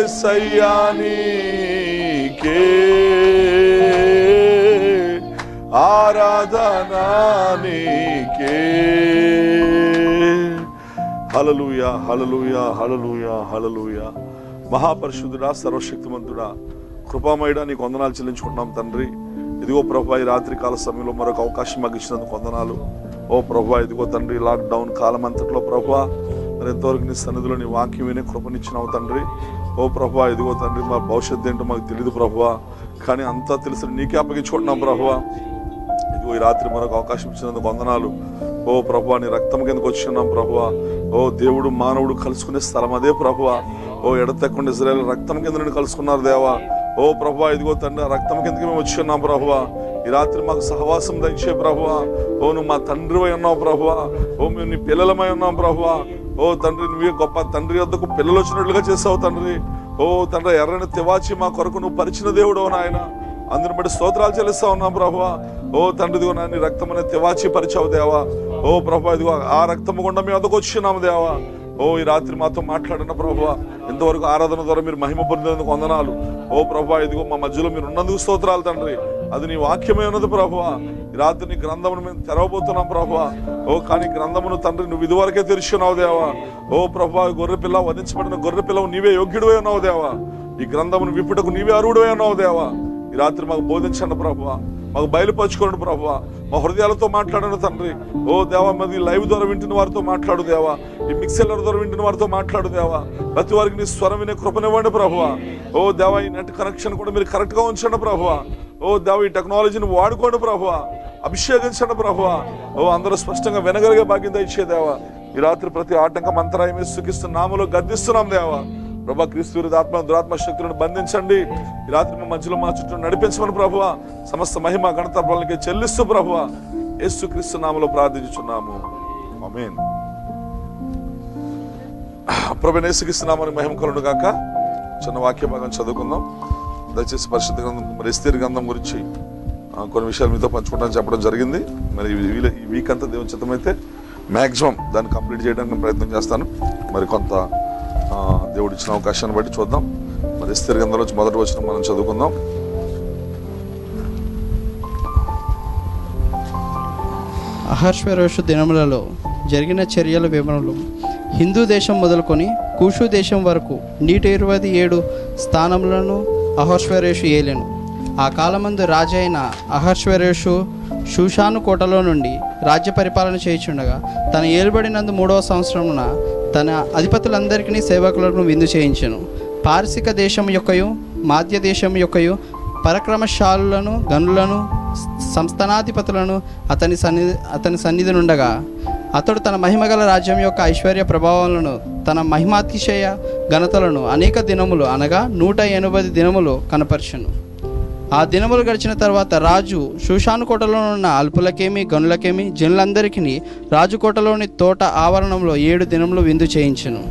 యేసయ్యా నీకే ఆరాధనా నీకే. హల్లెలూయా హల్లెలూయా హల్లెలూయా హల్లెలూయా. మహాపరిశుద్ధుడా, సర్వశక్తిమంతుడా, కృపామయుడా, నీకు వందనాలు చెల్లించుకుంటున్నాం తండ్రి. ఇదిగో ప్రభా, ఈ రాత్రి కాల సమయంలో మరొక అవకాశం మాకు ఇచ్చినందుకు వందనాలు. ఓ ప్రభా, ఇదిగో తండ్రి, లాక్డౌన్ కాలం అంతట్లో ప్రభా మరి ఎంతవరకు నీ సన్నిధిలో నీ వాక్యం వినే కృపనిచ్చినావు తండ్రి. ఓ ప్రభా, ఇదిగో తండ్రి, మా భవిష్యత్తు ఏంటో మాకు తెలియదు ప్రభా, కానీ అంతా తెలిసి నీకే అప్పగించుకుంటున్నాం ప్రభా. ఇదిగో ఈ రాత్రి మరొక అవకాశం ఇచ్చినందుకు వందనాలు. ఓ ప్రభా, నీ రక్తం కిందకు వచ్చినాం ప్రభా. ఓ దేవుడు మానవుడు కలుసుకునే స్థలం అదే ప్రభా. ఓ ఎడతెక్కకుండా ఇజ్రాయేల్ రక్తం కింద నుండి కలుసుకున్నారు దేవా. ఓ ప్రభా, ఇదిగో తండ్రి, ఆ రక్తం కిందకి మేము వచ్చి ఉన్నాం ప్రభువా. ఈ రాత్రి మాకు సహవాసం దయచే ప్రభువా. ఓ నువ్వు మా తండ్రివై ఉన్నావు ప్రభువా. ఓ మేము నీ పిల్లలమై ఉన్నాం ప్రభువా. ఓ తండ్రి, నువ్వే గొప్ప తండ్రి వద్దకు పిల్లలు వచ్చినట్లుగా చేసావు తండ్రి. ఓ తండ్రి, ఎర్రని తివాచి మా కొరకు నువ్వు పరిచిన దేవుడు నాయన. అందుని బట్టి స్తోత్రాలు చెల్లిస్తా ఉన్నాం ప్రభువా. ఓ తండ్రి, ఇదిగో నీ రక్తం అనే తివాచి పరిచావు దేవా. ఓ ప్రభా, ఇదిగో ఆ రక్తము గుండా మేము వద్దకు వచ్చినాము దేవా. ఓ ఈ రాత్రి మాతో మాట్లాడిన ప్రభువా, ఇంతవరకు ఆరాధన ద్వారా మీరు మహిమ పొందినందుకు వందనాలు. ఓ ప్రభా, ఇదిగో మా మధ్యలో మీరు ఉన్నందుకు స్తోత్రాలు తండ్రి. అది నీ వాక్యమే ఉన్నది ప్రభువా. ఈ రాత్రి నీ గ్రంథమును మేము తెరవబోతున్నాం ప్రభువా. ఓ కానీ గ్రంథమును తండ్రి నువ్వు ఇదివరకే తెరిచున్నావు దేవా. ఓ ప్రభా, గొర్రెపిల్ల, వధించబడిన గొర్రెపిల్లవు నీవే యోగ్యుడివే ఉన్నావు దేవా. ఈ గ్రంథమును విప్పుటకు నీవే అర్హుడివే ఉన్నావు దేవా. ఈ రాత్రి మాకు బోధించండి ప్రభువా, మాకు బయలుపరచుకోండి ప్రభువా. మా హృదయాలతో మాట్లాడండి తండ్రి. ఓ దేవా, మరి లైవ్ ద్వారా వింటున్న వారితో మాట్లాడు దేవా. ఈ మిక్సర్ల ద్వారా వింటున్న వారితో మాట్లాడు దేవా. ప్రతి వారికి నీ స్వరం వినే కృపనివ్వండి ప్రభువా. ఓ దేవా, ఈ నెట్ కనెక్షన్ కూడా మీరు కరెక్ట్గా ఉంచండి ప్రభువా. ఓ దేవా, ఈ టెక్నాలజీని వాడుకోండి ప్రభువా. అభిషేకించండి ప్రభువా. ఓ అందరూ స్పష్టంగా వినగలిగే భాగ్యం దయచే దేవా. ఈ రాత్రి ప్రతి ఆటంకం అంతరాయం సుఖిస్తున్న నామలో గద్దిస్తున్నాం దేవా. ప్రభా, క్రీస్తు ఆత్మ దురాత్మ శక్తులను బంధించండి. ఈ రాత్రి మా మధ్యలో మా చుట్టూ నడిపించమని ప్రభువా. సమస్త మహిమ ఘనత ప్రభువులకి చెల్లిస్తూ ప్రభువా యేసు క్రీస్తు నామములో ప్రార్థించుచున్నాము, ఆమేన్. ప్రభువైన యేసు క్రీస్తు నామమునకు మహిమ కలుగును గాక. చిన్న వాక్య భాగం చదువుకుందాం. దయచేసి పరిశుద్ధ గ్రంథం, మరి ఎస్తేరు గ్రంథం గురించి కొన్ని విషయాలు మీతో పంచుకుంటాను చెప్పడం జరిగింది. మరి ఈ వీక్ అంతా దేవుని చిత్తమైతే మ్యాక్సిమం దాన్ని కంప్లీట్ చేయడానికి ప్రయత్నం చేస్తాను. మరి కొంత దేవుడు ఇచ్చిన అవకాశాన్ని బట్టి చూద్దాం. మరి ఎస్తేరు గ్రంథంలో మొదటి వచనం మనం చదువుకుందాం. అహష్వేరోషు దినములలో జరిగిన చర్యల వివరణలు. హిందూ దేశం మొదలుకొని కూషు దేశం వరకు 127 స్థానములను అహష్వేరోషు ఏలెను. ఆ కాలమందు రాజైన అహష్వేరోషు షూషాను కోటలో నుండి రాజ్య పరిపాలన చేయుచుండగా తన ఏలుబడినందు 3వ సంవత్సరమున తన అధిపతులందరికీ సేవకులను విందు చేయించెను. పారసిక దేశం యొక్కయు మాధ్య దేశం యొక్కయు పరక్రమశాలులను గనులను సంస్థానాధిపతులను అతని సన్నిధి నుండగా అతడు తన మహిమగల రాజ్యం యొక్క ఐశ్వర్య ప్రభావాలను తన మహిమాతిశయ ఘనతలను అనేక దినములు అనగా 180 దినములు కనపరచెను. ఆ దినములు గడిచిన తర్వాత రాజు షూషాను కోటలో ఉన్న అల్పులకేమి గనులకేమి జనులందరికీ రాజుకోటలోని తోట ఆవరణంలో 7 దినములు విందు చేయించెను.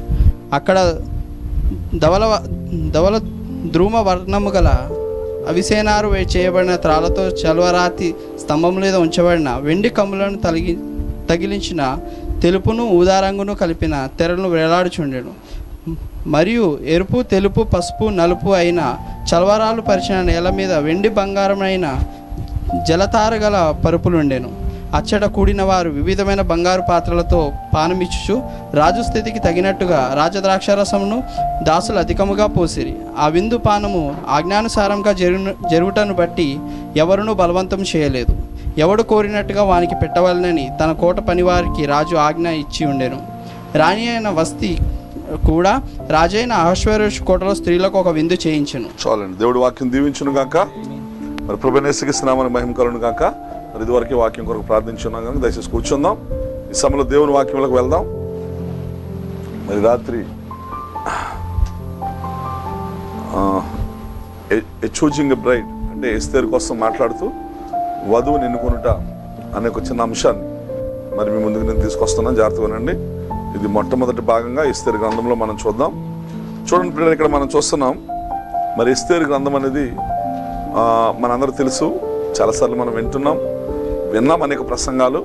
అక్కడ ధవల ధ్రుమ వర్ణము గల అవిసేనారు చేయబడిన త్రాళ్లతో చల్వరాతి స్తంభం మీద ఉంచబడిన వెండి కమ్ములను తగిలించిన తెలుపును ఊదారంగును కలిపిన తెరలను వేలాడుచుండెను. మరియు ఎరుపు, తెలుపు, పసుపు, నలుపు అయిన చల్వరాలు పరిచిన నేల మీద వెండి బంగారమైన జలతారగల పరుపులుండెను. అచ్చట కూడిన వారు వివిధమైన బంగారు పాత్రలతో పానమిచ్చుచు రాజు స్థితికి తగినట్టుగా రాజద్రాక్షారసమును దాసులు అధికముగా పోసిరి. ఆ విందు పానము ఆజ్ఞానుసారంగా జరుగుటను బట్టి ఎవరునూ బలవంతం చేయలేదు. ఎవడు కోరినట్టుగా వానికి పెట్టవాలని తన కోట పనివారికి రాజు ఆజ్ఞ ఇచ్చి ఉండెను. రాణి అయిన వస్తి కూడా రాజైన అహష్వేరోషు కోటలో స్త్రీలకు ఒక విందు చేయించెను. చాలండి. దేవుడి వాక్యం దీవించును గాక. మరి ప్రభువైన యేసు క్రీస్తు నామమునకు మహిమ కలుగును గాక. మరి ఇదివరకే వాక్యం కొరకు ప్రార్థించున్నాం కనుక దయచేసి కూర్చుందాం. ఈ సమయంలో దేవుని వాక్యంలోకి వెళ్దాం. మరి రాత్రి చూజింగ్ బ్రైడ్ అంటే ఎస్తేరు కోసం మాట్లాడుతూ వధువుని ఎన్నుకొనుట అనే ఒక చిన్న అంశాన్ని మరి మీ ముందుకు నేను తీసుకొస్తున్నాను. జాగ్రత్తగా వినండి. ఇది మొట్టమొదటి భాగంగా ఎస్తేరు గ్రంథంలో మనం చూద్దాం. చూడండి పిల్లలు, ఇక్కడ మనం చూస్తున్నాం. మరి ఎస్తేరు గ్రంథం అనేది మనందరూ తెలుసు, చాలాసార్లు మనం విన్నాం అనేక ప్రసంగాలు.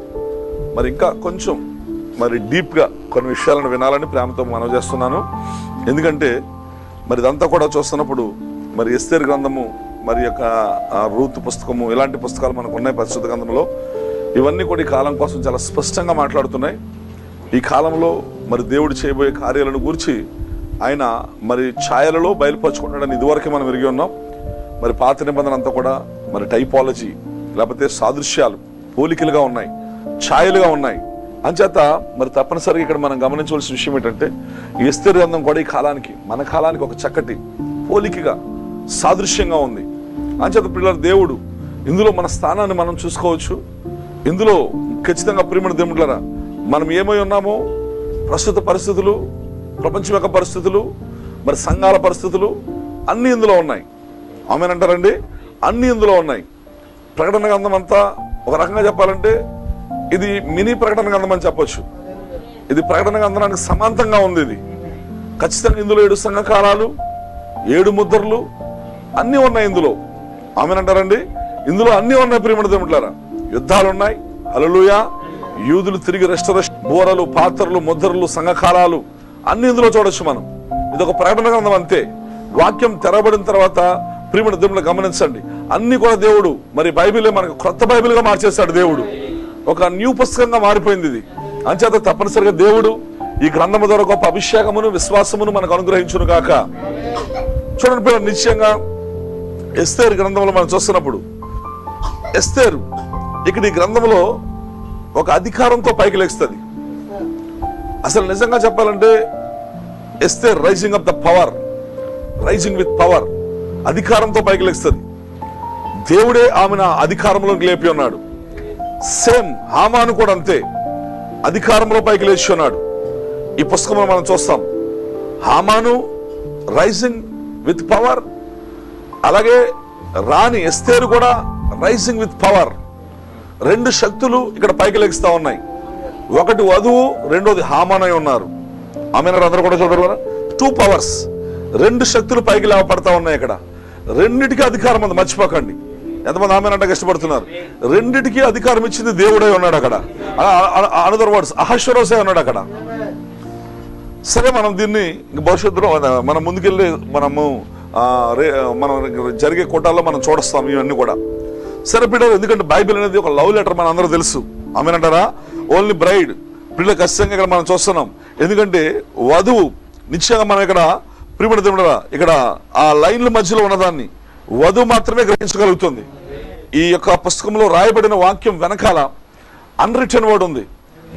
మరి ఇంకా కొంచెం మరి డీప్గా కొన్ని విషయాలను వినాలని ప్రేమతో మనవి చేస్తున్నాను. ఎందుకంటే మరి ఇదంతా కూడా చూస్తున్నప్పుడు మరి ఎస్తేరు గ్రంథము, మరి యొక్క రూతు పుస్తకము, ఇలాంటి పుస్తకాలు మనకు ఉన్నాయి పరిశుద్ధ గ్రంథంలో. ఇవన్నీ కూడా ఈ కాలం కోసం చాలా స్పష్టంగా మాట్లాడుతున్నాయి. ఈ కాలంలో మరి దేవుడు చేయబోయే కార్యాలను గురించి ఆయన మరి ఛాయలలో బయలుపరుచుకుంటాడని ఇదివరకే మనం ఎరిగి ఉన్నాం. మరి పాత నిబంధన అంతా కూడా మరి టైపాలజీ, లేకపోతే సాదృశ్యాలు, పోలికలుగా ఉన్నాయి, ఛాయలుగా ఉన్నాయి. అంచేత మరి తప్పనిసరిగా ఇక్కడ మనం గమనించవలసిన విషయం ఏంటంటే, ఎస్తేరు గ్రంథం కూడా ఈ కాలానికి, మన కాలానికి ఒక చక్కటి పోలికగా, సాదృశ్యంగా ఉంది. అంచేత పిల్లలు దేవుడు ఇందులో మన స్థానాన్ని మనం చూసుకోవచ్చు. ఇందులో ఖచ్చితంగా ప్రియమైన దేవుళ్ళారా, మనం ఏమై ఉన్నామో, ప్రస్తుత పరిస్థితులు, ప్రపంచం యొక్క పరిస్థితులు, మరి సంఘాల పరిస్థితులు అన్నీ ఇందులో ఉన్నాయి. ఆమేనంటారండి? అన్నీ ఇందులో ఉన్నాయి. ప్రకటన గ్రంథం అంతా ఒక రకంగా చెప్పాలంటే ఇది మినీ ప్రకటన గ్రంథం అని చెప్పొచ్చు. ఇది ప్రకటన గ్రంథానికి సమాంతంగా ఉంది. ఇది ఖచ్చితంగా ఇందులో 7 సంఘకాలాలు, 7 ముద్రలు అన్నీ ఉన్నాయి ఇందులో. ఆమేనంటారండి? ఇందులో అన్నీ ఉన్నాయి ప్రియమైన దేవుళ్ళారా. యుద్ధాలు ఉన్నాయి, హల్లెలూయా. యూదులు తిరిగి రెస్టరేషన్, బోరలు, పాత్రలు, ముద్రలు, సంఘకాలాలు అన్ని ఇందులో చూడొచ్చు మనం. ఇది ఒక ప్రకటన గ్రంథం అంతే. వాక్యం తెరబడిన తర్వాత ప్రియమైన దేవుళ్ళు గమనించండి, అన్ని కూడా దేవుడు మరి బైబిలే మనకు క్రొత్త బైబిల్గా మార్చేస్తాడు. దేవుడు ఒక న్యూ పుస్తకంగా మారిపోయింది ఇది. అంచేత తప్పనిసరిగా దేవుడు ఈ గ్రంథము ద్వారా గొప్ప అభిషేకమును, విశ్వాసమును మనకు అనుగ్రహించును గాక. చూడండి పిల్లలు, నిశ్చయంగా ఎస్తేరు గ్రంథంలో మనం చూస్తున్నప్పుడు, ఎస్తేరు ఇక్కడ ఈ గ్రంథంలో ఒక అధికారంతో పైకి లేస్తుంది. అసలు నిజంగా చెప్పాలంటే Esther rising up the power, rising with power, అధికారంతో పైకి లేస్తుంది. దేవుడే ఆమెను అధికారంలోకి లేపి ఉన్నాడు. సేమ్ హామాను కూడా అంతే, అధికారంలో పైకి లేచి ఉన్నాడు. ఈ పుస్తకంలో మనం చూస్తాం హామాను రైజింగ్ విత్ పవర్, అలాగే రాణి ఎస్తేరు కూడా రైజింగ్ విత్ పవర్. 2 శక్తులు ఇక్కడ పైకి లెగిస్తా ఉన్నాయి. ఒకటి వధువు, రెండోది హామానై ఉన్నారు. ఆమెను అందరూ కూడా చూడరు కదా. 2 పవర్స్, 2 శక్తులు పైకి లేవపడతా ఉన్నాయి. ఇక్కడ రెండిటికి అధికారం ఉంది, మర్చిపోకండి. ఎంతమంది ఆమెనంటే కష్టపడుతున్నారు? రెండిటికి అధికారం ఇచ్చింది దేవుడే ఉన్నాడు అక్కడ. అనదర్ వర్డ్స్, అహశ్వరోసే ఉన్నాడు అక్కడ. సరే, మనం దీన్ని భవిష్యత్తులో మనం ముందుకెళ్ళి మనం జరిగే కోటాల్లో మనం చూడస్తాం ఇవన్నీ కూడా. సరే పిల్లలు, ఎందుకంటే బైబిల్ అనేది ఒక లవ్ లెటర్, మన అందరూ తెలుసు. ఆమెనంటారా? ఓన్లీ బ్రైడ్ పిల్లలు ఖచ్చితంగా ఇక్కడ మనం చూస్తున్నాం. ఎందుకంటే వధువు నిశ్చయంగా మనం ఇక్కడ ప్రియమైన దేవుడా, ఇక్కడ ఆ లైన్ల మధ్యలో ఉన్నదాన్ని వధువు మాత్రమే గ్రహించగలుగుతుంది. ఈ యొక్క పుస్తకంలో రాయబడిన వాక్యం వెనకాల అన్రిటన్ వర్డ్ ఉంది,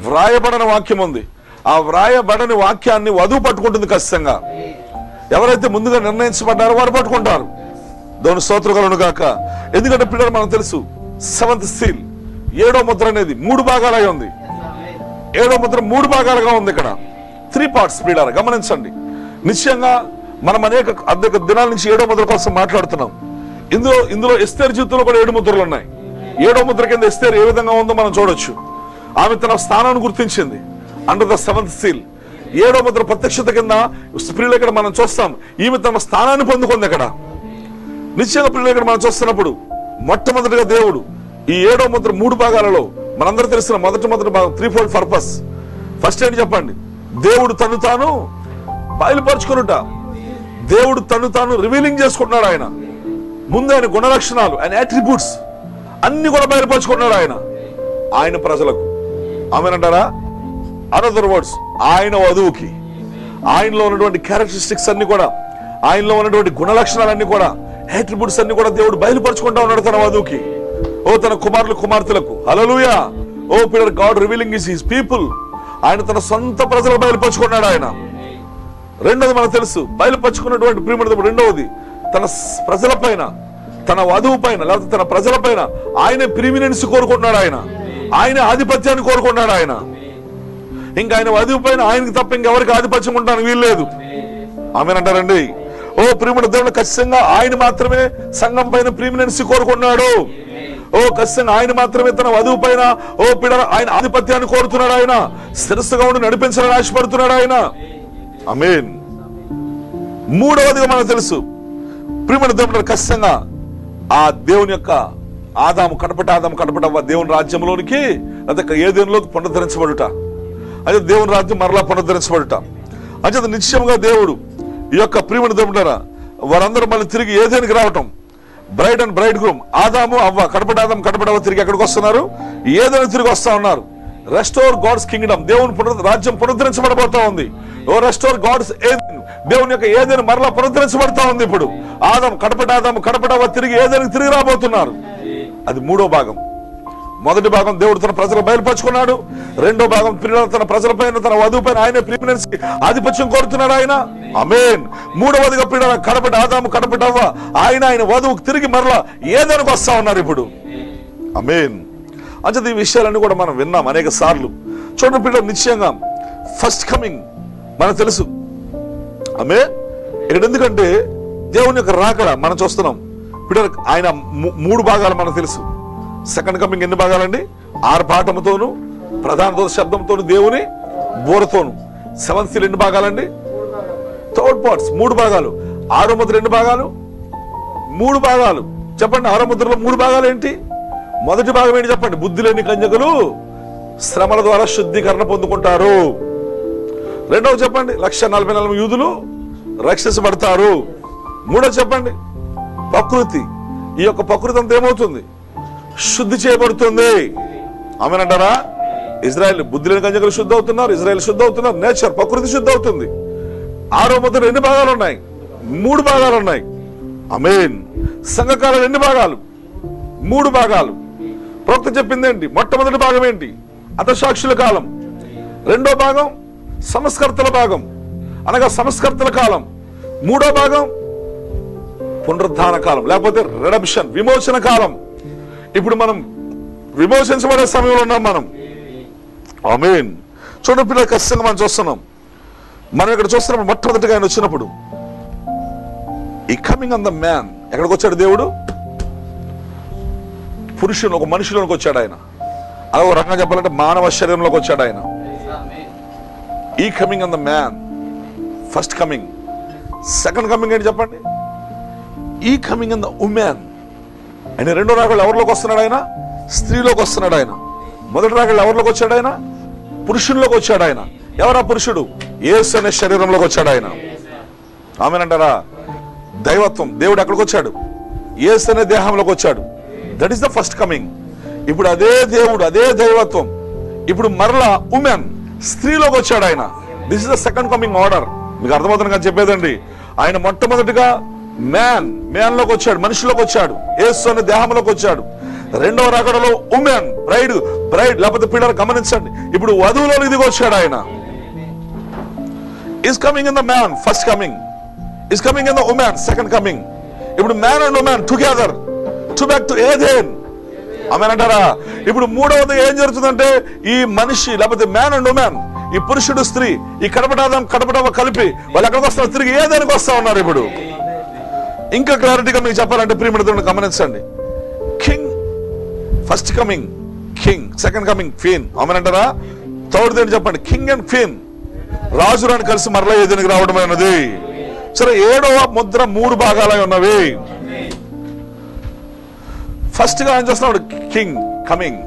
వ్రాయబడిన వాక్యం ఉంది. ఆ వ్రాయబడని వాక్యాన్ని వధువు పట్టుకుంటుంది ఖచ్చితంగా. ఎవరైతే ముందుగా నిర్ణయించబడ్డారో వారు పట్టుకుంటారు. దేవుని స్తోత్రం కలుగును గాక. ఎందుకంటే పిల్లలు మనకు తెలుసు, 7th సీల్, 7వ ముద్ర అనేది 3 భాగాలుగా ఉంది. 7వ ముద్ర 3 భాగాలుగా ఉంది. ఇక్కడ 3 పార్ట్స్ పిల్లలు గమనించండి. నిశ్చయంగా మనం అనేక దినాల నుంచి 7వ ముద్ర కోసం మాట్లాడుతున్నాం. ఇందులో ఎస్తేరు జీవితంలో కూడా 7 ముద్రలు ఉన్నాయి. 7వ ముద్ర కింద ఎస్తేరు ఏ విధంగా ఉందో మనం చూడొచ్చు. ఆమె తన స్థానాన్ని గుర్తించింది అండర్ ద 7th సీల్. 7వ ముద్ర ప్రత్యక్షత కింద స్త్రీలు ఇక్కడ మనం చూస్తాం, ఈమె తమ స్థానాన్ని పొందుకుంది. ఇక్కడ నిశ్చయంగా పిల్లలు ఇక్కడ మనం చూస్తున్నప్పుడు మొట్టమొదటిగా దేవుడు ఈ 7వ ముద్ర 3 భాగాలలో మనందరూ తెలిసిన మొదటి 3-fold పర్పస్. ఫస్ట్ ఏంటి చెప్పండి? దేవుడు తను తాను బయలుపరుచుకునుట. దేవుడు తను తాను రివీలింగ్ చేసుకుంటున్నాడు. ఆయన ముందు ఆయన గుణలక్షణాలు, ఆయన అట్రిబ్యూట్స్ అన్ని కూడా బయలుపరుచుకుంటున్నాడు ఆయన ప్రజలకు. ఆమెనంటారా? అనదర్ వర్డ్స్, ఆయన వధువుకి ఆయనలో ఉన్నటువంటి క్యారెక్టరిస్టిక్స్ అన్ని కూడా, ఆయనలో ఉన్నటువంటి గుణలక్షణాలన్నీ కూడా, అట్రిబ్యూట్స్ అన్ని కూడా దేవుడు బయలుపరుచుకుంటా ఉన్నాడు తన వధువుకి. ఓ తన కుమారులు కుమార్తెలకు. హల్లెలూయా. ఓ పిల్లర్, God revealing is his people. ఆయన తన సొంత ప్రజలకు బయలుపరుచుకున్నాడు ఆయన. రెండోది మనకు తెలుసు, బయలుపరుచుకున్నటువంటి ప్రియమైన రెండవది తన ప్రజల పైన, తన వధువు పైన, లేకపోతే తన ప్రజల పైన ఆయన ప్రీమినెన్స్ కోరుకుంటున్నాడు. ఆయన ఆధిపత్యాన్ని కోరుకుంటున్నాడు. ఆయన ఇంకా ఆయన వధువు పైన ఆయనకి తప్ప ఇంకెవరికి ఆధిపత్యం ఉండడానికి వీల్లేదు. ఆమెనంటారండి? ఓ ప్రియమైన దేవుడు, ఖచ్చితంగా ఆయన మాత్రమే సంఘం పైన ప్రీమినెన్స్ కోరుకున్నాడు. ఓ ఖచ్చితంగా ఆయన మాత్రమే తన వధువు పైన ఆయన ఆధిపత్యాన్ని కోరుతున్నాడు. ఆయన శిరస్సుగా ఉండి నడిపించాలని ఆశపడుతున్నాడు ఆయన. ఆమేన్. మూడవదిగా మనకు తెలుసు, ప్రియమైన దేవుడు, ఖచ్చితంగా ఆ దేవుని యొక్క ఆదాము కడపట దేవుని రాజ్యంలోనికి, లేకపోతే ఏదేనులోకి పునరుద్ధరించబడుట, అదే దేవుని రాజ్యం మరలా పునరుద్ధరించబడుట. అంటే నిశ్చయంగా దేవుడు ఈ యొక్క ప్రియమైన దేవుడారా, వారందరూ మళ్ళీ తిరిగి ఏదేనికి రావటం. బ్రైడ్ అండ్ బ్రైడ్ గ్రూమ్, ఆదాము అవ్వ, కడపటి ఆదాము కడపటి అవ్వ తిరిగి ఎక్కడికి వస్తున్నారు? ఏదైనా తిరిగి వస్తా ఉన్నారు. రెస్టోర్ గాడ్స్ కింగ్డమ్, దేవుని రాజ్యం పునరుద్ధరించబడబోతా ఉంది. ఓ రెస్టోర్ గాడ్స్ ఏదెన్, దేవుని యొక్క ఏదైనా మరలా పునరుద్ధరించబడతా ఉంది. ఇప్పుడు ఆదాము కడపటి అవ్వ తిరిగి ఏదైనా తిరిగి రాబోతున్నారు. అది 3వ భాగం. మొదటి భాగం దేవుడు తన ప్రజలు బయలుపరుచుకున్నాడు. 2వ భాగం పిల్లలు తన ప్రజలపైన, తన వధువు పైన ఆయన ప్రిమినెన్స్ ఆధిపత్యం కోరుతున్నాడు ఆయన. ఆమేన్. 3వదిగా పిల్లల కడపటి ఆదాము కడపటి అవ్వ ఆయన వధువుకు తిరిగి మరలా ఏదైనా వస్తా ఉన్నారు ఇప్పుడు. ఆమేన్. అంచేత ఈ విషయాలన్నీ కూడా మనం విన్నాం అనేక సార్లు. చూడండి పిల్లలు, నిశ్చయంగా ఫస్ట్ కమింగ్ మనకు తెలుసు. ఆమేన్. ఇక్కడ ఎందుకంటే దేవుని యొక్క రాకడ మనం చూస్తున్నాం. పిల్లలు ఆయన 3 భాగాలు మనకు తెలుసు. సెకండ్ కమింగ్ ఎన్ని భాగాలండి? 6 పాఠముతోను, ప్రధాన శబ్దంతోను, దేవుని బోరతోను. 7th seal ఎన్ని భాగాలండి? 3rd parts, 3 భాగాలు. 6వ ముద్ర ఎన్ని భాగాలు? 3 భాగాలు. చెప్పండి, 6వ ముద్రలో 3 భాగాలు ఏంటి? మొదటి భాగం ఏంటి చెప్పండి? బుద్ధి లేని కన్యకలు శ్రమల ద్వారా శుద్ధీకరణ పొందుకుంటారు. 2వ చెప్పండి, 144,000 యూదులు రక్షించబడతారు. 3వ చెప్పండి, ప్రకృతి. ఈ యొక్క ప్రకృతి అంతా ఏమవుతుంది? శుద్ధి చేయబడుతుంది. ఆమేనంటారా? ఇజ్రాయెల్ బుద్ధి లేని కన్యకలు శుద్ధి అవుతున్నారు, ఇజ్రాయెల్ శుద్ధి అవుతున్నారు, నేచర్ ప్రకృతి శుద్ధి అవుతుంది. 6వ ముద్ర ఎన్ని భాగాలు ఉన్నాయి? 3 భాగాలు ఉన్నాయి. ఆమేన్. సంఘకాలం ఎన్ని భాగాలు? 3 భాగాలు. ప్రవక్త చెప్పింది ఏంటి? మొట్టమొదటి భాగం ఏంటి? హతసాక్షుల కాలం. 2వ భాగం సంస్కర్తల భాగం, అనగా సంస్కర్తల కాలం. 3వ భాగం పునరుద్ధాన కాలం, లేకపోతే రెడెంప్షన్, విమోచన కాలం. ఇప్పుడు మనం విమోచించబడే సమయంలో ఉన్నాం మనం. ఆమేన్. చూడండి పిల్లలు, ఖచ్చితంగా మనం చూస్తున్నాం. మనం ఇక్కడ చూస్తున్నాం మొట్టమొదటిగా ఆయన వచ్చినప్పుడు ఈ కమింగ్ ఆన్ ద మ్యాన్. ఎక్కడికి వచ్చాడు దేవుడు? పురుషుడు, ఒక మనుషులోకి వచ్చాడు ఆయన. అలా ఒక రకంగా చెప్పాలంటే మానవ శరీరంలోకి వచ్చాడు ఆయన. ఈ coming on the man, first coming. Second coming ఏంటి చెప్పండి? ఈ కమింగ్ ఆన్ ద ఉమెన్. ఆయన 2వ రాకడలో ఎవరిలోకి వస్తున్నాడు? ఆయన స్త్రీలోకి వస్తున్నాడు. ఆయన మొదటి రాకడలో ఎవరిలోకి వచ్చాడు? ఆయన పురుషుల్లోకి వచ్చాడు. ఆయన ఎవరా పురుషుడు? యేసు అనే శరీరంలోకి వచ్చాడు ఆయన. ఆమేనంటారా? దైవత్వం, దేవుడు ఎక్కడికి వచ్చాడు? యేసు అనే దేహంలోకి వచ్చాడు. That is the first coming. ఇప్పుడు అదే దేవుడు, అదే దైవత్వం ఇప్పుడు మరలా ఉమెన్, స్త్రీలోకి వచ్చాడు ఆయన. This is the second coming order. మీకు అర్థమవుతుంది కదా చెప్పేదండి. ఆయన మొట్టమొదటిగా మ్యాన్ లోకి వచ్చాడు, మనిషిలోకి వచ్చాడు, యేసు అనే దేహంలోకి వచ్చాడు. 2వ రాకడలో ఉమెన్, బ్రైడ్ లేకపోతే పిల్లలు గమనించండి, ఇప్పుడు వధువులో ఇదిగా వచ్చాడు ఆయన. Is coming in the man, first coming. Is coming in the woman, second coming. ఇప్పుడు man and woman together to back to Eden. ఆమేనంటారా? ఇప్పుడు 3వది ఏం జరుగుతుందంటే ఈ మనిషి లేకపోతే మ్యాన్ అండ్ ఉమెన్, ఈ పురుషుడు స్త్రీ, ఈ కడపటవ కలిపి వాళ్ళు ఎక్కడికి వస్తారు? తిరిగి ఏదైనా వస్తా ఉన్నారు. ఇప్పుడు ఇంకా క్లారిటీగా మీకు చెప్పాలంటే ప్రియమైన గమనించండి. King first coming, king second coming, queen. ఆమేనంటారా? థర్డ్ ఏంటి చెప్పండి? కింగ్ అండ్ క్వీన్, రాజురాని కలిసి మరలా ఏదైనా రావడం అన్నది. సరే, 7వ ముద్ర 3 భాగాలై ఉన్నవి. ఫస్ట్ గా ఏం చేస్తున్నాడు? King coming.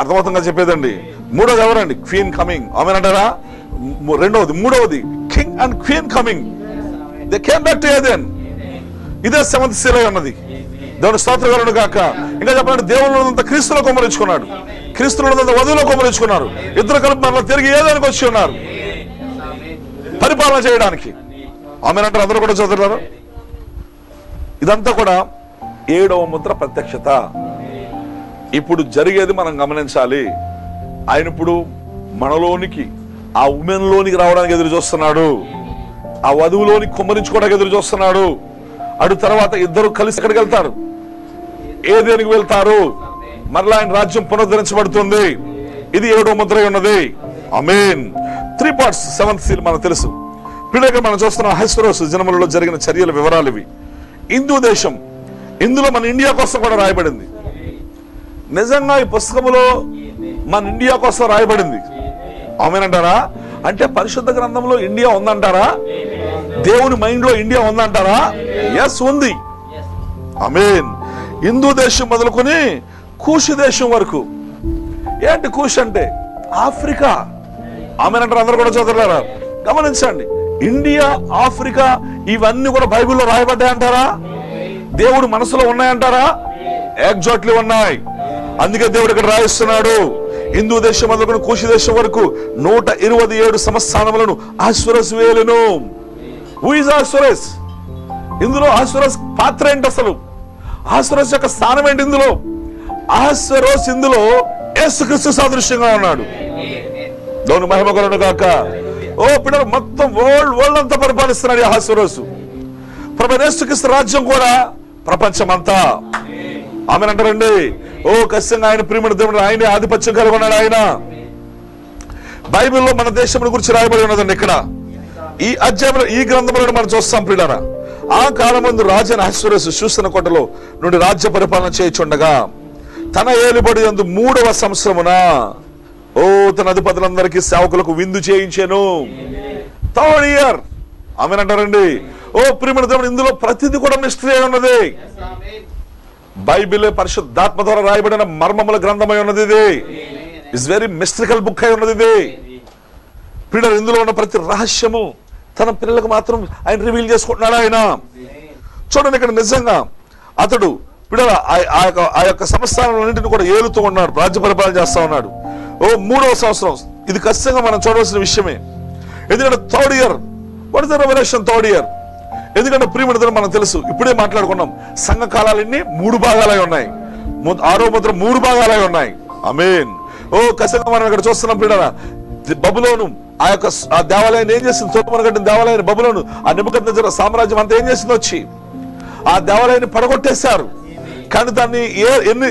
అర్థమవుతుందిగా చెప్పేదండి. 3వది ఎవరండి? Queen coming. ఆమేనంటారా? 2వది king and queen coming. They came back to Eden. ఇదే 7th seal ఉన్నది. దేవుని స్తోత్రగారుడు గాక. ఇంకా చెప్పాలంటే దేవుళ్ళంతా క్రీస్తులో కుమ్మరించుకున్నాడు, క్రీస్తులంతా వధువులో కుమ్మరించుకున్నారు. ఇద్దరు కలిపి మరలా తిరిగి ఏదానికి వచ్చి ఉన్నారు పరిపాలన చేయడానికి. ఆమేనంటారు? అందరూ కూడా చదువుతారు. ఇదంతా కూడా 7వ ముద్ర ప్రత్యక్షత. ఇప్పుడు జరిగేది మనం గమనించాలి. ఆయన ఇప్పుడు మనలోనికి, ఆ ఉమెన్ లోనికి రావడానికి ఎదురు చూస్తున్నాడు, ఆ వధువులోనికి కుమ్మరించుకోవడానికి ఎదురు చూస్తున్నాడు. అటు తర్వాత ఇద్దరు కలిసి ఎక్కడికి వెళ్తారు? ఏదేనికి వెళ్తారు. మరలా ఆయన రాజ్యం పునరుద్ధరించబడుతుంది. ఇది 7వ ముద్ర ఉన్నది. ఆమేన్. 3 parts 7th seal మనకు తెలుసు. పిల్లగా మనం చూస్తున్నాం అహష్వేరోషు జనములలో జరిగిన చర్యల వివరాలు ఇవి. హిందూ దేశం, ఇందులో మన ఇండియా కోసం కూడా రాయబడింది. నిజంగా ఈ పుస్తకములో మన ఇండియా కోసం రాయబడింది. ఆమేనంటారా? అంటే పరిశుద్ధ గ్రంథంలో ఇండియా ఉందంటారా? దేవుని మైండ్ లో ఇండియా ఉందంటారా? ఎస్, ఉంది. ఆమేన్. హిందూ దేశం మొదలుకొని కూషు దేశం వరకు. ఏంటి కూష్ అంటే? ఆఫ్రికా. ఆమేనంటారు? అందరూ కూడా చదువుతారా? గమనించండి, ఇండియా, ఆఫ్రికా ఇవన్నీ కూడా బైబిల్లో రాయబడ్డాయి అంటారా? దేవుడు మనసులో ఉన్నాయంటారా? ఎగ్జాక్ట్లీ ఉన్నాయి. అందుకే దేవుడు ఇక్కడ రాయిస్తున్నాడు, హిందూ దేశం మొదలుకొని కూషి దేశం వరకు 127 సంస్థానములను అహష్వేరోషు వేలెను. Who is అహష్వేరోష్? ఇందులో అహష్వేరోష్ పాత్ర ఏంటి? అసలు అహష్వేరోష్ యొక్క స్థానం ఏంటి ఇందులో? అహష్వేరోష్ ఇందులో యేసుక్రీస్తు సాదృశ్యంగా ఉన్నాడు. దేవుని మహిమ కలుగును గాక. ఓ పిల్లలు, మొత్తం వరల్డ్ అంతా పరిపాలిస్తున్నాడు అహష్వేరోషు. ప్రభువైన యేసుక్రీస్తు రాజ్యం కూడా ప్రపంచమంతా. ఆమెను అంటారండి. ఓ ఖచ్చితంగా ఆయన ప్రియమైన దేవుడు, ఆయనే ఆధిపత్యం కలిగి ఉన్నాడు. ఆయన బైబిల్లో మన దేశం గురించి రాయబడి ఉన్నదండి. ఇక్కడ ఈ అధ్యాయంలో, ఈ గ్రంథంలో మనం చూస్తాం ప్రియులారా, ఆ కాలం ముందు రాజైన అహష్వేరోషు సూసన కోటలో నుండి రాజ్య పరిపాలన చేయుచుండగా తన ఏలుబడి యందు 3వ సంవత్సరమున తన అధిపతులందరికీ సేవకులకు విందు చేయించాను. 3rd year. ఆమెను అంటారండి. ఓ ప్రియమైన దేవుడు, ఇందులో ప్రతిదీ కూడా మిస్టరీ అయి ఉన్నది. బైబిల్ పరిశుద్ధాత్మ ద్వారా రాయబడిన మర్మముల గ్రంథమై ఉన్నది. ఇది ఇస్ వెరీ మిస్టరికల్ బుక్ అయి ఉన్నది. ఇది పిల్లలు, ఇందులో ఉన్న ప్రతి రహస్యము తన పిల్లలకు మాత్రం ఆయన రివీల్ చేసుకుంటున్నాడు. ఆయన చూడండి, ఇక్కడ నిజంగా అతడు పిల్లల ఆ యొక్క సంస్థానాలన్నింటినీ కూడా ఏలుతూ ఉన్నాడు, రాజ్య పరిపాలన చేస్తా ఉన్నాడు. 3వ సంవత్సరం. ఇది ఖచ్చితంగా మనం చూడవలసిన విషయమే. ఎందుకంటే 3rd year. What is the revolution 3rd year? ఎందుకంటే ప్రియమైన మనకు తెలుసు, ఇప్పుడే మాట్లాడుకున్నాం, సంఘ కాలాలన్నీ 3 భాగాలై ఉన్నాయి. 6వ ముద్ర 3 భాగాలై ఉన్నాయి. ఆమేన్. ఖచ్చితంగా మనం ఇక్కడ చూస్తున్నాం పిల్లల, బబులోను ఆ యొక్క దేవాలయాన్ని ఏం చేసింది? సొలొమోను కట్టిన దేవాలయాన్ని బబులోను, ఆ నెబుకద్నెజరు సామ్రాజ్యం అంతా ఏం చేసింది? వచ్చి ఆ దేవాలయాన్ని పడగొట్టేశారు. కానీ దాన్ని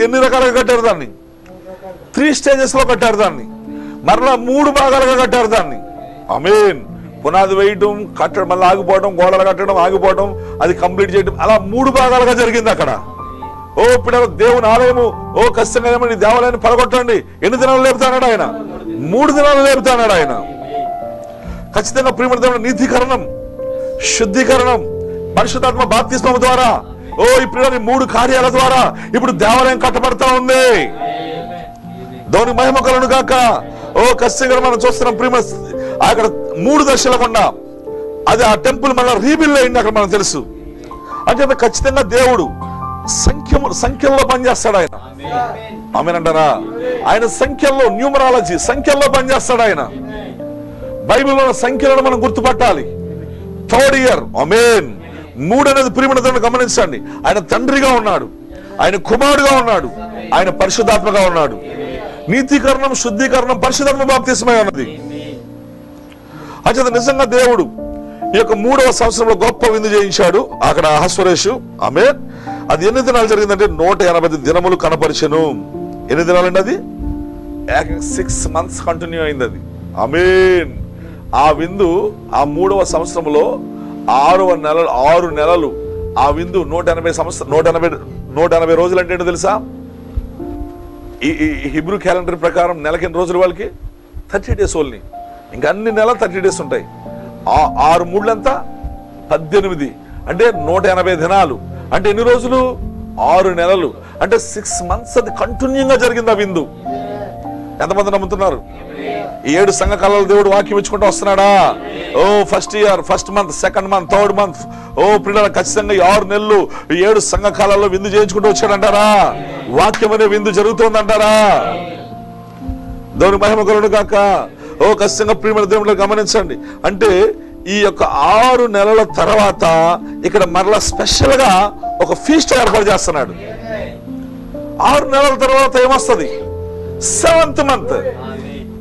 ఎన్ని రకాలుగా కట్టారు? దాన్ని 3 stages లో కట్టారు. దాన్ని మరలా 3 భాగాలుగా కట్టారు. దాన్ని ఆమేన్. పునాది వేయటం, కట్టడం, మళ్ళీ ఆగిపోవడం, గోడలు కట్టడం, ఆగిపోవడం, అది కంప్లీట్ చేయడం, అలా 3 భాగాలుగా జరిగింది అక్కడ. పిల్లలు, దేవుని ఆలయము ఖచ్చితంగా ఏమని దేవాలయాన్ని పడగొట్టండి. ఎన్ని దినాలు లేపుతాడు ఆయన? 3 దినాలు లేపుతాడు ఆయన. ఖచ్చితంగా ప్రియమైన దేవుని నీతీకరణం, శుద్ధీకరణం, పరిశుద్ధాత్మ బాప్తిస్మం ద్వారా ఈ పిల్లలని 3 కార్యాల ద్వారా ఇప్పుడు దేవాలయం కట్టబడతా ఉంది. దేవుని మహిమ కలుగును గాక. ఖచ్చితంగా మనం చూస్తున్నాం ప్రియమైన, అక్కడ 3 దశల గుండా అది ఆ టెంపుల్ మళ్ళీ రీబిల్డ్ అయింది అక్కడ మనకు తెలుసు. అంటే ఖచ్చితంగా దేవుడు సంఖ్యల్లో పనిచేస్తాడు ఆయన. ఆమేనంటారా? ఆయన సంఖ్యల్లో, న్యూమరాలజీ సంఖ్యల్లో పనిచేస్తాడు ఆయన. బైబిల్లో సంఖ్యలను మనం గుర్తుపట్టాలి. 3rd year. ఆమేన్. 3 అనేది ప్రియమైన గమనించండి. ఆయన తండ్రిగా ఉన్నాడు, ఆయన కుమారుడుగా ఉన్నాడు, ఆయన పరిశుద్ధాత్మగా ఉన్నాడు. నీతీకరణం, శుద్ధీకరణం, పరిశుద్ధాత్మ బాప్తిస్మై ఉన్నది. అంటే నిజంగా దేవుడు ఈ యొక్క 3వ సంవత్సరంలో గొప్ప విందు చేయించాడు అక్కడ అహష్వేరోషు. ఆమేన్. అది ఎన్ని దినాలు జరిగిందంటే 180 దినములు కనపరిచెను. ఎన్ని దినాలండి? అది 6 months కంటిన్యూ అయింది అది. ఆమేన్. ఆ విందు ఆ 3వ సంవత్సరంలో 6 నెలలు ఆ విందు. 180 రోజులు అంటే ఏంటో తెలుసా? ఈ హిబ్రూ క్యాలెండర్ ప్రకారం నెలకి ఎన్ని రోజులు? వాళ్ళకి 30 days ఓన్లీ. ఇంకా అన్ని నెలలు 30 days ఉంటాయి. 6 3 18 అంటే 180 దినాలు. అంటే ఎన్ని రోజులు? 6 నెలలు. అంటే 6 months అది కంటిన్యూగా జరిగింది ఆ విందు. ఎంతమంది నమ్ముతున్నారు? 7 సంఘ కాలాలు దేవుడు వాక్యం ఇచ్చుకుంటూ వస్తున్నాడా? 1st year, 1st month, 2nd month, 3rd month. పిల్లల ఖచ్చితంగా 6 నెలలు 7 సంఘ కాలాల్లో విందు చేయించుకుంటూ వచ్చాడంటారా? వాక్యం అనే విందు జరుగుతుందంటారా? దేవుని మహిమ కలుగును గాక. ఖచ్చితంగా ప్రియమైన దేవుడు గమనించండి. అంటే ఈ యొక్క 6 నెలల తర్వాత ఇక్కడ మరలా స్పెషల్ గా ఒక ఫీస్ట్ ఏర్పాటు చేస్తున్నాడు. 6 నెలల తర్వాత ఏమొస్తుంది? 7th month.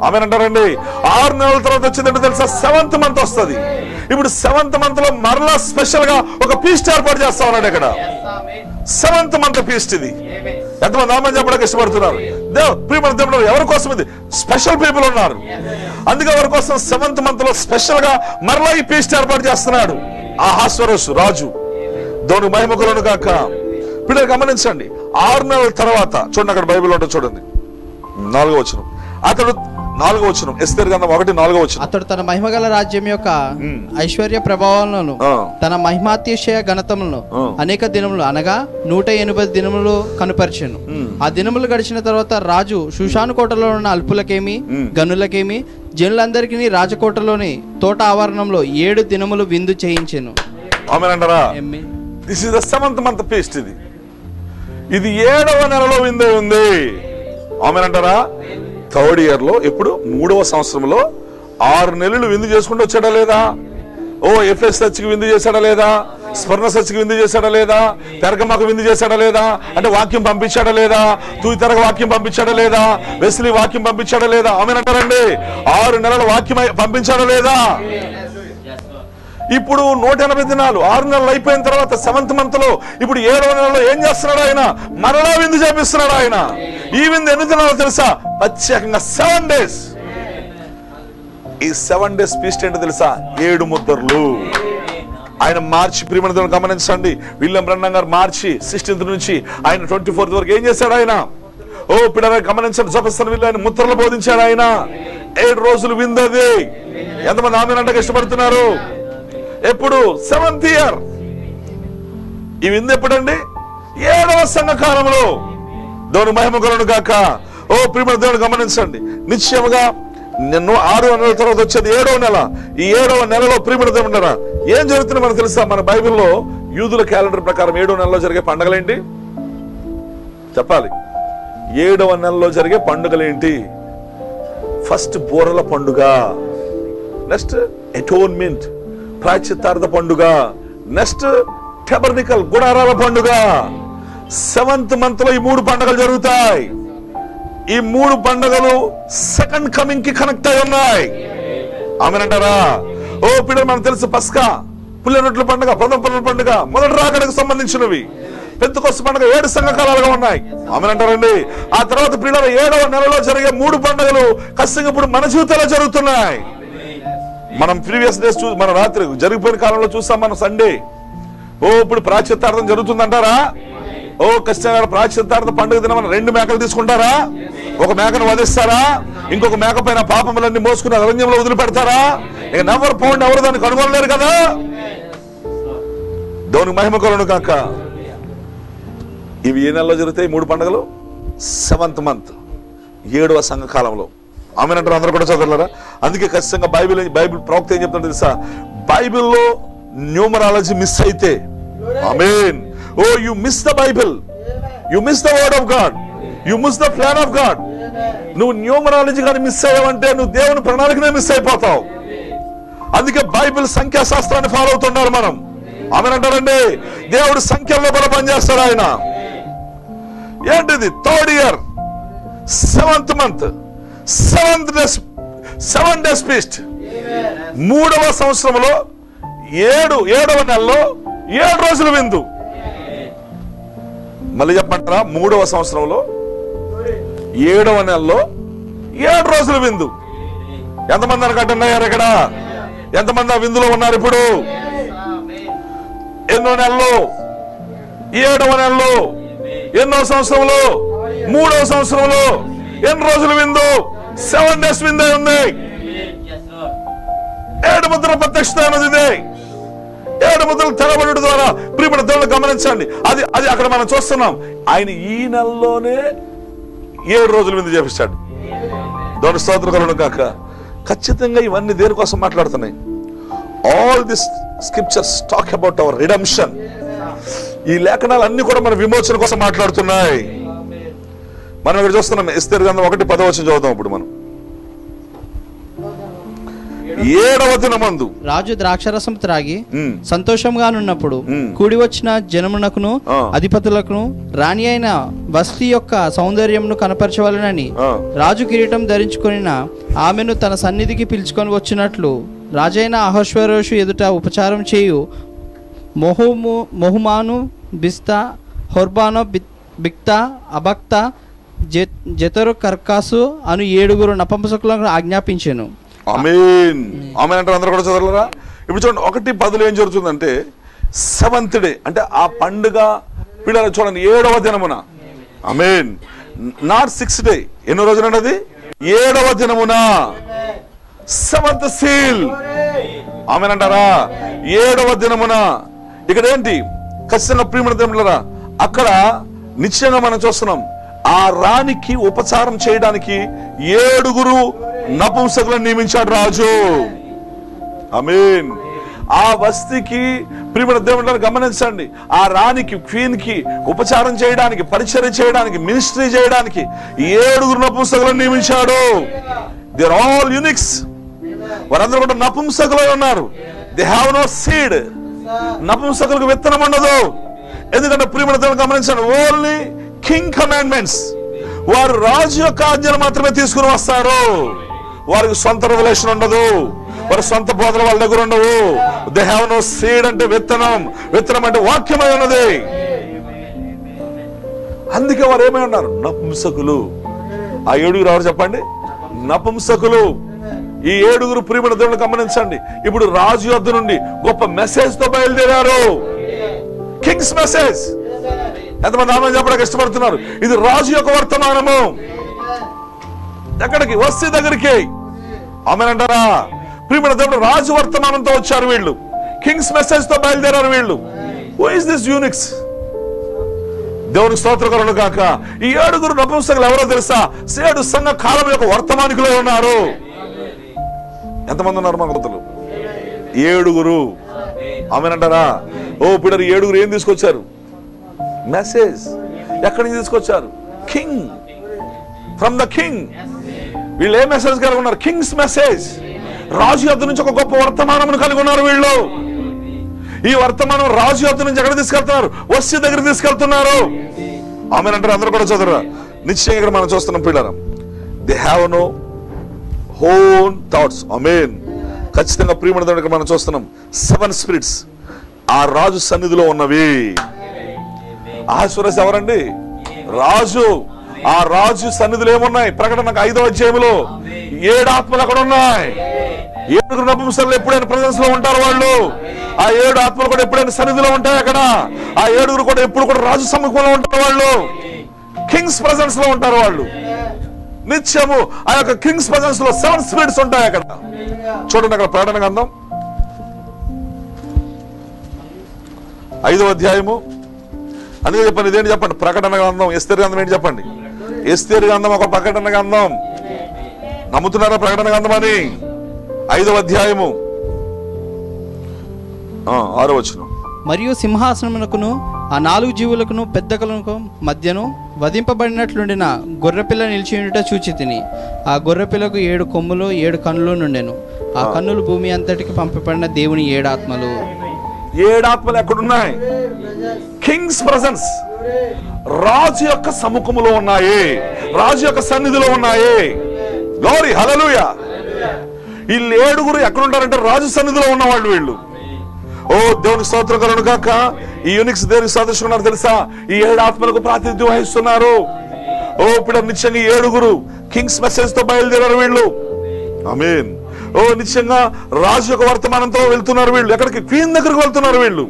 ఆమేనంటారండి. 6 నెలల తర్వాత వచ్చిందంటే తెలుసా? 7th month వస్తుంది. ఇప్పుడు 7th month లో మరలా స్పెషల్ గా ఒక ఫీస్ట్ ఏర్పాటు చేస్తా ఉన్నాడు ఇక్కడ. 7th month ఫీస్ట్ ఇది. ఎంతమంది ఆమె చెప్పడానికి ఇష్టపడుతున్నారు? ప్రియమైన దేవుడు, ఎవరి కోసం ఇది? స్పెషల్ పీపుల్ ఉన్నారు. అందుకే ఎవరి కోసం 7th month లో స్పెషల్ గా మరలా ఈ ఫీస్ట్ ఏర్పాటు చేస్తున్నాడు ఆ అహష్వేరోషు రాజు. దేవుని మహిమ కలుగును గాక. పిల్లలు గమనించండి. 6 నెలల తర్వాత చూడండి, అక్కడ బైబిల్ ఉంటుంది చూడండి, 4వ వచనం. అతడు 4వ వచనం, ఎస్తేరు గ్రంథం 1:4వ వచనం. అతడు తన మహిమగల రాజ్యం యొక్క ఐశ్వర్య ప్రభావాలను తన మహిమాతిశయ ఘనతములను అనేక దినములు అనగా 180 దినములు కనుపరిచెను. ఆ దినములు గడిచిన తర్వాత రాజు షూషాను కోటలో ఉన్న అల్పులకేమి గనులకేమి జనులందరికీ రాజకోటలోని తోట ఆవరణంలో 7 దినములు విందు చేయించెను. ఆమేనంటారా? This is the 7th month feast. ఇది 7వ నెలలో విందు ఉంది. ఆమేనంటారా? 3rd year లో, ఇప్పుడు 3వ సంవత్సరంలో 6 నెలలు విందు చేసుకుంటూ వచ్చాడా లేదా? ఓ ఎఫ్ఎస్ చర్చికి విందు చేశాడా లేదా? స్వర్ణ చర్చికి విందు చేశాడా లేదా? పెరగమాకు విందు చేశాడా లేదా? అంటే వాక్యం పంపించాడా లేదా? తూయితరగ వాక్యం పంపించాడా లేదా? వెస్లీ వాక్యం పంపించాడా లేదా? ఆమేనంటారండి? 6 నెలల వాక్యం పంపించాడా లేదా? ఇప్పుడు 180 దినాలు, 6 నెలలు అయిపోయిన తర్వాత 7th month లో ఇప్పుడు 7వ నెలలో ఏం చేస్తున్నాడు ఆయన? మరలా విందు చేపిస్తున్నాడు ఆయన. ఈ విందు ఎన్ని దినాలు తెలుసా? ప్రత్యేకంగా 7 days. ఈ 7 days ఫీస్ట్ ఏంటో తెలుసా? 7 ముద్దర్లు. ఆయన మార్చి, ప్రియమైన గమనించండి, విలియం బ్రన్నాం గారు మార్చి 16th నుంచి ఆయన 24th వరకు ఏం చేశాడు ఆయన? ఓ పిల్లలు గమనించండి, జోపస్తన్ విల్లు ఆయన ముద్రలు బోధించాడు ఆయన. 7 రోజులు విందు అది. ఎంతమంది ఆమెనంటే ఇష్టపడుతున్నారు? ఎప్పుడు? 7th year. ఈ విందు ఎప్పుడండి? 7వ సంఘకాలంలో. దేవుని మహిమ కలుగును గాక. ఓ ప్రియమైన దేవుని గమనించండి, నిశ్చయముగా 6 నెలల తర్వాత వచ్చేది 7వ నెల. ఈ 7వ నెలలో ప్రియమైన దేవుని ఉన్నారా, ఏం జరుగుతుందో మనకు తెలుసా? మన బైబిల్లో యూదుల క్యాలెండర్ ప్రకారం 7వ నెలలో జరిగే పండుగలేంటి చెప్పాలి? 7వ నెలలో జరిగే పండుగలేంటి? ఫస్ట్ బూరల పండుగ, నెక్స్ట్ అటోన్మెంట్ ప్రాయశ్చిత్తార్థ పండుగ, నెక్స్ట్ టెబర్నికల్ గుడారాల పండుగ. 7th month లో ఈ 3 పండుగలు జరుగుతాయి. ఈ 3 పండుగలు సెకండ్ కమింగ్ కి కనెక్ట్ అయి ఉన్నాయి. ఆమేనంటారా? ఓ పిల్లలు మనకు తెలుసు, పస్కా, పుల్లె రొట్టెల పండుగ, ప్రథమ పనుల పండుగ, మొదటి రాకడకు సంబంధించినవి. పెంతెకొస్తు పండుగ 7 సంఘకాలాలుగా ఉన్నాయి. ఆమేనంటారండి? ఆ తర్వాత పిల్లలు 7వ నెలలో జరిగే 3 పండుగలు ఖచ్చితంగా ఇప్పుడు మన జీవితంలో జరుగుతున్నాయి. మనం ప్రీవియస్ డేస్ మన రాత్రి జరిగిపోయిన కాలంలో చూస్తాం మనం సండే. ఓ ఇప్పుడు ప్రాయశ్చిత్తార్థం జరుగుతుందంటారా? ఓ ఖచ్చితంగా ప్రాయశ్చిత్తార్థ పండుగ దిన మనం 2 మేకలు తీసుకుంటారా? ఒక మేకను వధిస్తారా? ఇంకొక మేక పైన పాపములన్నీ మోసుకుని అరణ్యంలో వదిలిపెడతారా? ఇక నెవర్ పౌండ్ ఎవరు దాన్ని కనుగొనలేరు కదా. దేవునికి మహిమ కలుగును గాక. ఇవి ఏ నెలలో జరుగుతాయి 3 పండుగలు? 7th month, 7వ సంఘకాలంలో. ఆమేనంటారు అందరూ కూడా చదవలేరా? అందుకే ఖచ్చితంగా బైబిల్ ప్రవక్త ఏం చెప్తుంటే తెలుసా? బైబిల్లో న్యూమరాలజీ మిస్ అయితే, ఆమేన్, ఓ you miss the Bible, you miss the word of God, you miss the plan of God. నువ్వు న్యూమరాలజీ కానీ మిస్ అయ్యావంటే నువ్వు దేవుని ప్రణాళికనే మిస్ అయిపోతావు. అందుకే బైబిల్ సంఖ్యాశాస్త్రాన్ని ఫాలో అవుతున్నారు మనం. ఆమేనంటారండి? దేవుడు సంఖ్యల్లో కూడా పనిచేస్తాడు ఆయన. ఏంటిది? 3rd year, 7th month, 7 days feast. 3వ సంవత్సరంలో 7వ నెలలో 7 రోజులు విందు. మళ్ళీ చెప్పమంటారా? 3వ సంవత్సరంలో 7వ నెలలో 7 రోజులు విందు. ఎంతమంది అనుకుంటున్నారు ఇక్కడ? ఎంతమంది ఆ విందులో ఉన్నారు ఇప్పుడు? ఎన్నో నెలలో? 7వ నెలలో. ఎన్నో సంవత్సరంలో? 3వ సంవత్సరంలో. ఎన్ని రోజులు విందు? 7 days విందే ఉంది. 7 ముద్రల ప్రత్యక్షత అన్నది ఇదే. 7 ముద్రలు తెరబడుట ద్వారా ప్రియమైన దేవుని గమనించండి. అది అక్కడ మనం చూస్తున్నాం. ఆయన ఈ నెలలోనే 7 రోజులు విందు చేపిస్తాడు. దేవుని స్తోత్రం కలుగును గాక. ఖచ్చితంగా ఇవన్నీ దేనికోసం మాట్లాడుతున్నాయి? All this scriptures talk about our redemption. ఈ లేఖనాలు అన్ని కూడా మన విమోచన కోసం మాట్లాడుతున్నాయి. మనం ఇక్కడ చూస్తున్నాం, ఎస్తేరు గ్రంథం 1:10 చదువుతాం ఇప్పుడు మనం. 7వ దినమందు రాజు ద్రాక్షరసం త్రాగి సంతోషంగానున్నప్పుడు కూడి వచ్చిన జనమునకును అధిపతులకును రాణి అయిన వస్తీ యొక్క సౌందర్యమును కనపరచవలనని రాజు కిరీటం ధరించుకొనిన ఆమెను తన సన్నిధికి పిలుచుకొని వచ్చినట్లు రాజైన అహశ్వేరోషు ఎదుట ఉపచారం చేయు మొహుమాను, బిస్తా, హొర్బానో, బిక్తా, అబక్తా, జెతరు, కర్కాసు అను 7 నపుంసకులను ఆజ్ఞాపించాను. ఆమేన్. ఆమేన్ అంటారు అందరూ కూడా చదవలేరా? ఇప్పుడు చూడండి, 1:10 ఏం జరుగుతుందంటే 7th day అంటే ఆ పండుగ పిల్లలు చూడండి 7వ దినమున. ఆమేన్. Not 6th day. ఎన్నో రోజులండి అది? 7వ దినమున, 7th seal. ఆమేనంటారా? 7వ దినమున. ఇక్కడ ఏంటి? ఖచ్చితంగా ప్రియమైన దేవులారా, అక్కడ నిశ్చయంగా మనం చూస్తున్నాం, ఆ రాణికి ఉపచారం చేయడానికి 7 నపుంసకులను నియమించాడు రాజు. ఆమేన్. ఆ వస్తికి ప్రియమైన దేవులారా గమనించండి, ఆ రాణికి, క్వీన్ కి ఉపచారం చేయడానికి, పరిచర్య చేయడానికి, మినిస్ట్రీ చేయడానికి 7 నపుంసకులను నియమించాడు. They are all eunuchs. వారందరూ కూడా నపుంసకులై ఉన్నారు. They have no seed. నపుంసకులకు విత్తనం ఉండదు. ఎందుకంటే ప్రియమైన దేవుని గమనించండి, ఓన్లీ కింగ్ కమాండ్మెంట్స్. వారు రాజు యొక్క ఆజ్ఞలు మాత్రమే తీసుకుని వస్తారు. వారికి సొంత రెవల్యూషన్ ఉండదు. వారి సొంత బోధన వాళ్ళ దగ్గర ఉండవు. దే హ్యావ్ నో సీడ్ అంటే విత్తనం. విత్తనం అంటే వాక్యమై ఉన్నది. అందుకే వారు ఏమై ఉన్నారు? నపుంసకులు. ఆ 7 ఎవరు చెప్పండి? నపుంసకులు. ఈ 7 ప్రియమైన దేవుని గమనించండి. ఇప్పుడు రాజు యొద్ద నుండి గొప్ప మెసేజ్ తో బయలుదేరారు. Kings message. ఎంతమంది ఆమె చెప్పడానికి ఇష్టపడుతున్నారు? ఇది రాజు యొక్క వర్తమానము. ఎక్కడికి? వస్తీ దగ్గరికి. ఆమేనంటారా? ప్రియమైన దేవుడు, రాజు వర్తమానంతో వచ్చారు వీళ్ళు. కింగ్స్ మెసేజ్ తో బయలుదేరారు వీళ్ళు. Who is this Unix? దేవునికి స్తోత్రం కలుగును గాక. ఈ 7 నపుంసకులు ఎవరో తెలుసా? 7 సంఘ కాలం యొక్క వర్తమానికులై ఉన్నారు. ఎంతమంది ఉన్నారు మన కొత్తలు? 7. ఆమేనంటారా? ఓ పిల్లలు, 7 ఏం తీసుకొచ్చారు? మెసేజ్. ఎక్కడి నుంచి తీసుకొచ్చారు? కింగ్. From the king. వీళ్ళు ఏ మెసేజ్ కలిగి ఉన్నారు? Kings message. రాజు యొద్ద నుంచి ఒక గొప్ప వర్తమానం కలిగి ఉన్నారు వీళ్ళు. ఈ వర్తమానం రాజు యొద్ద నుంచి ఎక్కడ తీసుకెళ్తున్నారు? వస్తీ దగ్గర తీసుకెళ్తున్నారు. ఆమేనంటారు? అందరూ కూడా చదువురా. నిశ్చయంగా ఇక్కడ మనం చూస్తున్నాం పిల్లలు, they have no own thoughts. ఆమేన్. ఖచ్చితంగా ప్రియమైన దేవునికి మనం చూస్తున్నాం 7 స్పిరిట్స్ ఆ రాజు సన్నిధిలో ఉన్నవి. ఆశ్వరస్ ఎవరండి? రాజు. ఆ రాజు సన్నిధిలో ఏమున్నాయి? ప్రకటన 5వ అధ్యాయంలో 7 ఆత్మలు అక్కడ ఉన్నాయి. 7 నపుంసకులు ఎప్పుడైనా ప్రజెన్స్ లో ఉంటారు వాళ్ళు. ఆ 7 ఆత్మలు కూడా ఎప్పుడైనా సన్నిధిలో ఉంటాయి అక్కడ. ఆ 7 కూడా ఎప్పుడు కూడా రాజు సముఖంలో ఉంటారు వాళ్ళు. కింగ్స్ ప్రెజెన్స్ లో ఉంటారు వాళ్ళు. నిత్యము ఆ యొక్క కింగ్స్ ప్రెజెన్స్ లో 7 స్పిరిట్స్ ఉంటాయి అక్కడ. చూడండి అక్కడ ప్రకటన గ్రంథం 5వ అధ్యాయము. అందుకే చెప్పండి, ఇదేంటి చెప్పండి? ప్రకటన గ్రంథం. ఎస్తేరు గ్రంథం ఏంటి చెప్పండి? ఎస్తేరు గ్రంథం ఒక ప్రకటన గ్రంథం. నమ్ముతున్నారా ప్రకటన గ్రంథం అని? 5వ అధ్యాయము 6వ వచనం. మరియు సింహాసనమునకును ఆ 4 జీవులకును పెద్దకులకు మధ్యను వధింపబడినట్లుండిన గొర్రెపిల్ల నిలిచి ఉండుట చూచి తిని. ఆ గొర్రెపిల్లకు 7 కొమ్ములు 7 కన్నులు నుండెను. ఆ కన్నులు భూమి అంతటికి పంపబడిన దేవుని 7 ఆత్మలు. 7 ఆత్మలు ఎక్కడున్నాయి? Kings presence. రాజు యొక్క సముఖములో ఉన్నాయి. రాజు యొక్క సన్నిధిలో ఉన్నాయి. గ్లోరీ, హల్లెలూయా. వీళ్ళు 7 ఎక్కడుంటారంటే రాజు సన్నిధిలో ఉన్నవాళ్ళు వీళ్ళు. ఓ దేవుని స్తోత్రం కలుగును గాక. ఈ యూనిక్స్ దేవునికి సదృశంగా ఉన్నారు తెలుసా? ఈ 7 ఆత్మలకు ప్రాతినిధ్యం వహిస్తున్నారు. ఓ ఇప్పుడు నిత్యంగా 7 కింగ్స్ మెసేజ్ తో బయలుదేరారు వీళ్ళు. ఆమేన్. ఓ నిత్యంగా రాజు యొక్క వర్తమానంతో వెళ్తున్నారు వీళ్ళు. ఎక్కడికి? క్వీన్ దగ్గరకు వెళ్తున్నారు వీళ్ళు.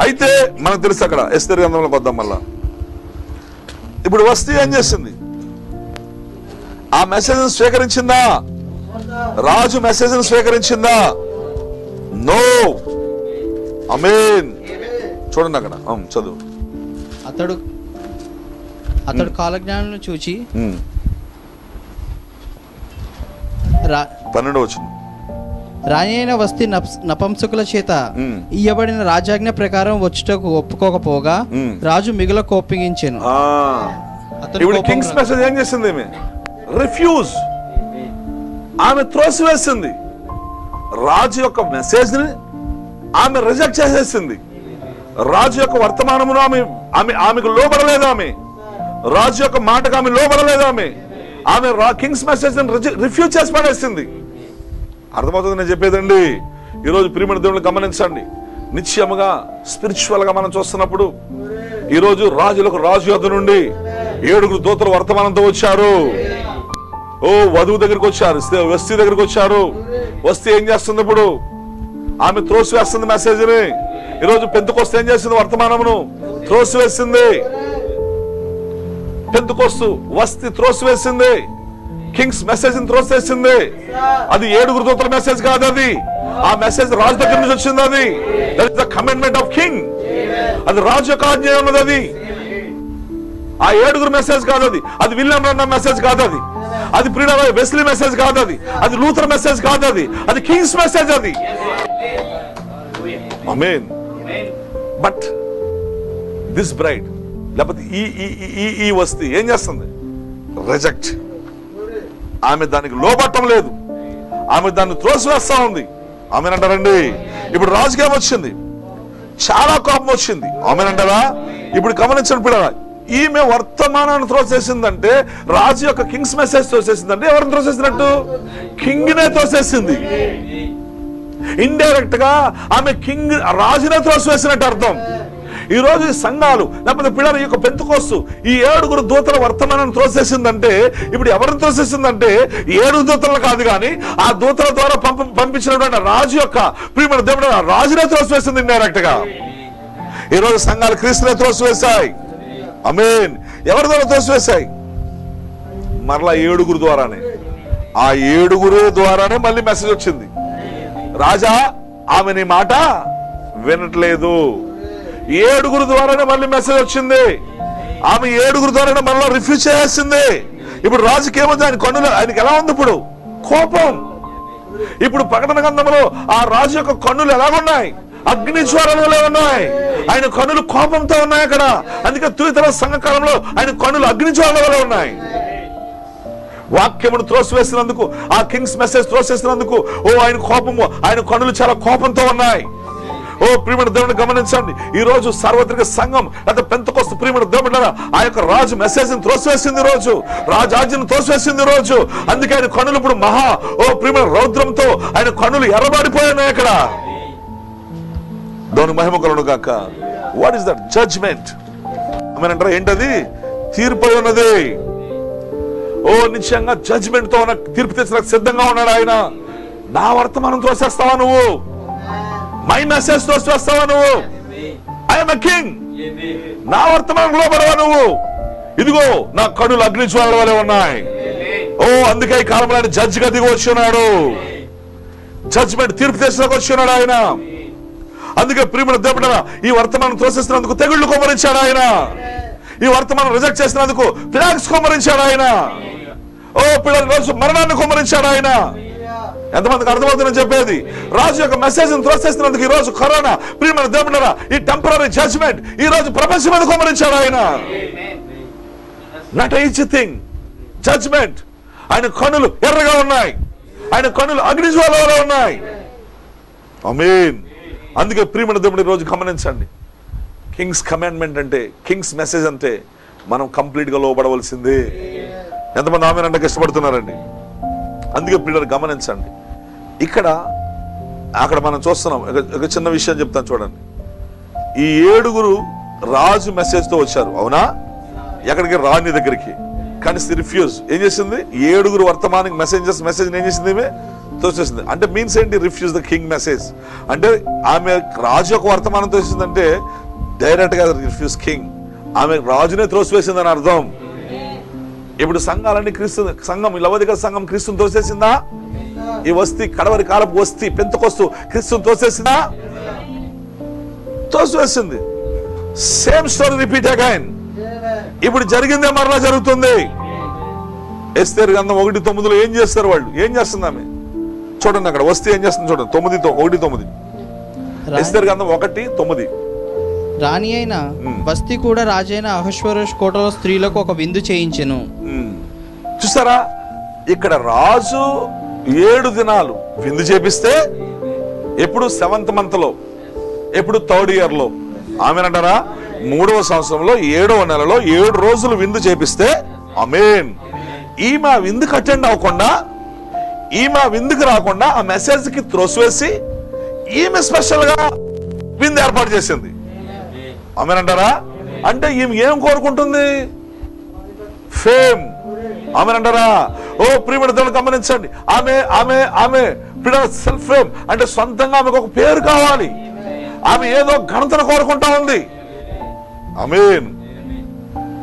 అయితే మనకు తెలుసు అక్కడ ఎస్తేరు గ్రంథంలోకి వద్దాం మళ్ళా. ఇప్పుడు వస్తీ ఏం చేసింది? ఆ మెసేజ్ స్వీకరించిందా? రాజు మెసేజ్ స్వీకరించిందా? నో. ఆమేన్. చూడండి అక్కడ చదువు. అతడు కాలజ్ఞానం చూచి 12వ వచనం. రాయైన వస్తీ నపుంసకుల చేత ఇయ్యబడిన రాజాజ్ఞ ప్రకారం వచ్చుటకు ఒప్పుకోకపోగా రాజు మిగుల కోపగించెను. ఇప్పుడు కింగ్స్ మెసేజ్ ఏం చేసింది? రిఫ్యూజ్. ఆమె త్రోసివేసింది. రాజు యొక్క మెసేజ్ ని ఆమె రిజెక్ట్ చేసేసింది. రాజు యొక్క వర్తమానమును ఆమెకు లోబడలేదు. ఆమె రాజు యొక్క మాటకు ఆమె లోబడలేదు. ఆమె కింగ్స్ మెసేజ్ రిఫ్యూజ్ చేసి పడేసింది. అర్థమవుతుంది నేను చెప్పేదండి. ఈరోజు ప్రియమైన దేవుని గమనించండి. నిశ్చయముగా స్పిరిచువల్ గా మనం చూస్తున్నప్పుడు ఈరోజు రాజులకు రాజు యొద్ద నుండి 7 దూతలు వర్తమానంతో వచ్చారు. ఓ వధువు దగ్గరికి వచ్చారు, వస్తీ దగ్గరికి వచ్చారు. వస్తీ ఏం చేస్తుంది? ఇప్పుడు ఆమె త్రోసివేస్తుంది మెసేజ్ ని. ఈరోజు పెంతెకొస్తు ఏం చేసింది? వర్తమానమును త్రోసివేసింది. పెంతెకొస్తు వస్తీ త్రోసివేసింది. కింగ్స్ మెసేజ్ త్రోసేసింది. అది 7 దూతల మెసేజ్ కాదు, అది ఆ మెసేజ్ రాజు దగ్గర నుంచి వచ్చింది. అది that is the commandment of king. అది రాజు యొక్క ఆజ్ఞ ఉన్నది. అది ఆ 7 మెసేజ్ కాదు, అది విలియం బ్రన్హమ్ మెసేజ్ కాదు, అది ప్రియులారా వెస్లీ మెసేజ్ కాదు, అది లూథర్ మెసేజ్ కాదు, అది కింగ్స్ మెసేజ్. అది ఆమేన్. బట్ దిస్ బ్రైడ్ లేకపోతే ఈ వస్తీ ఏం చేస్తుంది? రిజెక్ట్. ఆమె దానికి లోబట్టం లేదు, ఆమె దాన్ని త్రోసివేస్తా ఉంది. ఆమెనంటారండి. ఇప్పుడు రాజుకేం వచ్చింది? చాలా కోపం వచ్చింది. ఆమెనంటారా? ఇప్పుడు గమనించండి పిల్లరా, ఈమె వర్తమానాన్ని త్రోసేసిందంటే, రాజు యొక్క కింగ్స్ మెసేజ్ త్రోసేసిందంటే ఎవరిని త్రోసేసినట్టు? కింగ్ నే త్రోసేసింది. ఇండైరెక్ట్ గా ఆమె కింగ్ రాజునే త్రోసివేసినట్టు అర్థం. ఈ రోజు ఈ సంఘాలు లేకపోతే పిల్లల యొక్క పెంతెకోస్తు ఈ 7 దూతల వర్తమానాన్ని త్రోసేసిందంటే, ఇప్పుడు ఎవరిని త్రోసేసిందంటే 7 దూతలు కాదు, కానీ ఆ దూతల ద్వారా పంపించినటువంటి రాజు యొక్క ప్రియమైన దేవుడు రాజునే త్రోసివేసింది ఇండైరెక్ట్ గా. ఈ రోజు సంఘాలు క్రీస్తునే త్రోసివేశాయి. ఆమేన్. ఎవరి ద్వారా త్రోసివేశాయి? మరలా 7 ద్వారానే. ఆ 7 ద్వారానే మళ్ళీ మెసేజ్ వచ్చింది. రాజా, ఆమె నీ మాట వినట్లేదు. 7 ద్వారానే మళ్ళీ మెసేజ్ వచ్చింది. ఆమె 7 ద్వారానే మళ్ళీ రిఫ్యూజ్ చేసింది. ఇప్పుడు రాజుకి ఏముంది? ఆయన కన్నులు, ఆయనకి ఎలా ఉంది ఇప్పుడు? కోపం. ఇప్పుడు ప్రకటన గ్రంథంలో ఆ రాజు యొక్క కన్నులు ఎలాగున్నాయి? అగ్ని జ్వాలలు ఉన్నాయి. ఆయన కన్నులు కోపంతో ఉన్నాయి అక్కడ. అందుకే తుయితర సంఘకాలంలో ఆయన కన్నులు అగ్ని జ్వాలలు ఉన్నాయి. వాక్యమును త్రోసివేసినందుకు, ఆ కింగ్స్ మెసేజ్ త్రోసేసినందుకు ఆయన కోపము, ఆయన కన్నులు చాలా కోపంతో ఉన్నాయి. ప్రియమైన దేవుని గమనించండి. ఈ రోజు సార్వత్రిక సంఘం లేదా పెంతెకోస్తు ప్రియమైన దేవుడు ఆ యొక్క రాజు మెసేజ్ త్రోసివేసింది. రోజు రాజు ఆజ్ఞను త్రోసివేసింది రోజు. అందుకే ఆయన కన్నులు ఇప్పుడు ప్రియమైన రౌద్రంతో ఆయన కన్నులు ఎర్రబడిపోయాయి అక్కడ. దేవుని మహిమ కలుగును గాక. What is that? జడ్జ్మెంట్. ఆమేనంటారా? ఏంటది? తీర్పు ఉన్నది. నిశ్చయంగా జడ్జ్మెంట్ తో తీర్పు తెచ్చడానికి సిద్ధంగా ఉన్నాడు ఆయన. నా వర్తమానం త్రోసేస్తావా నువ్వు? మై మెసేజ్ త్రోసేస్తావా నువ్వు? I'm a king. నా వర్తమానం లోబడవా నువ్వు? ఇదిగో నా కన్నులు అగ్ని జ్వాలల వలె ఉన్నాయి. అందుకే ఈ కాలంలో ఆయన జడ్జి గా దిగి వచ్చున్నాడు. జడ్జ్మెంట్, తీర్పు తెచ్చడానికి వచ్చున్నాడు ఆయన. అందుకే ప్రియమైన దేవుడు ఈ వర్తమానం త్రోసేసినందుకు తెగుళ్లు కుమ్మరించాడు ఆయన. ఈ వర్తమానం రిజెక్ట్ చేసినందుకు ప్లాగ్స్ కుమ్మరించాడు ఆయన. పిల్లల రోజు మరణాన్ని కుమ్మరించాడు ఆయన. ఎంతమందికి అర్థమవుతుందని చెప్పేది? రాజు యొక్క మెసేజ్ త్రోసేసినందుకు ఈ రోజు కరోనా ప్రియమైన దేవుడు ఈ టెంపరరీ జడ్జ్మెంట్ ఈ రోజు ప్రపంచం మీద కుమ్మరించాడు ఆయన. Not each thing judgement. ఆయన కన్నులు ఎర్రగా ఉన్నాయి, ఆయన కన్నులు అగ్ని జ్వాలలా ఉన్నాయి. ఆమేన్. అందుకే ప్రియమైన దేవుడు ఈ రోజు గమనించండి, కింగ్స్ కమాండ్మెంట్ అంటే, కింగ్స్ మెసేజ్ అంటే మనం కంప్లీట్ గా లోబడవలసిందే. ఎంతమంది ఆమేన్ అంటే ఇష్టపడుతున్నారండి? అందుకే పిల్లలు గమనించండి. అక్కడ మనం చూస్తున్నాం. ఒక చిన్న విషయం చెప్తాను చూడండి. ఈ 7 రాజు మెసేజ్ తో వచ్చారు, అవునా? ఎక్కడికి? రాణి దగ్గరికి. కానీ రిఫ్యూజ్ ఏం చేసింది? 7 వర్తమానికి మెసేజ్ ఏం చేసింది? తోసేసింది. అంటే మీన్స్ ఏంటి? Refuse the king message. అంటే ఆమె రాజు యొక్క వర్తమానం తోసిందంటే డైరెక్ట్ గా రిఫ్యూజ్ కింగ్. ఆమె రాజునే త్రోసివేసిందని అర్థం. ఇప్పుడు సంఘాలన్నీ సంఘం లవోదిక సంఘం క్రీస్తుని తోసేసిందా? ఈ వస్తీ కడవరి కాలపు వస్తీ పెంతెకోస్తు క్రీస్తుని తోసేసిందా? తోసివేసింది. Same story repeat again. ఇప్పుడు జరిగిందే మరలా జరుగుతుంది. ఎస్తేరు గ్రంథం 1:9 ఏం చేస్తారు వాళ్ళు? ఏం చేస్తుంది ఆమె? చూడండి అక్కడ వస్తీ ఏం చేస్తుంది చూడండి. 1:9 ఎస్తేరు గ్రంథం 1:9. రాణి అయిన వస్తీ కూడా రాజైన అహష్వేరోషు కోటలో స్త్రీలకు ఒక విందు చేయించెను. చూసారా? ఇక్కడ రాజు 7 దినాలు విందు చేపిస్తే, ఎప్పుడు 7th month లో, ఎప్పుడు 3rd year లో, ఆమెనంటారా 3వ సంవత్సరంలో 7వ నెలలో 7 రోజులు విందు చేపిస్తే, ఆమేన్. ఈమె విందుకు అటెండ్ అవ్వకుండా, ఈమె విందుకు రాకుండా ఆ మెసేజ్ కి త్రోసివేసి ఈమె స్పెషల్ గా విందు ఏర్పాటు చేసింది. ఆమెనంటారా? అంటే ఈమె ఏం కోరుకుంటుంది? ఫేమ్. ఆమెనంటారా? ప్రియమైన దేవుని గమనించండి. ఆమె సెల్ఫ్ ఫేమ్ అంటే సొంతంగా ఆమెకు ఒక పేరు కావాలి. ఆమె ఏదో ఘనతను కోరుకుంటా ఉంది. ఆమేన్.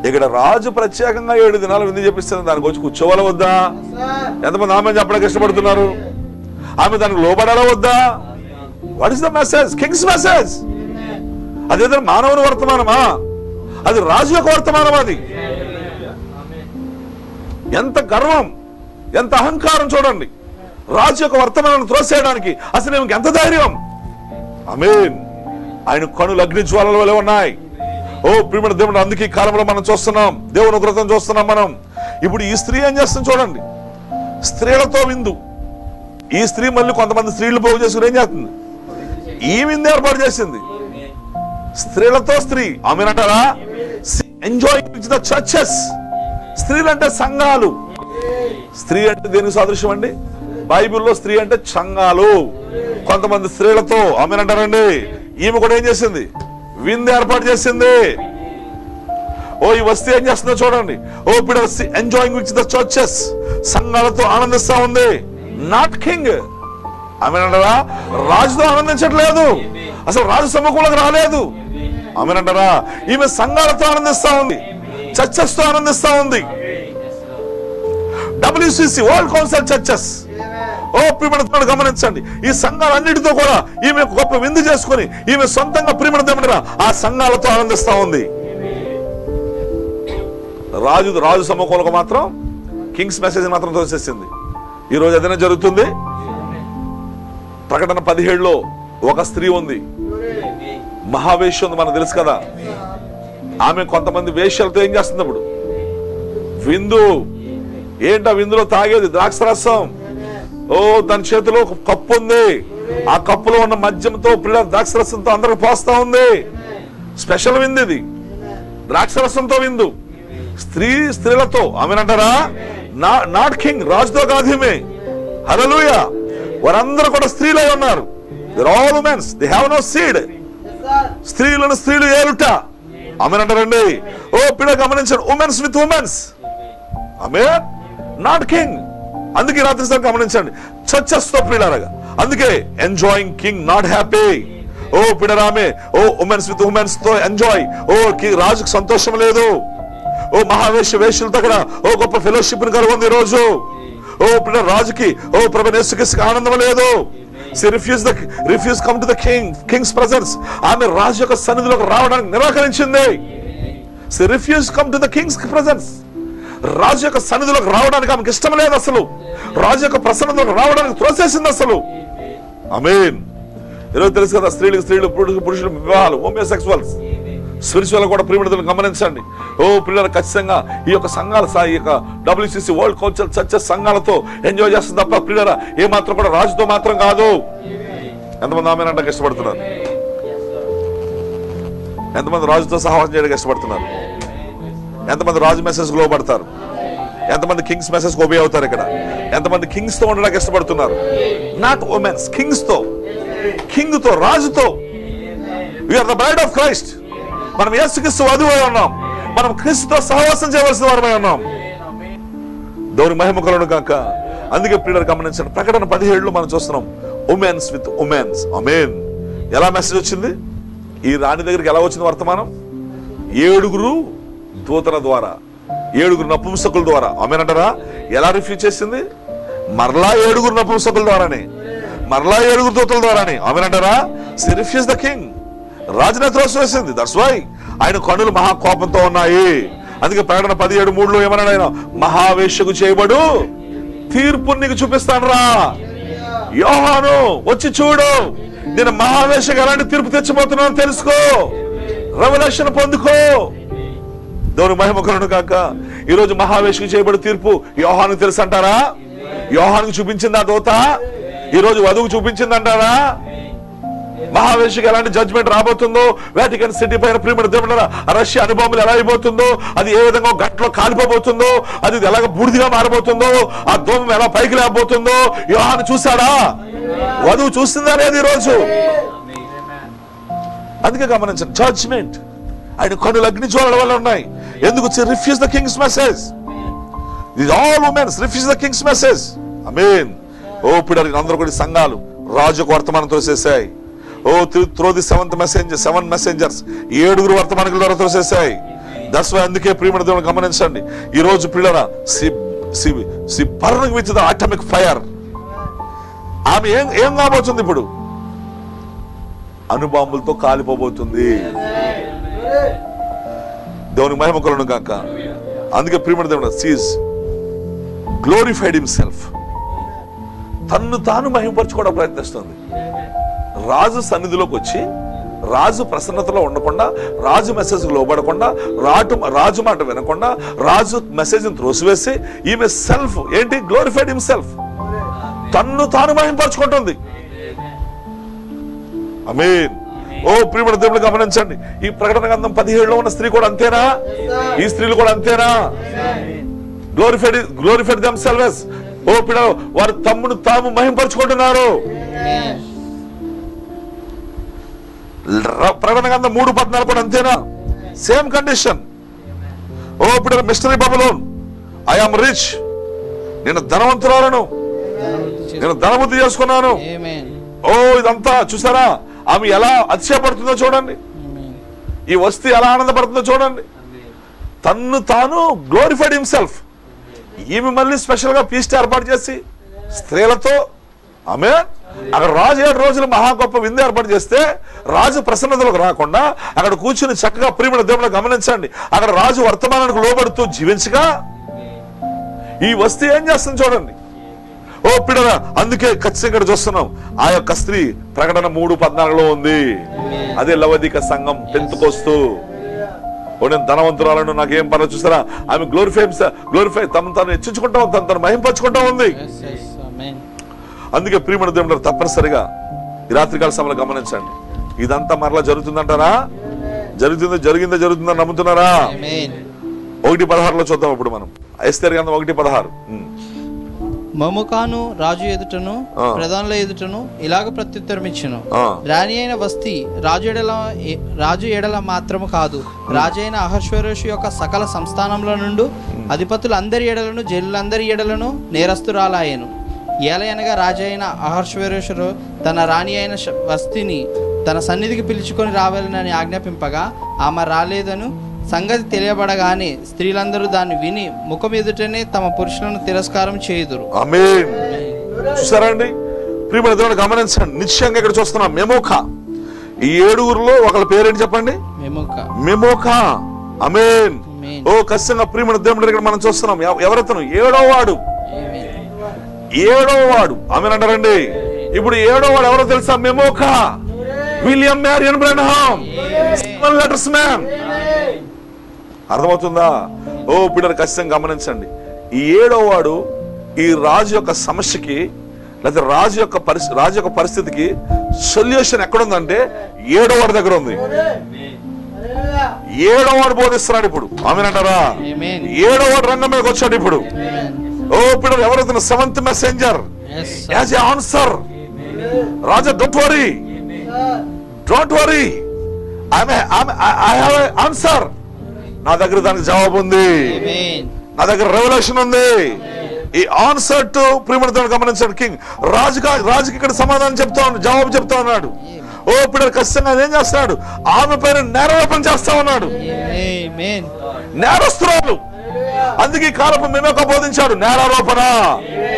ఇక్కడ రాజు ప్రత్యేకంగా 7 దినాలు విందు చేపిస్తుంది. దానికి వచ్చి కూర్చోవాలా వద్దా? ఎంతమంది ఆమె చెప్పడానికి ఇష్టపడుతున్నారు? ఆమె దానికి లోబడాలా వద్దా? What is the message? Kings message. అదేదో మానవుని వర్తమానమా? అది రాజు యొక్క వర్తమానం. అది ఎంత గర్వం, ఎంత అహంకారం చూడండి. రాజు యొక్క వర్తమానాన్ని త్రోసేయడానికి అసలు ఈమెకి ఎంత ధైర్యం. ఆమేన్. ఆయన కనులు అగ్ని జ్వాలల వలె ఉన్నాయి. ఓ ప్రియమైన దేవుడు, అందుకే ఈ కాలంలో మనం చూస్తున్నాం, దేవుని ఉగ్రతను చూస్తున్నాం మనం. ఇప్పుడు ఈ స్త్రీ ఏం చేస్తుంది చూడండి. స్త్రీలతో విందు. ఈ స్త్రీ మళ్ళీ కొంతమంది స్త్రీలు పోగు చేసుకుని ఏం చేస్తుంది? ఈ విందు ఏర్పాటు చేసింది. స్త్రీలతో స్త్రీ. ఆమెన్ అంటారా? Enjoying the churches. స్త్రీలు అంటే సంఘాలు. స్త్రీ అంటే దేనికి సాదృశ్యం అండి? బైబిల్లో స్త్రీ అంటే సంఘాలు. కొంతమంది స్త్రీలతో. ఆమెన్ అంటారండి. ఈమె కూడా ఏం చేసింది? విందు ఏర్పాటు చేసింది. ఓ ఈ వస్తీ ఏం చేస్తుందో చూడండి. ఓ ఇప్పుడు ఎంజాయింగ్ విత్ ద చర్చెస్. సంఘాలతో ఆనందిస్తా ఉంది. Not king. ఆమెన్ అంటారా? రాజుతో ఆనందించట్లేదు. అసలు రాజు సముఖంలోకి రాలేదు. ఆమెన్ అంటారా? ఈమె సంఘాలతో ఆనందిస్తా ఉంది, చర్చెస్ తో ఆనందిస్తా ఉంది. WCC world council churches. ఓ ప్రియమైన గమనించండి, ఈ సంఘాలన్నిటితో కూడా ఈమె గొప్ప విందు చేసుకుని ఈమె సొంతంగా ప్రియమైన ఆ సంఘాలతో ఆనందిస్తా ఉంది. రాజు సముఖంలో మాత్రం కింగ్స్ మెసేజ్ మాత్రం తోసేసింది. ఈ రోజు ఏదైనా జరుగుతుంది. ప్రకటన 17లో ఒక స్త్రీ ఉంది, మహావేశ్య ఉంది, మనకు తెలుసు కదా. ఆమె కొంతమంది వేశ్యలతో ఏం చేస్తుంది? అప్పుడు విందు. ఏంటా విందులో తాగేది? ద్రాక్షరసం. ఓ దాని చేతిలో ఒక కప్పు ఉంది. ఆ కప్పులో ఉన్న మద్యంతో ద్రాక్షరసంతో అందరికి పోస్తా ఉంది. స్పెషల్ విందు ఇది. ద్రాక్షరసంతో విందు. స్త్రీలతో. ఆమెనంటారా? Not king. రాజుతో కాదు ఈమె. హల్లెలూయా. వారందరూ కూడా స్త్రీలై ఉన్నారు. They are all womens. They have no seed. స్త్రీలను స్త్రీలు ఏలుట. ఆమెనంటారండి. ఓ పిడ గమనించండి. Womens with womens. ఆమెన్. Not king. అందుకే రాత్రి సార్ గమనించండి. చర్చెస్ తో ప్రియులారగా. అందుకే ఎంజాయింగ్ కింగ్, నాట్ హ్యాపీ. ఓ పిడరామే. ఓ ఉమెన్స్ విత్ ఉమెన్స్ తో ఎంజాయ్. ఓ రాజుకు సంతోషం లేదు. ఓ వేశ్యలతో కూడా ఓ గొప్ప ఫెలోషిప్ కలుగుంది ఈ రోజు. ఓ పిల్ల రాజుకి, ఓ ప్రభువైన యేసుక్రీస్తుకి ఆనందం లేదు. Refuse come to the king's presence. ఆమె రాజు యొక్క సన్నిధిలోకి రావడానికి నిరాకరించింది. Refuse come to the king's presence. రాజు యొక్క సన్నిధిలోకి రావడానికి ఆమెకు ఇష్టం లేదు. అసలు రాజు యొక్క ప్రసన్నతలోకి రావడానికి త్రోసేసింది అసలు. ఆమేన్. ఈరోజు తెలుసు కదా, స్త్రీలు పురుషులు వివాహాలు, హోమియోసెక్సువల్స్. స్పిరిచువల్ కూడా ప్రియమైన గమనించండి. ఓ పిల్లలు ఖచ్చితంగా ఈ యొక్క సంఘాల ఈ యొక్క WCC వరల్డ్ కౌన్సిల్ చర్చెస్ సంఘాలతో ఎంజాయ్ చేస్తుంది తప్ప ప్రియుల ఏ మాత్రం కూడా రాజుతో మాత్రం కాదు. ఎంతమంది ఆమె అంటే ఇష్టపడుతున్నారు? ఎంతమంది రాజుతో సహవాసం చేయడానికి ఇష్టపడుతున్నారు? ఎంతమంది రాజు మెసేజ్ లోబడతారు? ఎంతమంది కింగ్స్ మెసేజ్ ఓబే అవుతారు? ఇక్కడ ఎంతమంది కింగ్స్ తో ఉండడానికి ఇష్టపడుతున్నారు? Not womens. కింగ్స్ తో, కింగ్ తో, రాజుతో. We are the bride of Christ. మనం యేసుక్రీస్తు వధువై ఉన్నాం. మనం క్రీస్తుతో సహవాసం చేయవలసిన వారమై ఉన్నాం. దేవుని మహిమ కలుగును గాక. అందుకే ప్రియులారా గమనించండి, ప్రకటన 17లో మనం చూస్తున్నాం ఉమెన్స్ విత్ ఉమెన్స్. ఆమేన్. ఎలా మెసేజ్ వచ్చింది? ఈ రాణి దగ్గరికి ఎలా వచ్చింది వర్తమానం? 7 దూతల ద్వారా, 7 నపుంసకుల ద్వారా. ఆమేన్ అంటారా? ఎలా రిఫ్యూజ్ చేసింది? మరలా 7 నపుంసకుల ద్వారానే, మరలా 7 దూతల ద్వారానే. ఆమేన్ అంటారా? Refuse the king. రాజునే త్రోసివేసింది. దట్స్ వై ఆయన కన్నులు మహా కోపంతో ఉన్నాయి. అందుకే ప్రకటన 17:3లో ఏమన్నాడు ఆయన? మహావేశ్యకు చేయబడు తీర్పు నీకు చూపిస్తాను రా యోహాను, వచ్చి చూడు. నేను మహావేశ్యకు ఎలాంటి తీర్పు తెచ్చిపోతున్నాను తెలుసుకో, రెవల్యూషన్ పొందుకో. దేవుని మహిమ కలుగును గాక. ఈ రోజు మహావేశ్యకు చేయబడి తీర్పు యోహానుకు తెలుసు అంటారా? యోహానుకు చూపించింది ఆ దూత? ఈ రోజు వధువు చూపించింది అంటారా? మహావేశ్యకు ఎలాంటి జడ్జ్మెంట్ రాబోతుందో, వాటికన్ సిటీ పైన ప్రియమైన దేవుళ్ళారా రష్యా అనుభవం ఎలా అయిపోతుందో, అది ఏ విధంగా గట్లో కాలిపోబోతుందో, అది ఎలాగ బూడిదిగా మారబోతుందో, ఆ దోమం ఎలా పైకి లేకపోతుందో యోహాను చూశాడా? వధువు చూస్తుందా లేదు ఈ రోజు? అందుకే గమనించండి, జడ్జ్మెంట్ ఆయన కన్నులు అగ్ని జ్వాలల వల్ల ఉన్నాయి. ఎందుకు? Refuse the king's message. All womens refuse the king's message. ఆమేన్. ఓ పిల్లలు అందరూ కూడా సంఘాలు రాజుకు వర్తమానం తోసేసాయి. ఓ త్రో ది 7 మెసెంజర్స్ 7 వర్తమానికుల ద్వారా తోసేసాయి. దట్స్ వై అందుకే ప్రియమైన దేవుని గమనించండి, ఈ రోజు పిల్లరా burning with the atomic fire. ఆమె ఏం కాబోతుంది ఇప్పుడు? అణుబాంబులతో కాలిపోబోతుంది. దేవుని మహిమ కలుగును గాక. అందుకే ప్రియమైన దేవుడు సీజ్ గ్లోరిఫైడ్ హిమ్సెల్ఫ్. తన్ను తాను మహిమపరచుకోవడం ప్రయత్నిస్తుంది. రాజు సన్నిధిలోకి వచ్చి రాజు ప్రసన్నతలో ఉండకుండా, రాజు మెసేజ్ లోబడకుండా, రాజు మాట వినకుండా, రాజు మెసేజ్ త్రోసివేసి ఈమె సెల్ఫ్ ఏంటి? Glorified himself. తన్ను తాను మహిమపరచుకుంటుంది. ఆమేన్. ఓ ప్రియమైన దేవుడు గమనించండి, ఈ ప్రకటన గ్రంథం 17లో ఉన్న స్త్రీ కూడా అంతేనా? ఈ స్త్రీలు కూడా అంతేనా? Glorified themselves. ఓ పిల్లలు, వారు తమ్మును తాము మహిమపరచుకుంటున్నారు. ప్రకటన గ్రంథం 3:14 కూడా అంతేనా? Same condition. ఓ పిల్లలు, mystery Babylon, I am rich, నేను ధనవంతురాలను, నేను ధనవృద్ధి చేసుకున్నాను. ఓ ఇదంతా చూసారా? ఆమె ఎలా అతిశయపడుతుందో చూడండి, ఈ వస్తు ఎలా ఆనందపడుతుందో చూడండి. తన్ను తాను గ్లోరిఫైడ్ హిమ్సెల్ఫ్. ఈమె మళ్ళీ స్పెషల్ గా ఫీస్ట్ ఏర్పాటు చేసి స్త్రీలతో, ఆమె అక్కడ రాజు 7 రోజులు మహా గొప్ప విందు ఏర్పాటు చేస్తే రాజు ప్రసన్నతలకు రాకుండా అక్కడ కూర్చుని చక్కగా ప్రియమైన దేవుడు గమనించండి, అక్కడ రాజు వర్తమానానికి లోబడుతూ జీవించగా ఈ వస్తు ఏం చేస్తుంది చూడండి. ఓ పిల్లరా, అందుకే ఖచ్చితంగా ఇక్కడ చూస్తున్నాం, ఆ యొక్క స్త్రీ ప్రకటన 3:14లో ఉంది. అదే లవదిక సంఘం పెంతుకొస్తూ, ఓ నేను ధనవంతురాలను, నాకేం పర్లేదు. చూసారా, ఆమె గ్లోరిఫై తను హెచ్చించుకుంటా, తను మహింపరచుకుంటా ఉంది. అందుకే ప్రియమైన దేవుడు తప్పనిసరిగా ఈ రాత్రికాల సమయంలో గమనించండి, ఇదంతా మరలా జరుగుతుందంటారా? జరుగుతుందని నమ్ముతున్నారా? 1:16లో చూద్దాం ఇప్పుడు మనం. ఎస్తేరు గ్రంథం 1:16. మముకాను రాజు ఎదుటను ప్రధానుల ఎదుటను ఇలాగ ప్రత్యుత్తరం ఇచ్చెను, రాణి అయిన వస్తీ రాజు ఎడల మాత్రము కాదు, రాజు అయిన అహశ్వేరోషు యొక్క సకల సంస్థానంలో నుండి అధిపతులు అందరి ఎడలను జనులందరి ఎడలను నేరస్తురాలాయను. ఏలయనగా రాజు అయిన అహశ్వేరోషుడు తన రాణి అయిన వస్తిని తన సన్నిధికి పిలుచుకొని రావాలని ఆజ్ఞాపింపగా ఆమె రాలేదను సంగతి తెలియబడగానే స్త్రీలందరూ దాన్ని విని ముఖం ఎదుటనే తమ పురుషులను తిరస్కారం చేయుదురు. ఆమేన్. చూసారా అండి, ప్రియమైన దేవుని గమనించండి, నిశ్చయంగా ఇక్కడ చూస్తున్నాం మెమోకా. ఈ 7 ఒకళ్ళ పేరేంటి చెప్పండి? మెమోకా. ఆమేన్. ఓ ఖచ్చితంగా ప్రియమైన దేవుని ఇక్కడ మనం చూస్తున్నాం. ఎవరతను? 7వ వాడు. ఆమేన్ అంటారండి. ఇప్పుడు 7వ వాడు ఎవరో తెలుసా? Memucan, William Marrion Branham, 7 letters man. అర్థమవుతుందా? ఓ పిల్లలు ఖచ్చితంగా గమనించండి, ఈ 7వ వాడు ఈ రాజు యొక్క సమస్యకి, లేకపోతే రాజు యొక్క పరిస్థితికి సొల్యూషన్ ఎక్కడుందంటే 7వ వాడి దగ్గర ఉంది. 7వ వాడు బోధిస్తున్నాడు ఇప్పుడు. ఆమేన్ అంటారా? 7వ వాడు రంగం మీదకి వచ్చాడు ఇప్పుడు. ఓ పిల్లలు, ఎవరైతే 7th messenger as an answer. Raja, don't worry, I have an answer. నా దగ్గర దానికి జవాబు ఉంది, నా దగ్గర రెవల్యూషన్ ఉంది. ఈ ఆన్సర్ టు ప్రియమైన గమనించాడు కింగ్. రాజుకి ఇక్కడ సమాధానం జవాబు చెప్తా ఉన్నాడు. ఓ పిల్లలు ఖచ్చితంగా ఏం చేస్తున్నాడు? ఆమె పైన నేరారోపణ చేస్తా ఉన్నాడు. నేరస్తురాలు. అందుకే ఈ కాలపు మెమోకా బోధించాడు నేరారోపణ,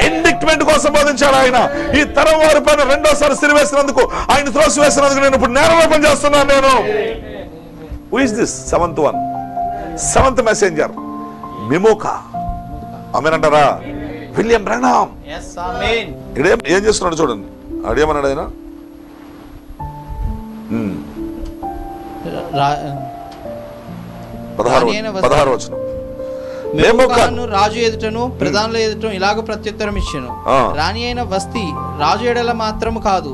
ఇండిక్ట్మెంట్ కోసం బోధించాడు ఆయన. ఈ తరం వారి పైన రెండోసారి సిరివేసినందుకు, ఆయన త్రోసివేసినందుకు నేను ఇప్పుడు నేరారోపణ చేస్తున్నాను నేను. Who is this? 7th messenger మెమోకా. ఆమేన్ అంటారా? William Branham. ఏం చేస్తున్నాడు చూడండి. అడేమన్నాడు ఆయన? 16వ వచనం. రాజు ఎదుటను ప్రధానుల ఎదుటను ఇలాగ ప్రత్యుత్తరం ఇచ్చెను, రాణి అయిన వస్తీ రాజు ఎడల మాత్రము కాదు,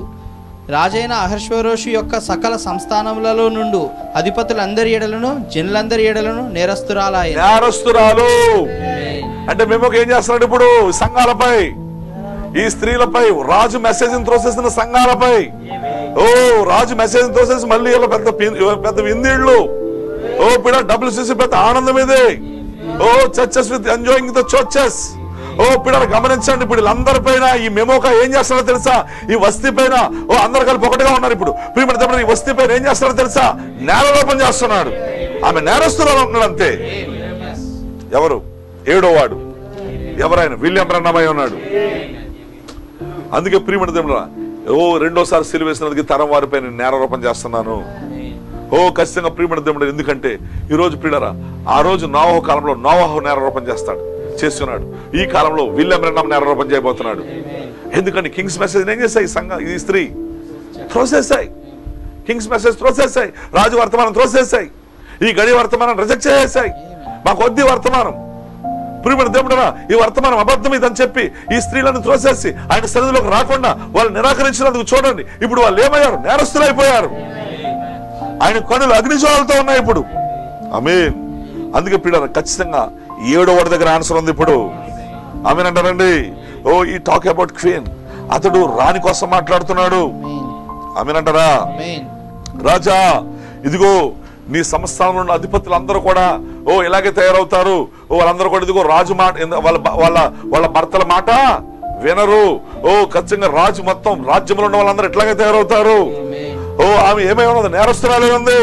రాజైన అహశ్వేరోషు యొక్క సకల సంస్థానములలో నుండి అధిపతులందరి ఎడలను జనులందరి ఎడలను నేరస్తురాలు. అంటే మేము ఏం చేస్తున్నాడు ఇప్పుడు? సంఘాలపై, ఈ స్త్రీలపై, రాజు మెసేజ్ త్రోసేసిన సంఘాలపై. ఓ రాజు మెసేజ్ త్రోసేసి మళ్ళీ పెద్ద విందిళ్ళు. ఓ పిల్ల డబ్బులు చూసి పెద్ద ఆనందం ఇది. ఓ churches with enjoying the churches. ఓ పిల్లలు గమనించండి, ఇప్పుడు వీళ్ళందరిపైన ఈ మెమోకా ఏం చేస్తారో తెలుసా? ఈ వస్తీ పైన, ఓ అందరు కలిపి ఒకటిగా ఉన్నారు ఇప్పుడు. ప్రియమైన ఈ వస్తీ పైన ఏం చేస్తారో తెలుసా? నేరారోపణ చేస్తున్నాడు. ఆమె నేరస్తురాలు అంటున్నాడు అంతే. ఎవరు? 7వ వాడు ఎవరైనా విలియం బ్రన్నమై ఉన్నాడు. అందుకే ప్రియమైన దేవుడా, రెండోసారి సిలువేసినందుకు తరం వారిపై నేను నేరారోపణ చేస్తున్నాను. ఖచ్చితంగా ప్రియమైన దేవుడు. ఎందుకంటే ఈ రోజు ప్రియులరా, ఆ రోజు నోవహు కాలంలో నోవహు నేరారోపణ చేస్తున్నాడు. ఈ కాలంలో విలియం బ్రన్నమ్ నేరారోపణ చేయబోతున్నాడు. ఎందుకంటే కింగ్స్ మెసేజ్ ఏం చేశాయి? ఈ స్త్రీ త్రోసేసాయి. Kings message త్రోసేసాయి. రాజు వర్తమానం త్రోసేసాయి. ఈ గడి వర్తమానం రిజెక్ట్ చేసేసాయి. మాకు వద్ది వర్తమానం. ప్రియమైన దేవుడరా, ఈ వర్తమానం అబద్ధం ఇదని చెప్పి ఈ స్త్రీలను త్రోసేసి ఆయన సన్నిధిలోకి రాకుండా వాళ్ళు నిరాకరించినందుకు చూడండి, ఇప్పుడు వాళ్ళు ఏమయ్యారు? నేరస్తులైపోయారు. ఆయన కనులు అగ్నిజ్వాలతో ఉన్నాయి ఇప్పుడు. ఆమేన్. అందుకే ప్రియులారా, ఖచ్చితంగా 7వ వాడి దగ్గర ఆన్సర్ ఉంది ఇప్పుడు. ఆమేన్ అంటారండి. ఈ టాక్ అబౌట్ క్వీన్, అతడు రాణి కోసం మాట్లాడుతున్నాడు. ఆమేన్ అంటారా? రాజా, ఇదిగో నీ సంస్థానంలో ఉన్న అధిపతులు అందరూ కూడా ఇలాగే తయారవుతారు. వాళ్ళందరూ కూడా ఇదిగో రాజు మాట, వాళ్ళ భర్తల మాట వినరు. ఖచ్చితంగా రాజు మొత్తం రాజ్యంలో ఉన్న వాళ్ళందరూ ఎట్లాగే తయారవుతారు. ఆమె ఏమై ఉన్నది? నేరస్తురాలే ఉంది.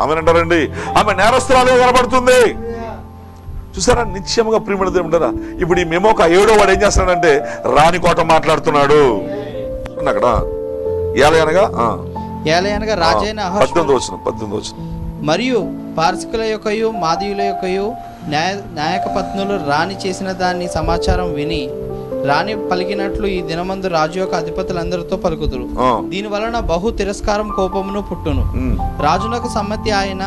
ఆమె అంటారండి, ఆమె నేరస్తురాలే కనబడుతుంది. చూసారా నిశ్చయముగా ప్రియమైన దేవుడా. ఇప్పుడు ఈ మెమోక 7వ వాడు ఏం చేస్తున్నాడంటే రాణి కోట మాట్లాడుతున్నాడు. అక్కడ ఏలయనగా రాజైన 18 మరియు పార్సికుల యొక్కయు మాదీయుల యొక్కయు నాయక పత్నులు రాణి చేసిన దాన్ని సమాచారం విని రాణి పలికినట్లు ఈ దినమందు రాజు యొక్క అధిపతులందరితో పలుకుదురు. దీని వలన బహు తిరస్కారం కోపమును పుట్టును. రాజునకు సమ్మతి ఆయన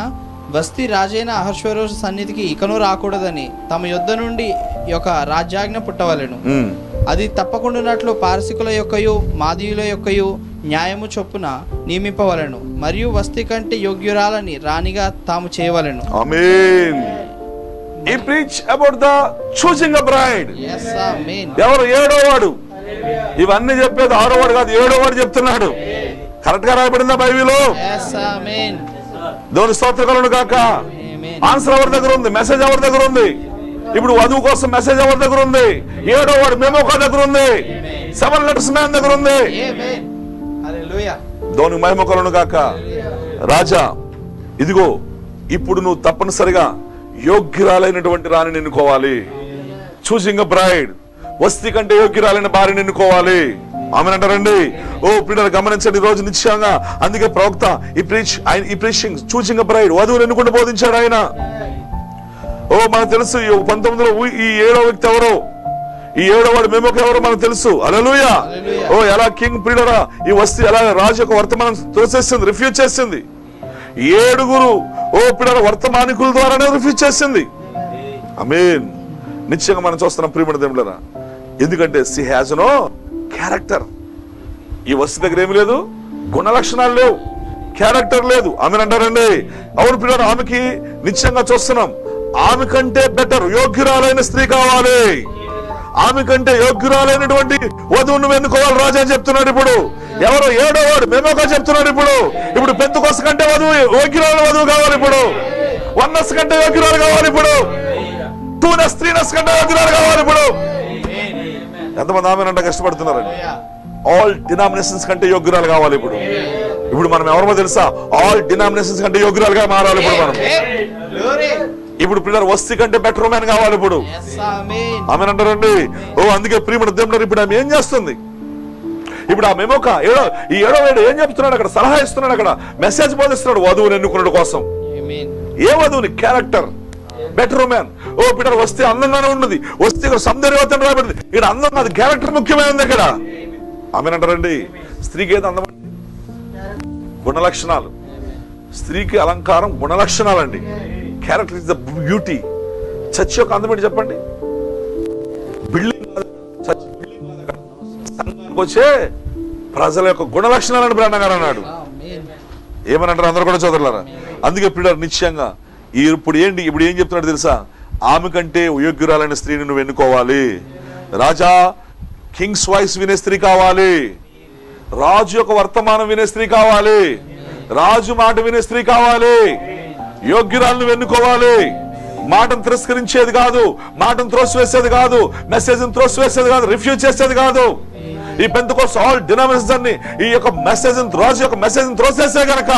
వస్తీ రాజైన అహశ్వేరోషు సన్నిధికి ఇకను రాకూడదని తమ యొద్ద నుండి యొక్క రాజ్యాజ్ఞ పుట్టవలెను. అది తప్పకుండానట్లు పారసికుల యొక్కయు మాదీయుల యొక్కయు న్యాయము చొప్పున నియమింపవలెను. మరియు వస్తీ కంటే యోగ్యురాలని రాణిగా తాము చేయవలెను. ఆమేన్. He preach about the choosing a bride. Yes, amen. ఎవరు? 7వ వాడు. ఇవన్నీ చెప్పేది 6వ వాడు కాదు, 7వ వాడు చెప్తున్నాడు. కరెక్ట్ గా రాయబడిందా బైబిల్లో? Yes, amen. దేవుని స్తోత్రం కలుగును గాక. ఆన్సర్ ఎవరి దగ్గర ఉంది? మెసేజ్ ఎవరి దగ్గర ఉంది? ఇప్పుడు వధువు కోసం మెసేజ్ ఎవరి దగ్గర ఉంది? 7వ వాడు మెమోకా దగ్గర ఉంది. 7 లెటర్స్ మ్యాన్ దగ్గర ఉంది. దేవుని మహిమ కలుగును గాక. రాజా, ఇదిగో ఇప్పుడు నువ్వు తప్పనిసరిగా యోగ్యురాలైనటువంటి రాణిని ఎన్నుకోవాలి. చూసింగ్ బ్రైడ్, వస్తీ కంటే యోగ్యురాలైన భార్యని ఎన్నుకోవాలి. ఆమె అంటారండి. పిల్లలు గమనించండి, ఈ రోజు నిశ్చయంగా అందుకే ప్రవక్త ఈ ప్రీచింగ్ చూసింగ్ బ్రైడ్, వధువుని ఎన్నుకుంటూ బోధించాడు ఆయన. మనకు తెలుసు 19లో ఈ 7వ వ్యక్తి ఎవరో, ఈ 7వ వాడు మెమోక ఎవరో మనకు తెలుసు. హల్లెలూయా. ఎలా కింగ్ ప్రియుడరా ఈ వస్తీ ఎలా రాజు యొక్క వర్తమానం తోసేసింది, రిఫ్యూజ్ చేసింది. 7గురు పిల్లల వర్తమానికుల ద్వారానే రిఫ్యూజ్ చేసింది. ఆమేన్. నిశ్చయంగా మనం చూస్తున్నాం ప్రియమైన దేవుళ్ళరా. ఎందుకంటే షీ హ్యాస్ నో క్యారెక్టర్. ఈ వస్తీ దగ్గర ఏమి లేదు, గుణ లక్షణాలు లేవు, క్యారెక్టర్ లేదు. ఆమె అంటారండి. అవును పిల్లలు, ఆమెకి నిశ్చయంగా చూస్తున్నాం, ఆమె కంటే బెటర్ యోగ్యురాలైన స్త్రీ కావాలి. ఆమె కంటే యోగ్యురాలైనటువంటి వధువును ఎన్నుకోవాలి రాజా అని చెప్తున్నాడు. ఇప్పుడు ఎవరు? 7వ వాడు మెమోకా చెప్తున్నాడు. ఇప్పుడు పెంతెకోస్తు కంటే యోగ్యురాలైన వధువు కావాలి. ఇప్పుడు 1 కంటే యోగ్యురాలు కావాలి. ఇప్పుడు 2 3 కంటే యోగ్యురాలు కావాలి. ఇప్పుడు ఎంతమంది ఆమెనంటే కష్టపడుతున్నారండి. ఆల్ డినామినేషన్స్ కంటే యోగ్యురాలు కావాలి. ఇప్పుడు మనం ఎవరో తెలుసా? ఆల్ డినామినేషన్స్ కంటే యోగ్యురాలుగా మారాలి. ఇప్పుడు మనం ఇప్పుడు పిల్లలు వస్తీ కంటే బెటర్ మ్యాన్ కావాలి. ఇప్పుడు ఆమె అంటారండి. అందుకే ప్రియమైన దేవుడు ఇప్పుడు ఆమె ఏం చేస్తుంది? ఇప్పుడు ఆ మెమోక ఈ 7వ వాడు ఏం చెప్తున్నాడు? అక్కడ సలహా ఇస్తున్నాడు, అక్కడ మెసేజ్ బోధిస్తున్నాడు వధువుని ఎన్నుకున్నాడు కోసం. ఏ వధువుని? Character, better man. పిల్లలు వస్తే అందంగానే ఉన్నది, వస్తే ఇక్కడ సౌందర్యవతం రాబడింది, ఇక్కడ అందం అది క్యారెక్టర్ ముఖ్యమైనది. ఇక్కడ ఆమె అంటారండి. స్త్రీకి ఏది అందం? గుణలక్షణాలు. స్త్రీకి అలంకారం గుణలక్షణాలండి. Character is the beauty. Church యొక్క అందం ఏంటి చెప్పండి? బిల్డింగ్ వచ్చే ప్రజల యొక్క గుణ లక్షణాలను బ్రాండ్ గారు అన్నాడు. ఏమనంటారు అందరూ కూడా చదువులారా. అందుకే పిల్లలు నిశ్చయంగా ఇప్పుడు ఏం చెప్తున్నాడు తెలుసా? ఆమె కంటే యోగ్యురాలైన స్త్రీని నువ్వు ఎన్నుకోవాలి. రాజా కింగ్స్ వాయిస్ వినే స్త్రీ కావాలి. రాజు యొక్క వర్తమానం వినే స్త్రీ కావాలి. రాజు మాట వినే స్త్రీ కావాలి. యోగ్యురాలను ఎన్నుకోవాలి. మాటను తిరస్కరించేది కాదు, మాటను త్రోసివేసేది కాదు, మెసేజ్ త్రోసివేసేది కాదు, రిఫ్యూజ్ చేసేది కాదు. ఈ పెంతెకోస్తు ఆల్ డినామినేషన్స్ అన్ని ఈ యొక్క మెసేజ్ రాజు యొక్క మెసేజ్ త్రోసేసే గనక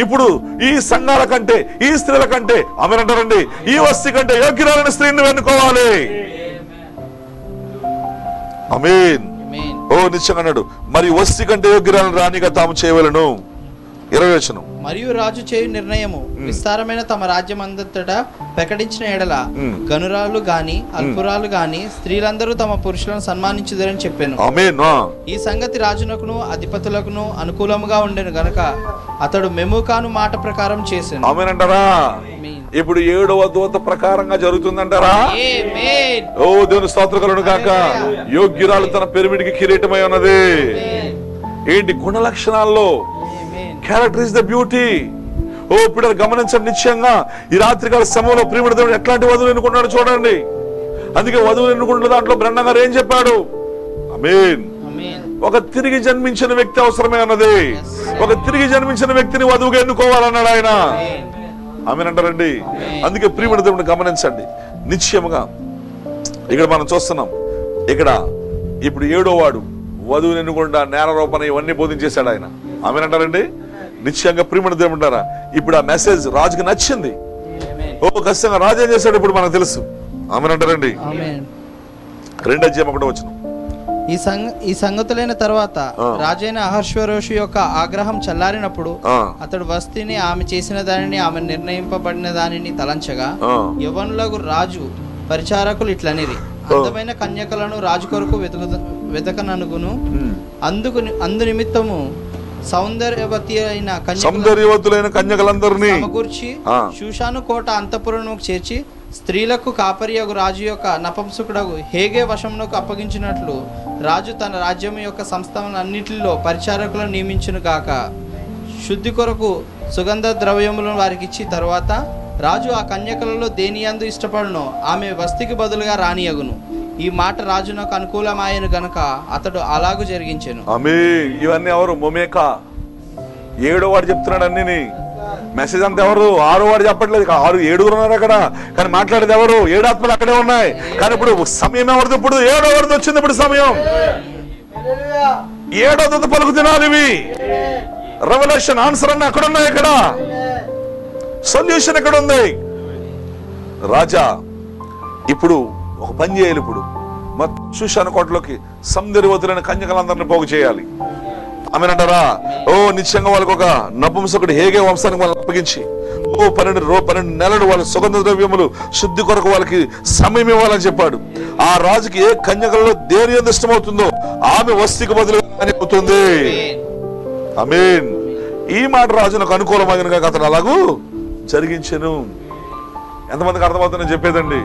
ఇప్పుడు ఈ సంఘాల కంటే, ఈ స్త్రీల కంటే, ఆమేనంటారండి, ఈ వస్తి కంటే యోగ్యురాలైన స్త్రీని ఎన్నుకోవాలి. ఆమేన్. ఓ నిశ్చయంగా అన్నాడు, మరి వస్తి కంటే యోగ్యురాలను రాణిగా తాము చేయవలెను. 20వ వచనం. మరియు రాజు చేయు నిర్ణయము విస్తారమైన తమ రాజ్యం అంతటా ప్రకటించిన ఎడల గనురాలు గాని అల్పురాలు గాని స్త్రీలందరూ తమ పురుషులను సన్మానించుదరని చెప్పాను. ఆమేన్. ఈ సంగతి రాజునకును అధిపతులకును అనుకూలముగా ఉండెను గనుక అతడు మెమూకాను మాట ప్రకారం చేశాను. ఆమేన్ అంటారా? ఇప్పుడు 7వ దూత ప్రకారంగా జరుగుతుందంటారా? ఓ దేవుని స్తోత్రం కలుగును గాక. యోగ్యురాలు తన పిరమిడ్కి కిరీటమై ఉన్నది. ఏంటి? గుణ లక్షణాల్లో. Character is the beauty. ఓ పిల్లలు గమనించండి, నిశ్చయంగా ఈ రాత్రికాల సమయంలో ప్రియమైన దేవుడు ఎట్లాంటి వధువు ఎన్నుకున్నాడు చూడండి. అందుకే వధువు ఎన్నుకుంటున్న దాంట్లో బ్రహ్మ గారు ఏం చెప్పాడు? ఆమేన్. ఒక తిరిగి జన్మించిన వ్యక్తి అవసరమే అన్నది. ఒక తిరిగి జన్మించిన వ్యక్తిని వధువుగా ఎన్నుకోవాలన్నాడు ఆయన. ఆమేన్ అంటారండి. అందుకే ప్రియమైన దేవుడిని గమనించండి, నిశ్చయముగా ఇక్కడ మనం చూస్తున్నాం. ఇక్కడ ఇప్పుడు 7వ వాడు వధువుని ఎన్నుకుండా నేరారోపణ ఇవన్నీ బోధించేశాడు ఆయన. ఆమేన్ అంటారండి. నిశ్చయంగా ప్రియమైన దేవుడు అంటారా, ఇప్పుడు ఆ మెసేజ్ రాజుకి నచ్చింది. ఓ ఖచ్చితంగా రాజు ఏం చేశాడు ఇప్పుడు మనకు తెలుసు. ఆమేన్ అంటారండి. 2వ అధ్యాయం 1వ వచనం. ఈ సంగతులైన తర్వాత రాజైన అహర్షవేరోషు యొక్క ఆగ్రహం చల్లారినప్పుడు అతడు వస్తిని, ఆమె చేసిన దానిని, ఆమె నిర్ణయింపబడిన దానిని తలంచగా యవ్వనులకు రాజు పరిచారకులు ఇట్లనిరి, అందమైన కన్యకలను రాజు కొరకు వెతకననుగును, అందు నిమిత్తము సౌందర్యవతులైన కన్యకలందరినీ సమకూర్చి షూషాను కోట అంతఃపురమునకు చేర్చి స్త్రీలకు కాపరియగు రాజు యొక్క నపుంసకుడగు హేగే వశమునకు అప్పగించినట్లు రాజు తన రాజ్యం యొక్క సంస్థలన్నిటిలో పరిచారకులను నియమించును గాక. శుద్ధి కొరకు సుగంధ ద్రవ్యములను వారికి ఇచ్చి తరువాత రాజు ఆ కన్యకలలో దేనియందు ఇష్టపడునో ఆమె వస్తికి బదులుగా రానియగును. ఈ మాట రాజునకు అనుకూలమాయను గనక అతడు అలాగూ జరిగించెను. ఆమేన్. ఇవన్నీ ఎవరు? మొమేకా. 7వ వాడు చెప్తున్నాడు అన్ని. మెసేజ్ అంతా ఎవరు? 6వ వాడు చెప్పట్లేదు. 7 ఉన్నారు అక్కడ, కానీ మాట్లాడేది ఎవరు? 7 ఆత్మలు అక్కడే ఉన్నాయి. కానీ ఇప్పుడు సమయం ఎవరిది? ఇప్పుడు 7వ వాడిది వచ్చింది. ఇప్పుడు సమయం 7వ దూత పలుకుతున్నారు. ఇవి రెవల్యూషన్ ఆన్సర్ అన్న అక్కడ ఉన్నాయి. ఇక్కడ సొల్యూషన్ ఎక్కడ ఉంది? రాజా ఇప్పుడు ఒక పని చేయాలి. ఇప్పుడు మొత్తం షూషాను కోటలోకి సౌందర్యవతులైన కన్యకలందరినీ పోగు చేయాలి. ఆమేనంటారా? ఓ నిశ్చయంగా వాళ్ళకు ఒక నపుంసకుడు హేగే వంశానికి వాళ్ళని అప్పగించి 12 నెలలు వాళ్ళ సుగంధ ద్రవ్యములు శుద్ధి కొరకు వాళ్ళకి సమయం ఇవ్వాలని చెప్పాడు. ఆ రాజుకి ఏ కన్యకలలో దేని యందు ఇష్టమవుతుందో ఆమె వస్తికి బదులుగా అవుతుంది. ఆమేన్. ఈ మాట రాజునకు అనుకూలమైన అతను అలాగూ జరిగించెను. ఎంతమందికి అర్థమవుతుందని చెప్పేదండి.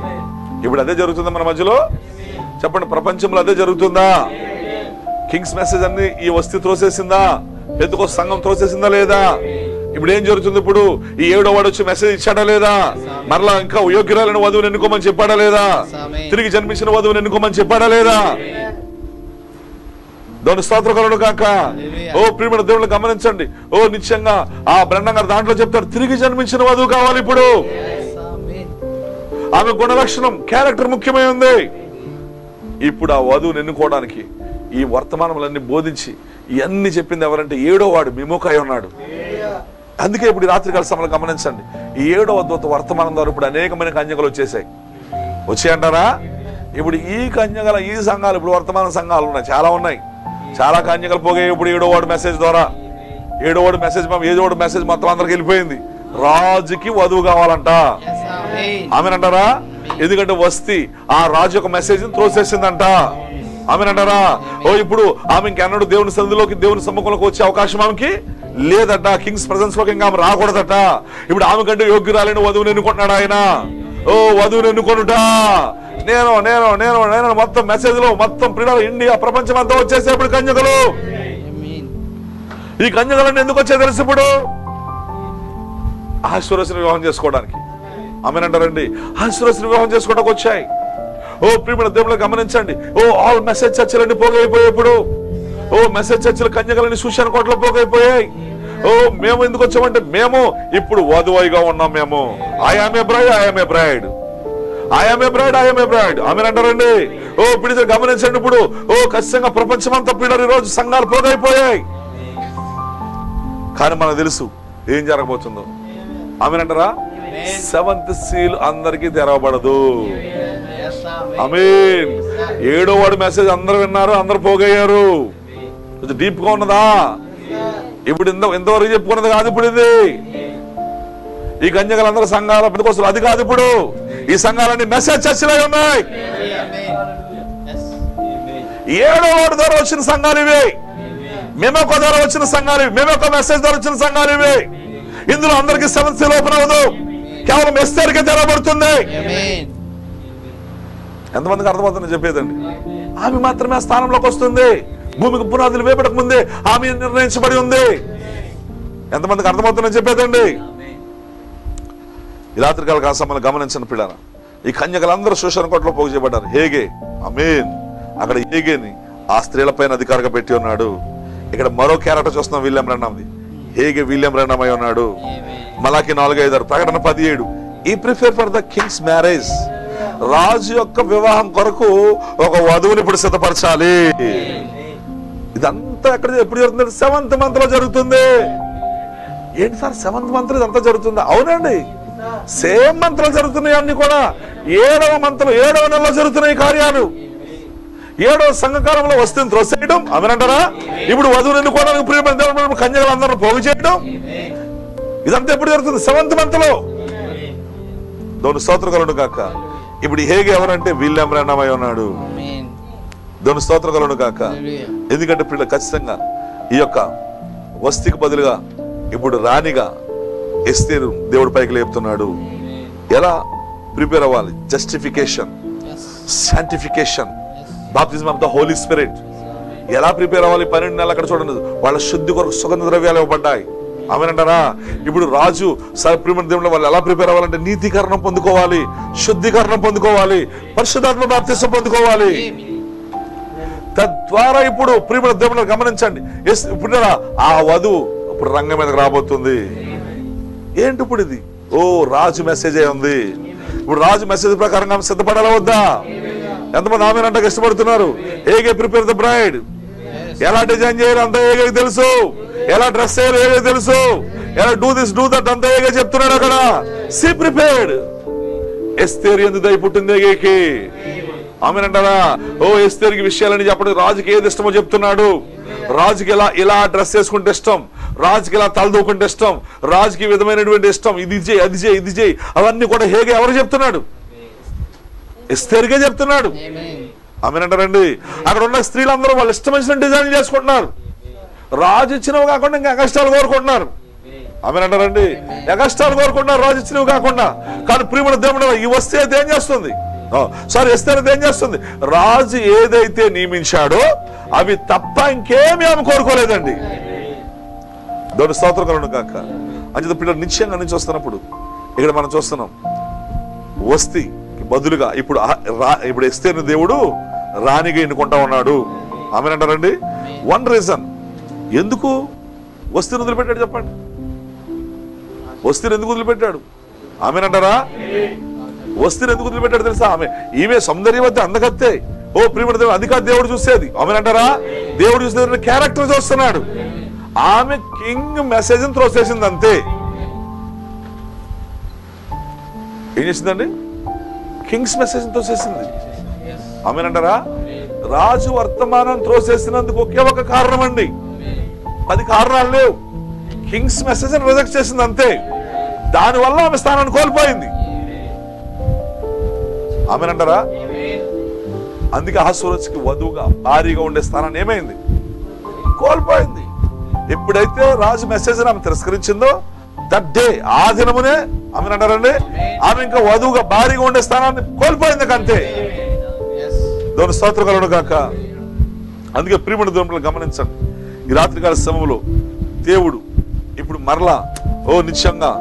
ఇప్పుడు అదే జరుగుతుందా మన మధ్యలో? చెప్పండి, ప్రపంచంలో అదే జరుగుతుందా? కింగ్స్ మెసేజ్ అన్ని ఈ వస్తీ త్రోసేసిందా? పెద్దకొస్త సంఘం త్రోసేసిందా లేదా? ఇప్పుడు ఏం జరుగుతుంది? ఇప్పుడు ఈ 7వ వాడు వచ్చి మెసేజ్ ఇచ్చాడా లేదా? మరలా ఇంకా యోగ్యురాలైన వధువుని ఎన్నుకోమని చెప్పాడా లేదా? తిరిగి జన్మించిన వధువుని ఎన్నుకోమని చెప్పాడా లేదా? దేవుని స్తోత్రం కలుగును గాక. ఓ ప్రియమైన దేవుని గమనించండి. ఓ నిశ్చయంగా ఆ బ్రహ్మ గారు దాంట్లో చెప్తారు, తిరిగి జన్మించిన వధువు కావాలి. ఇప్పుడు ఆమె గుణ లక్షణం, క్యారెక్టర్ ముఖ్యమై ఉంది. ఇప్పుడు ఆ వధువుని ఎన్నుకోవడానికి ఈ వర్తమానములన్నీ బోధించి ఇవన్నీ చెప్పింది ఎవరంటే 7వ వాడు మిమోకాయ ఉన్నాడు. అందుకే ఇప్పుడు రాత్రికాల సమయంలో గమనించండి, ఈ 7వ దూత వర్తమానం ద్వారా ఇప్పుడు అనేకమైన కన్యకలు వచ్చాయంటారా? ఇప్పుడు ఈ కన్యకల ఈ సంఘాలు ఇప్పుడు వర్తమాన సంఘాలు ఉన్నాయి, చాలా ఉన్నాయి. చాలా కన్యకలు పోగాయి ఇప్పుడు 7వ వాడు మెసేజ్ ద్వారా. 7వ వాడు మెసేజ్ మొత్తం అందరికి వెళ్ళిపోయింది. రాజుకి వధువు కావాలంట. ఆమెనంటారా? ఎందుకంటే వస్తి ఆ రాజు యొక్క మెసేజ్ త్రోసేసిందంట. ఆమెనంటారా? ఓ ఇప్పుడు ఆమె ఇంకెన్నడూ దేవుని సన్నిధిలోకి, దేవుని సమ్ముఖంలోకి వచ్చే అవకాశం ఆమెకి లేదట. కింగ్స్ ప్రెజెన్స్ లోకి ఇంకా ఆమె రాకూడదట. ఇప్పుడు ఆమె కంటే యోగ్యురాలైన వధువుని ఎన్నుకుంటున్నాడు ఆయన. ఓ వధువుని ఎన్నుకొనుట. నేను నేను నేను నేను మొత్తం మెసేజ్ లో మొత్తం పిల్లలు ఇండియా ప్రపంచం అంతా వచ్చేసే ఇప్పుడు కన్యకలు. ఈ కన్యకలన్నీ ఎందుకు వచ్చాయి తెలుసు? ఇప్పుడు అహష్వేరోషుని వివాహం చేసుకోవడానికి. ఆమెనంటారండి, అహష్వేరోషుని వివాహం చేసుకోవడానికి వచ్చాయి. ఓ ప్రియమైన దేవుళ్ళు గమనించండి. ఓ ఆల్ మెసేజ్ చర్చలన్నీ పోగైపోయాయి. ఇప్పుడు ఓ మెసేజ్ చర్చలు కన్యకలన్నీ షూషాను కోటలో పోగైపోయాయి. ఓ మేము ఎందుకు వచ్చామంటే మేము ఇప్పుడు వధువుగా ఉన్నాం. మేము ఐ యామ్ ఏ బ్రైడ్. ఆమెనంటారండి. ఓ పిల్లలు గమనించండి. ఇప్పుడు ఓ ఖచ్చితంగా ప్రపంచమంతా పిల్లలు ఈరోజు సంఘాలు పోగైపోయాయి. కానీ మనకు తెలుసు ఏం జరగబోతుందో. ఆమేనంటారా? సెవెంత్ సీల్ అందరికీ తెరవబడదు. ఆమేన్. 7వ వాడు మెసేజ్ అందరూ విన్నారు, అందరూ పోగయ్యారు. కొంచెం డీప్ గా ఉన్నదా? ఇప్పుడు ఇంతవరకు చెప్పుకున్నది కాదు ఇప్పుడు ఇది. ఈ కన్యకలందరూ సంఘాల కోసం అది కాదు ఇప్పుడు. ఈ సంఘాలన్నీ మెసేజ్ చర్చలే ఉన్నాయి. 7వ వాడు ద్వారా వచ్చిన సంఘాలు ఇవి, మేమొక ద్వారా వచ్చిన సంఘాలు ఇవి, మేమొక మెసేజ్ ద్వారా వచ్చిన సంఘాలు ఇవి. ఇందులో అందరికి సెవెంత్ సీల్ ఓపెన్ అవ్వదు, కేవలం ఎస్తేరుకే తెరవబడుతుంది. ఎంతమందికి అర్థమవుతుందని చెప్పేదండి. ఆమె మాత్రమే ఆ స్థానంలోకి వస్తుంది. భూమికి పునాదులు వేపడక ముందే ఆమె నిర్ణయించబడి ఉంది. ఎంతమందికి అర్థమవుతుందని చెప్పేదండి. ఈ రాత్రికాల కాసమ్మని గమనించిన పిల్లల, ఈ కన్యకలందరూ శోషణ కోటలో పోగు చేయబడ్డారు. హేగే, ఆమేన్, అక్కడ హేగేని ఆ స్త్రీల పైన అధికారిగా పెట్టి ఉన్నాడు. ఇక్కడ మరో క్యారెక్టర్ చూస్తున్నాం, విలియం బ్రన్హామ్ది. హేగే విలియం బ్రన్హామ్ అయి ఉన్నాడు. మలాకి 4:5, ప్రకటన 17. ఈ prefer for the king's marriage. రాజు యొక్క వివాహం కొరకు ఒక వధువుని ఇప్పుడు సిద్ధపరచాలి. ఇదంతా ఎప్పుడు జరుగుతుంది? 7th మంత్ లో జరుగుతుంది. ఏంటి సార్ 7th మంత్ ఇదంతా జరుగుతుంది? అవునండి, సేమ్ మంత్ లో జరుగుతున్నాయి అన్ని కూడా. 7వ మంత్ లో 7వ నెలలో జరుగుతున్నాయి కార్యాలు. 7వ సంఘకాలంలో వస్తుంది త్రోసేయడం. ఆమేనంటారా? ఇప్పుడు వధువుని ఎన్నుకోవడానికి ప్రియమైన కన్యకలందరూ పోగు చేయడం. ఇదంతా ఎప్పుడు జరుగుతుంది? 7th మంత్ లో. దేవుని స్తోత్రం కలుగును గాక. ఇప్పుడు హేగే ఎవరంటే విలియం బ్రన్హామ్ అయి ఉన్నాడు. దేవుని స్తోత్రం కలుగును గాక. ఎందుకంటే పిల్ల ఖచ్చితంగా ఈ యొక్క వస్తికి బదులుగా ఇప్పుడు రాణిగా ఎస్తేరు దేవుడి పైకి లేపుతున్నాడు. ఎలా ప్రిపేర్ అవ్వాలి? Justification, sanctification, baptism of the holy spirit. ఎలా ప్రిపేర్ అవ్వాలి? 12 నెలలు అక్కడ చూడండి, వాళ్ళ శుద్ధి కొరకు సుగంధ ద్రవ్యాలు ఇవ్వబడ్డాయి. ఆమేనంటారా? ఇప్పుడు రాజు ప్రియమైన దేవుడు వాళ్ళు ఎలా ప్రిపేర్ అవ్వాలంటే నీతీకరణం పొందుకోవాలి, శుద్ధీకరణం పొందుకోవాలి, పరిశుద్ధాత్మ బాప్తిసం పొందుకోవాలి. తద్వారా ఇప్పుడు ప్రియమైన దేవుడు గమనించండి, ఇప్పుడు ఆ వధువు ఇప్పుడు రంగం మీదకి రాబోతుంది. ఏంటి ఇప్పుడు ఇది? ఓ, రాజు మెసేజ్ అయి ఉంది. ఇప్పుడు రాజు మెసేజ్ ప్రకారంగా ఆమె సిద్ధపడాలా వద్దా? ఎంతమంది ఆమెనంటే ఇష్టపడుతున్నారు? ఏగే ప్రిపేర్ ద బ్రైడ్. ఎలా డిజైన్ చేయాలి అంతా ఏగే తెలుసు, ఎలా డ్రెస్ చేయాలి ఏగే తెలుసు, ఎలా డూ దిస్ డూ దట్ అంతా ఏగే చెప్తున్నాడు అక్కడ. C prepared. ఎస్తేరు ఎందుకు దయ పుట్టింది ఏగేకి? ఆమెనంటారా? ఓ, ఎస్తేరుకి విషయాలని చెప్పడం, రాజుకి ఏది ఇష్టమో చెప్తున్నాడు. రాజుకి ఇలా డ్రెస్ వేసుకుంటే ఇష్టం, రాజుకి ఇలా తలదూకుంటే ఇష్టం, రాజుకి విధమైనటువంటి ఇష్టం, ఇది చేయి అది చేయి ఇది చేయి, అవన్నీ కూడా హేగే ఎవరు చెప్తున్నాడు? ఎస్తేరుకే చెప్తున్నాడు. ఆమెనంటారండి? అక్కడ ఉన్న స్త్రీలందరూ వాళ్ళు ఇష్టం వచ్చిన డిజైన్ చేసుకుంటున్నారు. రాజు ఇచ్చినవి కాకుండా ఇంకా కష్టాలు కోరుకుంటున్నారు. ఆమెనంటారండి? కష్టాలు కోరుకుంటున్నారు రాజు ఇచ్చినవి కాకుండా. కానీ ప్రియమైన దేవుడు ఈ వస్తే అయితే ఏం చేస్తుంది? సారీ, ఎస్తేరు ఏం చేస్తుంది? రాజు ఏదైతే నియమించాడో అవి తప్ప ఇంకేమీ ఆమె కోరుకోలేదండి. దేవుని స్తోత్రం కలుగును గాక. అంచేత పిల్లలు నిశ్చయంగా నుంచి వస్తున్నప్పుడు ఇక్కడ మనం చూస్తున్నాం, వస్తి బదులుగా ఇప్పుడు ఎస్తేరుని దేవుడు రాణిగా ఎన్నుకుంటా ఉన్నాడు. ఆమెనంటారండి? 1 రీజన్ ఎందుకు వస్తిని వదిలిపెట్టాడు చెప్పండి. వస్తిని ఎందుకు వదిలిపెట్టాడు? ఆమెనంటారా? వస్తిని ఎందుకు వదిలిపెట్టాడు తెలుసా? ఈమె సౌందర్యవతి, అందగత్తే. ఓ ప్రియమైన దేవుడు, అది కాదు దేవుడు చూసేది. ఆమెనంటారా? దేవుడు చూసేది క్యారెక్టర్ చూస్తున్నాడు. ఆమె కింగ్ మెసేజ్ త్రోసేసింది అంతే. ఏం చేసిందండి? Kings message త్రోసేసింది. ఆమెనంటారా? రాజు వర్తమానం త్రోసేసినందుకు ఒకే ఒక కారణం అండి, 10 కారణాలు లేవు. కింగ్స్ మెసేజ్ రిజెక్ట్ చేసింది అంతే. దానివల్ల ఆమె స్థానాన్ని కోల్పోయింది. ఆమెనంటారా? అందుకే అహస్వరచుకి వధువుగా భారీగా ఉండే స్థానాన్ని ఏమైంది? కోల్పోయింది. ఎప్పుడైతే రాజు మెసేజ్ ఆమె తిరస్కరించిందో దట్ డే, ఆ దినమునే ఆమెనంటారండి, ఆమె ఇంకా వధువుగా భారీగా ఉండే స్థానాన్ని కోల్పోయింది అంతే. దేవుని స్తోత్రం కలుగును గాక. అందుకే ప్రియమైన దేవుని గమనించండి, ఈ రాత్రికాల సమయంలో దేవుడు ఇప్పుడు మరలా నిశ్చయంగా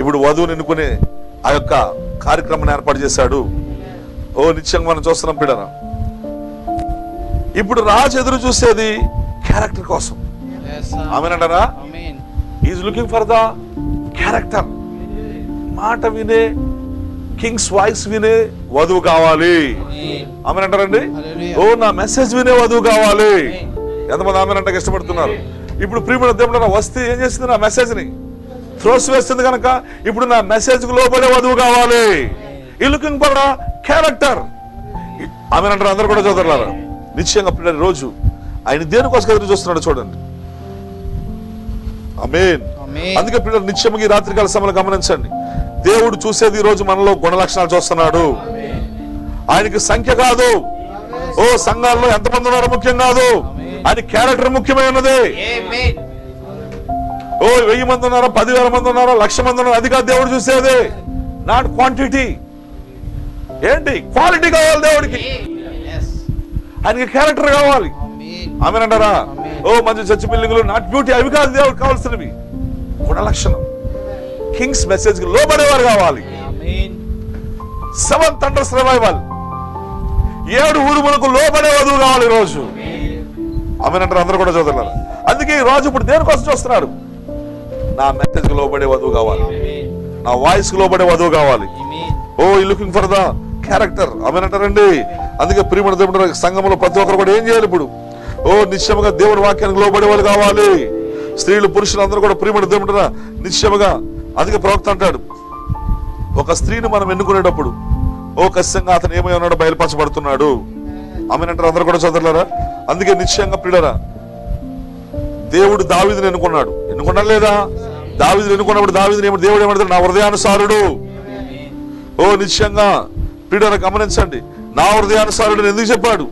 ఇప్పుడు వధువుని ఎన్నుకునే ఆ యొక్క కార్యక్రమాన్ని ఏర్పాటు చేశాడు. నిశ్చయంగా మనం చూస్తున్నాం పిల్లరా. ఇప్పుడు రాజు ఎదురు చూసేది క్యారెక్టర్ కోసం. ఆమెనంటారా? Is looking for the character. మాట వినే, కింగ్స్ వాయిస్ వినే వధువు కావాలి. ఆమెనంటారండి? నా మెసేజ్ వినే వధువు కావాలి. ఎంతమంది ఆమెనంటే ఇష్టపడుతున్నారు? ఇప్పుడు ప్రియమైన దేవుడు వస్తే ఏం చేసింది? నా మెసేజ్ ని త్రోసివేస్తుంది కనుక ఇప్పుడు నా మెసేజ్ కు లోబడే వధువు కావాలి. ఈ లుకింగ్ ఫర్ క్యారెక్టర్. ఆమె అంటారు అందరు కూడా చదువుతారు. నిశ్చయంగా పిల్లలు రోజు ఆయన దేనికోసం ఎదురు చూస్తున్నాడు చూడండి. ఆమేన్. అందుకే పిల్లలు నిత్యముగా ఈ రాత్రికాల సమయంలో గమనించండి. దేవుడు చూసేది ఈ రోజు మనలో గుణ లక్షణాలు చూస్తున్నాడు. ఆయనకి సంఖ్య కాదు, ఓ సంఘాల్లో ఎంతమంది ఉన్నారో ముఖ్యం కాదు, ఆయన క్యారెక్టర్ ముఖ్యమైనది. ఓ 1000 మంది ఉన్నారో 10,000 మంది ఉన్నారో 1,00,000 మంది ఉన్నారో అది కాదు దేవుడు చూసేది. నాట్ క్వాంటిటీ, ఏంటి క్వాలిటీ కావాలి దేవుడికి. ఆయనకి క్యారెక్టర్ కావాలి. ఆమెనంటారా? ఓ మంచి చర్చ్ బిల్డింగ్లు నాట్ బ్యూటీ, అవి కాదు దేవుడు కావాల్సినవి. గుణ లక్షణం. కింగ్స్ మెసేజ్ కి లోబడేవారు కావాలి. 7 థండర్స్ రివైవల్, 7 ఊరుములకు లోబడే వధువు కావాలి ఈ రోజు. ఆమెనంటారు అందరూ కూడా చదువుతున్నారు. అందుకే ఈ రోజు ఇప్పుడు దేనికోసం చూస్తున్నాడు? నా మెసేజ్ కి లోబడే వధువు కావాలి, నా వాయిస్ కి లోబడే వధువు కావాలి. ఓ ఈ లుకింగ్ ఫర్ ద క్యారెక్టర్. ఆమెనంటారండి. అందుకే ప్రియమైన దేవుడు సంఘంలో ప్రతి ఒక్కరు కూడా ఏం చేయాలి ఇప్పుడు? ఓ నిశ్చయముగా దేవుడి వాక్యానికి లోబడే వాళ్ళు కావాలి. స్త్రీలు పురుషులు అందరూ కూడా ప్రియమైన దేవుడు నిశ్చయముగా. అందుకే ప్రవక్త అంటాడు, ఒక స్త్రీని మనం ఎన్నుకునేటప్పుడు ఓ ఖచ్చితంగా అతను ఏమై ఉన్నాడో బయలుపరచబడుతున్నాడు. ఆమెనంటారు అందరూ కూడా చదవలేరా? అందుకే నిశ్చయంగా ప్రియులారా, దేవుడు దావీదుని ఎన్నుకున్నాడు. ఎన్నుకున్నాడు లేదా? దావీదుని ఎన్నుకున్నప్పుడు దావీదుని దేవుడు ఏమంటాడు? నా హృదయానుసారుడు. ఓ నిశ్చయంగా ప్రియులారా గమనించండి, నా హృదయానుసారుడు ఎందుకు చెప్పాడు?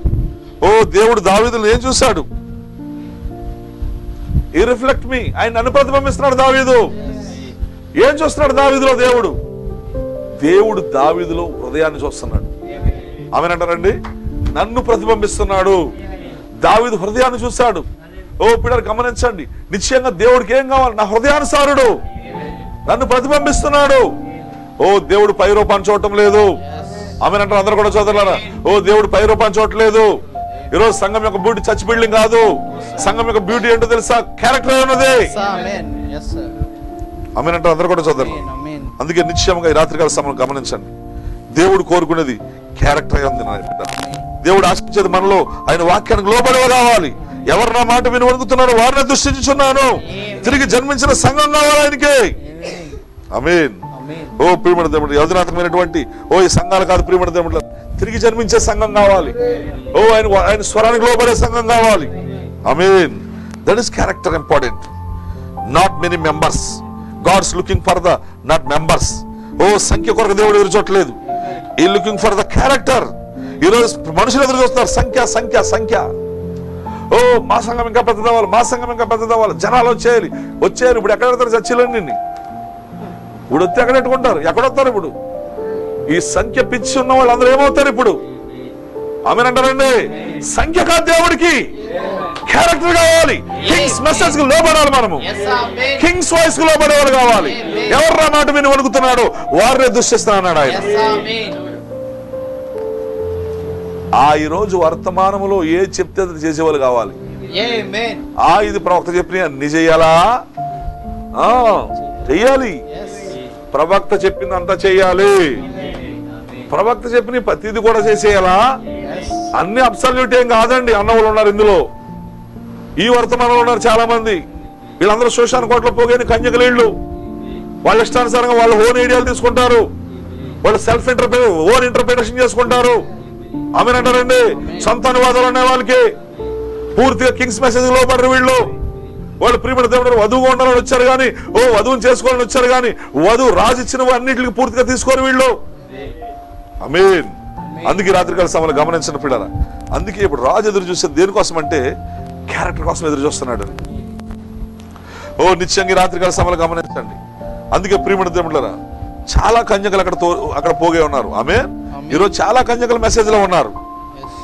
ఓ దేవుడు దావీదుని ఏం చూశాడు? ఈ రిఫ్లెక్ట్ మీ, ఆయన నన్ను ప్రతిబింబిస్తున్నాడు దావీదు. ఏం చూస్తున్నాడు దావీదులో దేవుడు? దేవుడు దావీదులో హృదయాన్ని చూస్తున్నాడు. ఆమెనంటారండి, నన్ను ప్రతిబింబిస్తున్నాడు. దావీదు హృదయాన్ని చూశాడు. ఓ పిల్లలు గమనించండి, నిశ్చయంగా దేవుడికి ఏం కావాలి? నా హృదయానుసారుడు నన్ను ప్రతిబింబిస్తున్నాడు. ఓ దేవుడు పై రూపాన్ని చూడటం లేదు. ఆమెనంటారు అందరూ కూడా చదవలేరా? ఓ దేవుడు పై రూపాన్ని చూడట్లేదు. ఈరోజు సంఘం యొక్క బ్యూటీ చర్చ్ బిల్డింగ్ కాదు. సంఘం యొక్క బ్యూటీ ఏంటో తెలుసా? క్యారెక్టర్ ఉన్నది. ఆమెనంటారు అందరూ కూడా చదవరు. అందుకే నిశ్చయంగా ఈ రాత్రికాల సమయం గమనించండి, దేవుడు కోరుకునేది క్యారెక్టర్. దేవుడు ఆశించేది మనలో ఆయన వాక్యానికి లోబడే కావాలి. ఎవరు నా మాట విని వణుకుతున్నారో వారిని దృష్టించున్నాను. తిరిగి జన్మించిన సంఘం కావాలి ఆయనకి. ఆమేన్. ఓ ప్రియమైన దేవుడు, యథార్థమైనటువంటి ఓ ఈ సంఘాలు కాదు ప్రియమైన దేవుడు, తిరిగి జన్మించే సంఘం కావాలి. ఓ ఆయన స్వరానికి లోబడే సంఘం కావాలి. ఆమేన్. That is character important, not many members. God's looking for the not members. ఓ సంఖ్య కొరకు దేవుడు ఎదురు చూడట్లేదు. ఈ లుకింగ్ ఫర్ ద క్యారెక్టర్. ఈరోజు మనుషులు ఎదురు చూస్తున్నారు సంఖ్య సంఖ్య సంఖ్య. ఓ మా సంఘం ఇంకా పెద్దదవ్వాలి, మా సంఘం ఇంకా పెద్దదవ్వాలి, జనాలు వచ్చేయాలి. ఇప్పుడు ఎక్కడ పెడతారు చర్చిలన్నీ? ఇప్పుడు వస్తే ఎక్కడ పెట్టుకుంటారు? ఎక్కడొస్తారు ఇప్పుడు? ఈ సంఖ్య పిచ్చి ఉన్న వాళ్ళు అందరూ ఏమవుతారు ఇప్పుడు? ఆమెనంటారండి, సంఖ్య కాదు దేవుడికి, క్యారెక్టర్ కావాలి. కింగ్స్ మెసేజ్ కి లోబడాలి. మనము కింగ్స్ వాయిస్ కు లోబడేవాళ్ళు కావాలి. ఎవరు మాట విని వణుకుతున్నాడో వారినే దృష్టిస్తున్నాడు ఆయన. ఈ రోజు వర్తమానములో ఏ చెప్తే అది చేసేవాళ్ళు కావాలి. ఇది ప్రవక్త చెప్పిన అన్ని చెయ్యాలా? చెయ్యాలి. ప్రవక్త చెప్పిందంతా చెయ్యాలి. ప్రవక్త చెప్పిన ప్రతిది కూడా చేసేయాలా? అన్ని అబ్సల్యూట్ ఏం కాదండి. అన్నవాళ్ళు ఉన్నారు ఇందులో, ఈ వర్తమానంలో ఉన్నారు చాలా మంది. వీళ్ళందరూ శోషాన కోట్ల పోగైన కన్యకలీళ్ళు. వాళ్ళ ఇష్టానుసారంగా వాళ్ళు ఓన్ ఐడియాలు తీసుకుంటారు. వాళ్ళు సెల్ఫ్ ఓన్ ఇంటర్ప్రిటేషన్ చేసుకుంటారు. ఆమెనంటారండి, సొంత అనువాదాలు ఉన్నాయి వాళ్ళకి. పూర్తిగా కింగ్స్ మెసేజ్ లోపడరు వీళ్ళు. వాళ్ళు ప్రియమైన దేవుడు వధువుగా ఉండాలని వచ్చారు కానీ, ఓ వధువుని చేసుకోవాలని వచ్చారు కానీ, వధువు రాజు ఇచ్చినవి అన్నింటికి పూర్తిగా తీసుకోరు వీళ్ళు. ఆమేన్. అందుకే రాత్రికాల సమయంలో గమనించిన పిల్లల, అందుకే ఇప్పుడు రాజు ఎదురు చూసేది దేనికోసం అంటే క్యారెక్టర్ కోసం ఎదురు చూస్తున్నాడు. ఓ నిత్యంగా రాత్రికాల సమయంలో గమనించండి. అందుకే ప్రియమైన దేవుళ్ళరా, చాలా కన్యకలు అక్కడ పోగే ఉన్నారు. ఆమేన్. ఈరోజు చాలా కన్యకలు మెసేజ్ లో ఉన్నారు.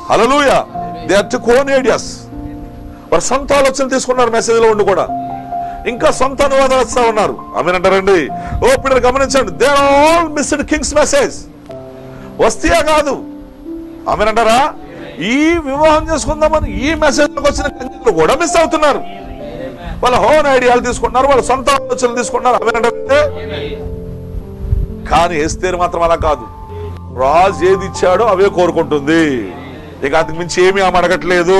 హల్లెలూయా. దే ఆర్ టు కోన్ ఐడియాస్. వారు సొంత ఆలోచనలు తీసుకున్నారు మెసేజ్ లో ఉండి కూడా. ఇంకా సొంత అనువాదాలు వస్తా ఉన్నారు. ఆమేనంటారండి. ఓ పిల్లలు గమనించండి, they are all missed king's message. వస్తేయా కాదు. ఆమేనంటారా? ఈ వివాహం చేసుకుందామని ఈ మెసేజ్ లోకి వచ్చిన కన్యకలు కూడా మిస్ అవుతున్నారు. వాళ్ళ హోన్ ఐడియాలు తీసుకుంటున్నారు, వాళ్ళ సొంత ఆలోచనలు తీసుకుంటున్నారు. ఆమేనంటారంటే కానీ ఎస్తేరు మాత్రం అలా కాదు. రాజు ఏది ఇచ్చాడో అవే కోరుకుంటుంది. ఇక అంతకు మించి ఏమీ ఆమె అడగట్లేదు.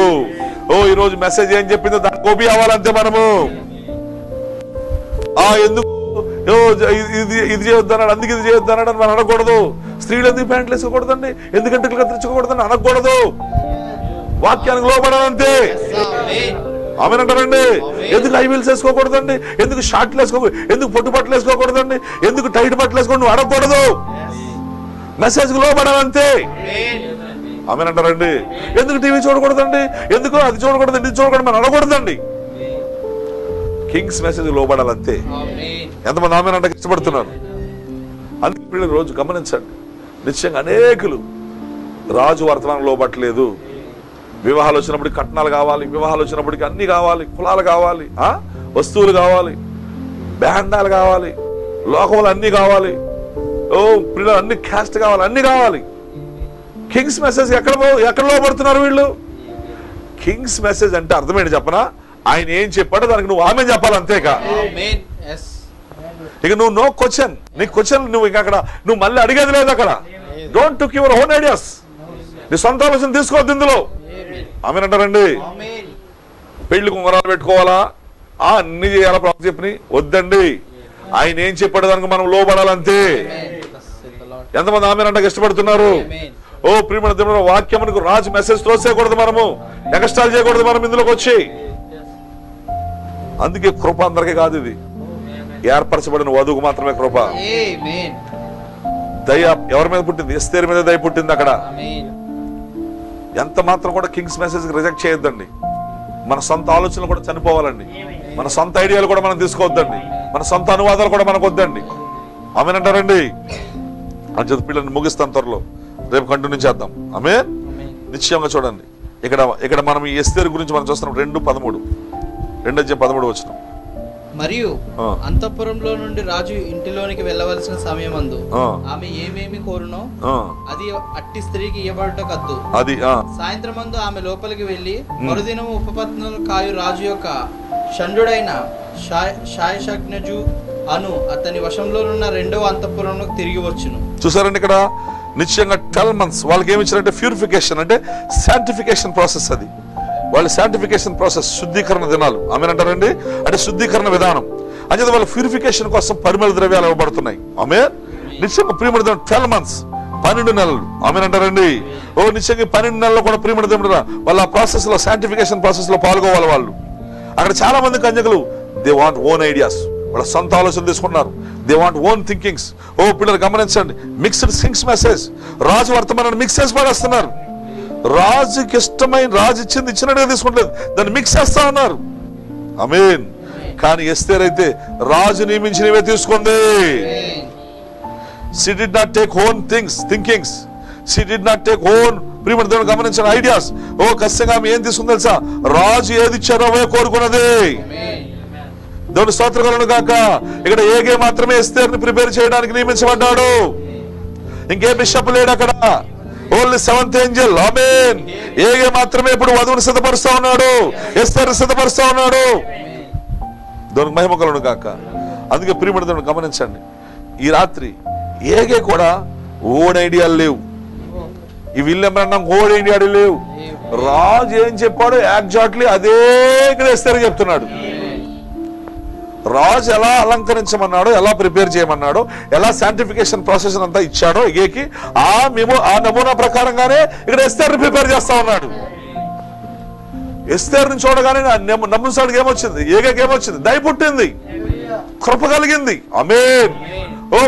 ఓ ఈ రోజు మెసేజ్ ఏం చెప్పిందో దాని కాపీ అవ్వాలంతే మనము. ఎందుకు ఇది చేయొద్దు అన్నాడు, అందుకు ఇది చేయొద్దు అన్నాడు అని మనం అనకూడదు. స్త్రీలు ఎందుకు ప్యాంట్లు వేసుకోకూడదండి, ఎందుకంటే కత్తిరించకూడదని అనకూడదు. వాక్యానికి లోబడాలంతే. ఆమేనంటారండి. ఎందుకు హై వీల్స్ వేసుకోకూడదండి, ఎందుకు షార్ట్లు వేసుకోకూడదు, ఎందుకు పొట్టు బట్టలు వేసుకోకూడదండి, ఎందుకు టైట్ బట్టలు వేసుకోండి నువ్వు అనకూడదు. మెసేజ్ కు లోబడాలంతే. ఆమేనంటారండి. ఎందుకు టీవీ చూడకూడదండి, ఎందుకు అది చూడకూడదండి, ఇది చూడకూడదు మనం అనకూడదండి. Kings message లోబడాలంతే. ఎంతమంది ఆమేనంటే ఇష్టపడుతున్నారు? అందుకే రోజు గమనించండి, నిశ్చయంగా అనేకులు రాజు వర్తమానం లోబట్టలేదు. వివాహాలు వచ్చినప్పటికి కట్నాలు కావాలి, వివాహాలు వచ్చినప్పటికి అన్ని కావాలి, కులాలు కావాలి, వస్తువులు కావాలి, బ్యాండాలు కావాలి, లోకంలో అన్ని కావాలి, పిల్లలు అన్ని క్యాస్ట్ కావాలి, అన్ని కావాలి. కింగ్స్ మెసేజ్ ఎక్కడ లోబడుతున్నారు వీళ్ళు? కింగ్స్ మెసేజ్ అంటే అర్థమేంటి చెప్పనా? ఆయన ఏం చెప్పాడో దానికి నువ్వు ఆమె చెప్పాలి, అంతేకా. ఇక నువ్వు నో క్వశ్చన్, నీ క్వశ్చన్ నువ్వు ఇంకా అక్కడ నువ్వు మళ్ళీ అడిగేది లేదు. అక్కడ don't took your own ideas. నీ సొంత ఆలోచన తీసుకోవద్దు ఇందులో. ఆమేనంటారండి. పెళ్లి కుంగరాలు పెట్టుకోవాలా, అన్ని చేయాలా ప్రాబ్లం చెప్పని వద్దండి. ఆయన ఏం చెప్పాడు దానికి మనం లోబడాలంతే. ఎంతమంది ఆమేనంటే ఇష్టపడుతున్నారు? ఓ ప్రియమైన దేవుని వాక్యమునకు రాజు మెసేజ్ తోసేయకూడదు, మనము ఎగస్ట్రాల్ చేయకూడదు మనం ఇందులోకి వచ్చి. అందుకే కృప అందరికీ కాదు, ఇది ఏర్పరచబడిన వధువుకు మాత్రమే కృప. దయ ఎవరి మీద పుట్టింది? ఎస్తేరు మీద దయ పుట్టింది. అక్కడ ఎంత మాత్రం కూడా కింగ్స్ మెసేజ్ రిజెక్ట్ చేయొద్దండి. మన సొంత ఆలోచనలు కూడా చనిపోవాలండి. మన సొంత ఐడియాలు కూడా మనం తీసుకోవద్దండి. మన సొంత అనువాదాలు కూడా మనకు వద్దండి. ఆమేనంటారండి. అని పిల్లల్ని ముగిస్తాం త్వరలో, రేపు కంటిన్యూ చేద్దాం. ఆమె నిశ్చయంగా చూడండి. ఇక్కడ మనం ఈ ఎస్తేరు గురించి మనం చూస్తున్నాం. 2:13 వచ్చిన. మరియు అంతఃపురంలో నుండి రాజు ఇంటిలోనికి వెళ్ళవలసిన సమయమందు ఆమె ఏమేమి కోరునో అది అట్టి స్త్రీకి ఇవ్వబడుట కద్దు. అది సాయంత్రం మందు ఆమె లోపలికి వెళ్లి మరుదినము ఉపపత్నులు కాయు రాజు యొక్క షండుడైన షాయషగ్నజు అను అతని వశంలోనున్న 2వ అంతఃపురంలోకి తిరిగి వచ్చును. చూసారండి, ఇక్కడ నిశ్చయంగా 12 months వాళ్ళకి ఏమి ఇచ్చారంటే ప్యూరిఫికేషన్, అంటే శాంటిఫికేషన్ ప్రాసెస్. అది వాళ్ళ శాంటిఫికేషన్ ప్రాసెస్, శుద్ధీకరణ దినాలు. ఆమేనంటారండి. అంటే శుద్ధీకరణ విధానం. అంటే వాళ్ళ ప్యూరిఫికేషన్ కోసం పరిమళ ద్రవ్యాలు ఇవ్వబడుతున్నాయి. ఆమె నిశ్చయంగా ప్రియమైన 12 months, 12 నెలలు. ఆమేనంటారండి. నిశ్చయంగా 12 నెలల్లో కూడా ప్రియమైన దేవుడు వాళ్ళ ప్రాసెస్ లో, శాంటిఫికేషన్ ప్రాసెస్ లో పాల్గొవాలి వాళ్ళు. అక్కడ చాలా మంది కన్యకులు దే వాంట్ ఓన్ ఐడియాస్, వాళ్ళ సొంత ఆలోచనలు తీసుకున్నారు. They want own thinkings. పిల్లలు గమనించండి, మిక్స్డ్ థింగ్స్ మెసేజ్. రాజు వర్తమానాన్ని మిక్స్ చేసి పడేస్తున్నారు. రాజుకి ఇష్టమైన, రాజు ఇచ్చినట్టుగా తీసుకుంటలేదు, దాన్ని మిక్స్ చేస్తా ఉన్నారు. ఆమేన్. కానీ ఎస్తేర్ అయితే రాజు నియమించినవే తీసుకుంది. She did not take own thinkings. She did not take own ప్రియమైన దేవుని గమనించిన ఐడియాస్. ఖచ్చితంగా ఆమె ఏం తీసుకుంది తెలుసా? రాజు ఏది ఇచ్చారో అవే కోరుకున్నది. దేవుని స్తోత్రములను గాక. ఇక్కడ ఏగే మాత్రమే ఎస్తేర్ని ప్రిపేర్ చేయడానికి నియమించబడ్డాడు. ఇంకే బిషప్ లేడు అక్కడ. Only 7th angel. ఆమేన్. ఏగే మాత్రమే ఇప్పుడు వధువుని సిద్ధపరుస్తా ఉన్నాడు, ఎస్తేర్ని సిద్ధపరుస్తా ఉన్నాడు. దేవునికి మహిమ కలుగును గాక. అందుకే ప్రియమైన దేవుని గమనించండి, ఈ రాత్రి ఏగే కూడా ఓన్ ఐడియాలు లేవు. ఈ విలియం ఓన్ ఐడియాలు లేవు. రాజు ఏం చెప్పాడో ఎగ్జాక్ట్లీ అదే ఇక్కడ ఎస్తేర్ చెప్తున్నాడు. రాజు ఎలా అలంకరించమన్నాడో, ఎలా ప్రిపేర్ చేయమన్నాడో, ఎలా శాంటిఫికేషన్ ప్రాసెస్ అంతా ఇచ్చాడో ఏకి, ఆ నమూనా ప్రకారంగానే ఇక్కడ ఎస్తేర్ని ప్రిపేర్ చేస్తా ఉన్నాడు. ఎస్తేర్ని చూడగానే నమ్ముసాడికి ఏమొచ్చింది? ఏగేకి ఏమొచ్చింది? దయ పుట్టింది, కృప కలిగింది. ఆమేన్.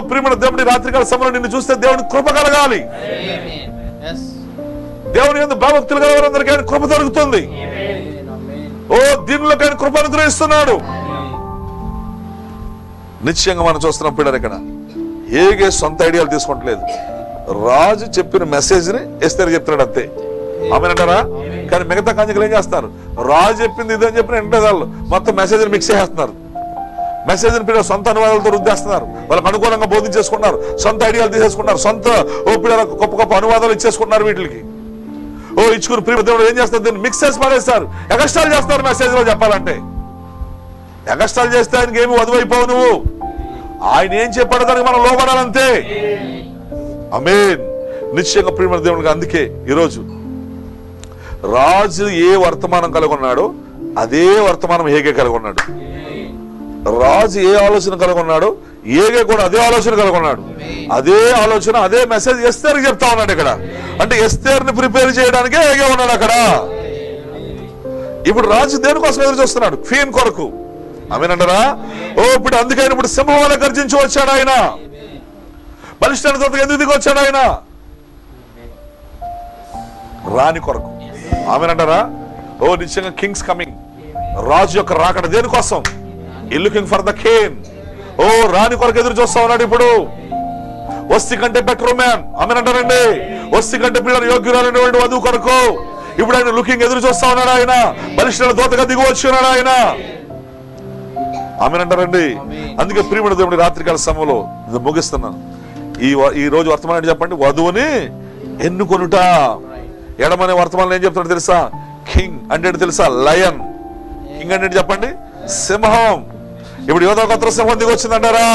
ప్రియమైన దేవుడి రాత్రికాల సమయంలో నిన్ను చూస్తే దేవుని కృప కలగాలి. దేవుని యందు భయభక్తులు కలవారందరికీ ఆయన కృప దొరుకుతుంది. దీనిలోకి ఆయన కృప అనుగ్రహిస్తున్నాడు. నిశ్చయంగా మనం చూస్తున్నాం పిల్లలు, ఇక్కడ ఏగే సొంత ఐడియాలు తీసుకుంటలేదు. రాజు చెప్పిన మెసేజ్ ని ఎస్తేర్ చెప్తున్నాడు, అంతే. ఆమేనంటారా? కానీ మిగతా కన్యకలు ఏం చేస్తారు? రాజు చెప్పింది ఇదని చెప్పిన వెంటనే వాళ్ళు మొత్తం మెసేజ్ మిక్స్ చేస్తున్నారు. మెసేజ్ పిల్లలు సొంత అనువాదాలతో రుద్దేస్తున్నారు. వాళ్ళకి అనుకూలంగా బోధించేసుకున్నారు, సొంత ఐడియాలు తీసేసుకున్నారు, సొంత పిల్లలకు గొప్ప గొప్ప అనువాదాలు ఇచ్చేసుకున్నారు. వీటికి ఇచ్చుకుని ప్రియ దేవుడు ఏం చేస్తారు? దీన్ని మిక్స్ చేసి పడేస్తారు, ఎగస్ట్రాల్ చేస్తారు. మెసేజ్ లో చెప్పాలంటే ఎగస్ట్రాల్ చేస్తే ఆయనకి ఏమి వధువైపోవు నువ్వు. ఆయన ఏం చెప్పాడో దానికి మనం లోబడాలంతే. ఆమేన్. నిశ్చయంగా ప్రియమైన దేవునికి. అందుకే ఈరోజు రాజు ఏ వర్తమానం కలిగి ఉన్నాడో అదే వర్తమానం హేగే కలిగి ఉన్నాడు. రాజు ఏ ఆలోచన కలిగి ఉన్నాడో ఏగే కూడా అదే ఆలోచన కలుగున్నాడు. అదే ఆలోచన, అదే మెసేజ్ ఎస్తేర్కి చెప్తా ఉన్నాడు ఇక్కడ. అంటే ఎస్తేర్ని ప్రిపేర్ చేయడానికే ఏగే ఉన్నాడు అక్కడ. ఇప్పుడు రాజు దేనికోసం ఎదురు చూస్తున్నాడు? క్వీన్ కొరకు. ఆమేనంటారా? ఇప్పుడు అందుకని ఇప్పుడు సింహం వల్ల గర్జించి వచ్చాడు ఆయన. బలిష్ఠానికి ఎందుకు దిగి వచ్చాడు ఆయన? రాణి కొరకు. ఆమేనంటారా? నిశ్చయంగా కింగ్స్ కమింగ్. రాజు యొక్క రాకడ దేనికోసం? ఈ లుకింగ్ ఫర్ ద కింగ్. రాణి కొరకు ఎదురు చూస్తా ఉన్నాడు ఇప్పుడు. వస్తి కంటే బెటర్ మ్యాన్. ఆమేనంటారండి? వస్తి కంటే పిల్లలు యోగ్యురాలైనటువంటి వధువు కొరకు ఇప్పుడు ఆయన లుకింగ్ ఎదురు చూస్తా ఉన్నాడు ఆయన. బలిష్ఠుల దూతగా దిగి వచ్చి ఉన్నాడు ఆయన. ఆమేనంటారండి? అందుకే ప్రియమైన దేవుడి రాత్రికాల సమయంలో ముగిస్తున్నాను. ఈ రోజు వర్తమానం చెప్పండి. వధువుని ఎన్నుకొనుట. ఎడమనే వర్తమానం ఏం చెప్తున్నాడు తెలుసా? కింగ్ అంటే తెలుసా? లయన్. కింగ్ అంటే చెప్పండి? సింహం. ఇప్పుడు యోధా గోత్ర సింహం దిగి వచ్చిందంటారా?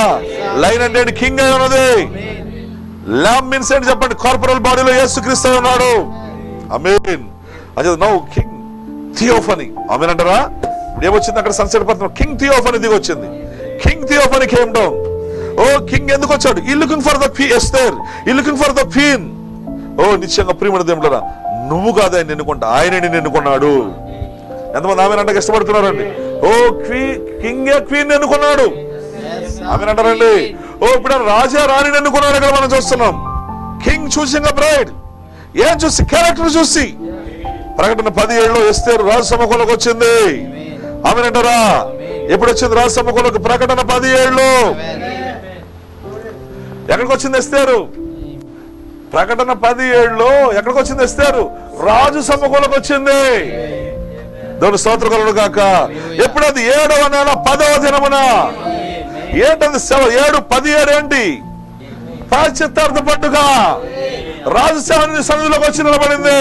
లయన్ అంటే కింగ్ అయి ఉన్నది. లామ్ మీన్స్ ఏంటి చెప్పండి? కార్పొరల్ బాడీలో యేసుక్రీస్తు ఉన్నాడు. ఆమేన్. అదే నౌ కింగ్ థియోఫనీ. ఆమేన్ అంటారా? ఇప్పుడు ఏమొచ్చింది అక్కడ? సన్సెట్ పడుతున్నాడు. కింగ్ థియోఫనీ దిగి వచ్చింది. King theophany came down. King ఎందుకు వచ్చాడు? ఈ లుకింగ్ ఫర్ ద ఎస్తేర్, ఈ లుకింగ్ ఫర్ ద క్వీన్. నిశ్చయంగా ప్రియమైన దేవుడా, నువ్వు కాదు ఆయన ఎన్నుకుంటా, ఆయన నిన్ను ఎన్నుకున్నాడు. ఎంతమంది ఆమె అంటే ఇష్టపడుతున్నారండి? కింగ్ క్వీన్ ఎన్నుకున్నాడు. ఆమె అంటారండి? ఇప్పుడు రాజా రాణిని ఎన్నుకున్నాడు. ఇక్కడ మనం చూస్తున్నాం కింగ్ చూసింగ్ బ్రైడ్. ఏం చూసి? క్యారెక్టర్ చూసి. ప్రకటన 17లో ఎస్తేరు రాజు సముఖంలోకి వచ్చింది. ఆమె అంటారా? ఎప్పుడు వచ్చింది రాజు సముఖంలోకి? ప్రకటన 17లో. ఎక్కడికి వచ్చింది ఎస్తేరు? ప్రకటన 17లో ఎక్కడికి వచ్చింది ఎస్తేరు? రాజు సముఖంలోకి వచ్చింది. దేవుని స్తోత్రం కలుగును గాక. ఎప్పుడు అది? 7వ నెల 10వ దినమున. ఏంటది? 7, 17 ఏంటి? ప్రాయశ్చిత్తార్థ పండుగ. రాజు సన్నిధిలోకి వచ్చి నిలబడింది.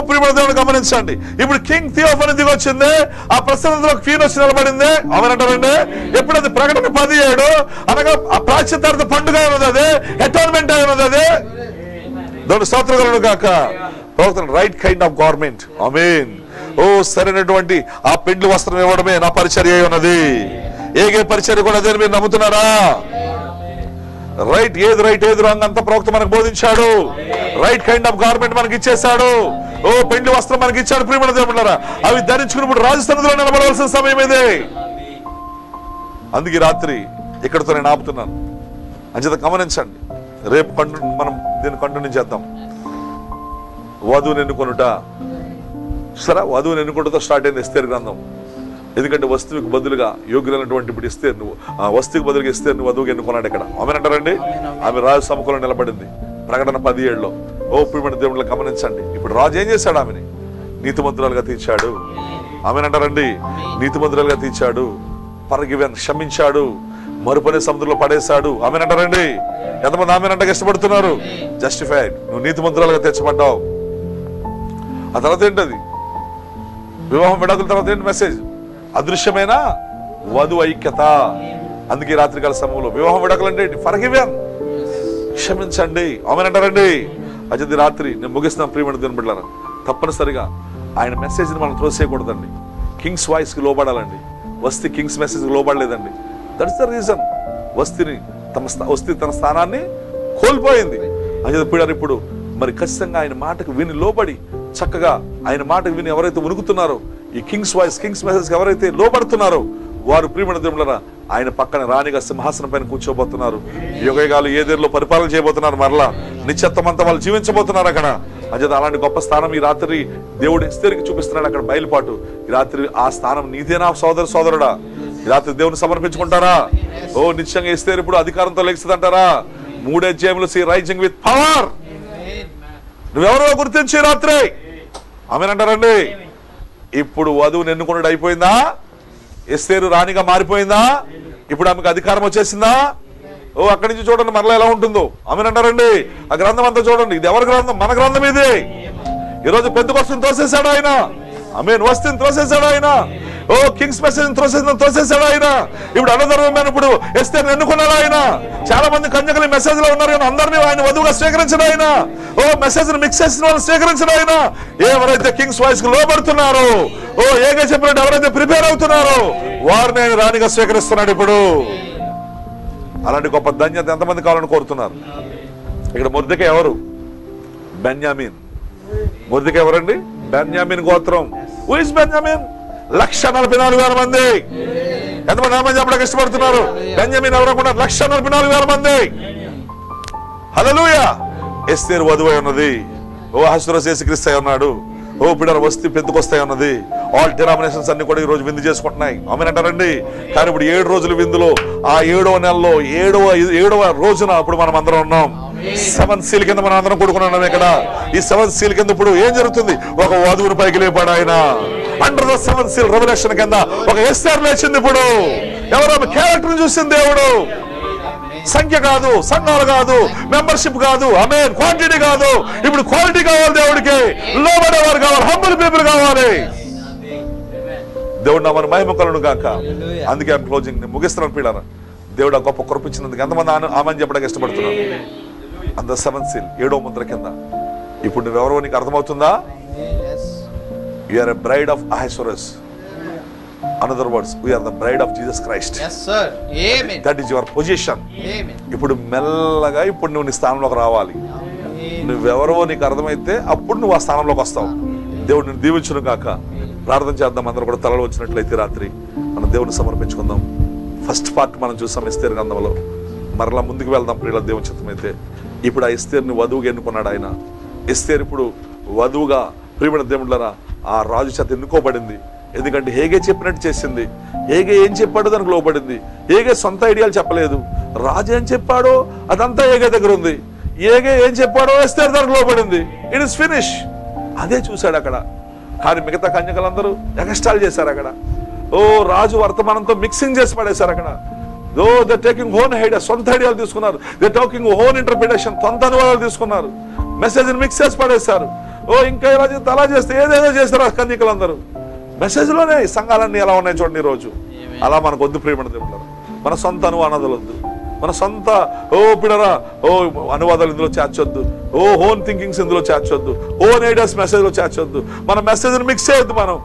ప్రియమైన దేవుని గమనించండి. ఇప్పుడు కింగ్ థియోఫనీ దిగి వచ్చింది. ఆ ప్రసన్నతలో క్వీన్ వచ్చి నిలబడింది. ఆమెనంటారండి? ఎప్పుడు అది? ప్రకటన 17 అనగా ఆ ప్రాయశ్చిత్తార్థ పండుగ అయినది. అదే అటాన్మెంట్ అయినది. అదే దేవుని స్తోత్రం కలుగును గాక. Right kind of government. ఆమేన్. సరైనటువంటి ఆ పెండ్లి వస్త్రం ఇవ్వడమే నా పరిచర్య ఉన్నది. ఏగే పరిచర్య కూడా అదే. మీరు నమ్ముతున్నారా? రైట్ ఏది రైట్ ఏది రాంగ్ అంతా ప్రవక్త మనకు బోధించాడు. రైట్ కైండ్ ఆఫ్ గవర్నమెంట్ మనకి ఇచ్చేసాడు. పెండ్లి వస్త్రం మనకి ఇచ్చాడు. ప్రియమైన దేవులారా, అవి ధరించుకున్నప్పుడు రాజస్థానంలో నిలబడవలసిన సమయం ఇది. అందుకే రాత్రి ఇక్కడతో నేను ఆపుతున్నాను. అంచేత గమనించండి. రేపు మనం దీన్ని కంటిన్యూ చేద్దాం. వధువుని ఎన్నుకొనుట. సరే, వధువుని ఎన్నుకుంటతో స్టార్ట్ అయింది ఎస్తేరు గ్రంథం. ఎందుకంటే వస్తువుకి బదులుగా యోగ్యులైనటువంటి ఇప్పుడు ఇస్తే నువ్వు వస్తువుకి బదులుగా ఇస్తే నువ్వు వధువుకి ఎన్నుకున్నాడు ఇక్కడ. ఆమె అంటారండి? ఆమె రాజు సముఖంలో నిలబడింది. ప్రకటన 17లో. ప్రియమైన దేవుళ్ళ గమనించండి. ఇప్పుడు రాజు ఏం చేశాడు? ఆమెని నీతిమంతురాలుగా తీర్చాడు. ఆమెనంటారండి? నీతిమంతురాలుగా తీర్చాడు. ఫర్గివెన్, క్షమించాడు. మరుపనే సముద్రంలో పడేశాడు. ఆమెనంటారండి? ఎంతమంది ఆమెనంటే ఇష్టపడుతున్నారు? జస్టిఫైడ్. నువ్వు నీతిమంతురాలుగా తెచ్చబడ్డావు. ఆ తర్వాత ఏంటది? వివాహం విడాకుల తర్వాత ఏంటి మెసేజ్? అదృశ్యమైన వధు ఐక్యత. అందుకే రాత్రికాల సమయంలో వివాహం విడాకులు అంటే ఏంటి? ఫర్గివెన్, క్షమించండి. ఆమెనంటారండి? అజది రాత్రి నేను ముగిస్తున్నాను. ప్రియమైన దేవుని బిడ్డలారా, తప్పనిసరిగా ఆయన మెసేజ్ని మనం త్రోసేయకూడదండి. కింగ్స్ వాయిస్ కి లోబడాలండి. వస్తి కింగ్స్ మెసేజ్ లోబడలేదండి. That's the reason. వస్తి తన స్థానాన్ని కోల్పోయింది. అజది ఇప్పుడు మరి ఖచ్చితంగా ఆయన మాటకు విని లోబడి చక్కగా ఆయన మాటకు విని ఎవరైతే ఉనుకుతున్నారో, ఈ కింగ్స్ వాయిస్ కింగ్స్ మెసేజ్ ఎవరైతే లోబడుతున్నారో వారు ప్రియమైన దేవులారా ఆయన పక్కన రాణిగా సింహాసనం పైన కూర్చోబోతున్నారు. యుగయుగాలు ఏదేరులో పరిపాలన చేయబోతున్నారు. మరలా నిత్యత్వమంతా వాళ్ళు జీవించబోతున్నారు అక్కడ. అంచేత అలాంటి గొప్ప స్థానం ఈ రాత్రి దేవుడు ఎస్తేరుకి చూపిస్తున్నాడు అక్కడ బయలుపాటు. ఈ రాత్రి ఆ స్థానం నీదేనా సోదరుడా? ఈ రాత్రి దేవుని సమర్పించుకుంటారా? నిశ్చయంగా ఎస్తేరు ఇప్పుడు అధికారంతో లెగిస్తుందంటారా? 3 అధ్యాయములు సీ రైజింగ్ విత్ పవర్. నువ్వెవరో గుర్తించి రాత్రి. ఆమెనంటారండి? ఇప్పుడు వధువుని ఎన్నుకున్నాడు అయిపోయిందా? ఎస్తేరు రాణిగా మారిపోయిందా? ఇప్పుడు ఆమెకు అధికారం వచ్చేసిందా? అక్కడి నుంచి చూడండి మరలా ఎలా ఉంటుందో. ఆమెనంటారండి? ఆ గ్రంథం అంతా చూడండి. ఇది ఎవరి గ్రంథం? మన గ్రంథం ఇది. ఈరోజు పెద్దకొస్తుని తోసేశాడు ఆయన. ఆమేన్. వస్తిని తోసేశాడు ఆయన. కింగ్స్ మెసేజ్ తోసేశాడు ఆయన. ఇప్పుడు అనధర్మమైన ఇప్పుడు ఎస్తేరుని ఎన్నుకున్నాడు ఆయన. చాలా మంది కన్యకలు మెసేజ్ లో ఉన్నారు కానీ అందరినీ ఆయన వధువుగా స్వీకరించడు ఆయన. మెసేజ్ మిక్స్ చేసిన వాళ్ళు స్వీకరించడు ఆయన. ఎవరైతే కింగ్స్ వాయిస్ కు లోబడుతున్నారో, ఏగా చెప్పినట్టు ఎవరైతే ప్రిపేర్ అవుతున్నారో వారిని ఆయన రాణిగా స్వీకరిస్తున్నాడు ఇప్పుడు. అలాంటి గొప్ప ధన్యత ఎంతమంది కావాలని కోరుతున్నారు? ఇక్కడ మొర్దెకై ఎవరు? బెన్యామీన్. మొర్దెకై ఎవరండి? బెన్యామీన్ గోత్రం. Who is Benjamin? 144,000 మంది. ఎంతమంది నామని చెప్పడానికి ఇష్టపడుతున్నారు? బెన్యామీన్ ఎవరనుకున్నారు? 144,000 మంది. హల్లెలూయా. ఎస్తేరు వధువై ఉన్నది. ఓ అహష్వేరోషు యేసుక్రీస్తు అయి ఉన్నాడు. ఓ పిల్లలు వస్తే పెంతుకొస్తాయి ఉన్నది. ఆల్ డినామినేషన్స్ అన్ని కూడా ఈ రోజు విందు చేసుకుంటున్నాయి. ఆమెన్ అంటారండి. కానీ ఇప్పుడు 7 రోజుల విందులో ఆ 7వ నెలలో 7వ రోజున ఇప్పుడు మనం అందరం ఉన్నాం. 7th సీల్ కింద మనం అందరం కూడుకున్నాం. ఇక్కడ ఈ 7th సీల్ కింద ఇప్పుడు ఏం జరుగుతుంది? ఒక వధువుని పైకి లేపాడు ఆయన. Under the 7th seal revolution కింద ఒక ఎస్తేరు లేచింది. ఇప్పుడు ఎవరో క్యారెక్టర్ చూసింది దేవుడు. సంఖ్య కాదు, సంఘాలు కాదు, మెంబర్షిప్ కాదు, ఆమేన్, క్వాంటిటీ కాదు. ఇప్పుడు క్వాలిటీ కావాలి దేవుడికి. లోబడేవారు కావాలి, హంబుల్ పీపుల్ కావాలి. దేవుడు నామమున మహిమ కలుగును గాక. అందుకే ఐఎమ్ క్లోజింగ్, నేను ముగిస్తున్నాను పిల్లరా. దేవుడు ఆ గొప్ప కృప ఇచ్చినందుకు ఎంతమంది ఆమెను చెప్పడానికి ఇష్టపడుతున్నారు? అంత 7th సీల్ 7వ ముద్ర కింద ఇప్పుడు నువ్వెవరో నీకు అర్థమవుతుందా? You are a bride of Ahasuerus. Another words, we are the bride of Jesus Christ. Yes sir. Amen. That is your position. Amen. ఇప్పుడు మెల్లగా ఇప్పుడు నువ్వు నీ స్థానంలోకి రావాలి. నువ్వెవరో నీకు అర్థమైతే అప్పుడు నువ్వు ఆ స్థానంలోకి వస్తావు. దేవుడు నిన్ను దీవించును గాక. ప్రార్థన చేద్దాం. అందరూ కూడా తలలు వచ్చినట్లయితే రాత్రి మనం దేవుని సమర్పించుకుందాం. ఫస్ట్ పార్ట్ మనం చూసాం ఎస్తేరు గ్రంథంలో. మరలా ముందుకు వెళ్దాం ప్రియుల దేవుని చిత్తమైతే. ఇప్పుడు ఆ ఎస్తేరుని వధువుగా ఎన్నుకున్నాడు ఆయన. ఎస్తేరు ఇప్పుడు వధువుగా ప్రియమైన దేవుళ్ళరా ఆ రాజు చేత ఎన్నుకోబడింది. ఎందుకంటే హేగే చెప్పినట్టు చేసింది. హేగే ఏం చెప్పాడో దానికి లోబడింది. హేగే సొంత ఐడియాలు చెప్పలేదు. రాజు ఏం చెప్పాడో అదంతా హేగే దగ్గర ఉంది. హేగే ఏం చెప్పాడో ఎస్తేరు దానికి లోబడింది. It is finish. అదే చూశాడు అక్కడ. కానీ మిగతా కన్యకలందరూ ఎగస్టాల్ చేశారు అక్కడ. ఓ రాజు వర్తమానంతో మిక్సింగ్ చేసి పడేశారు అక్కడ. Oh they taking own idea, సొంత ఐడియాలు తీసుకున్నారు. దే టేకింగ్ ఓన్ ఇంటర్ప్రిటేషన్, సొంత అనువాదాలు తీసుకున్నారు. మెసేజ్ మిక్స్ చేసి పడేశారు. ఓ ఇంకా ఇలా చేస్తే అలా చేస్తే ఏదేదో చేస్తారు ఆ కన్యకలందరూ. మెసేజ్ లోనే సంఘాలన్నీ ఎలా ఉన్నాయి చూడండి ఈ రోజు. అలా మనకు వద్దు ప్రియమైన దేవుడు. మన సొంత అనువాదాలు వద్దు. మన సొంత పిడరా అనువాదాలు ఇందులో చేర్చొద్దు. ఓన్ థింకింగ్స్ ఇందులో చేర్చొద్దు. ఓన్ ఐడియాస్ మెసేజ్ లో చేర్చొద్దు. మన మెసేజ్ మిక్స్ చేయొద్దు. మనం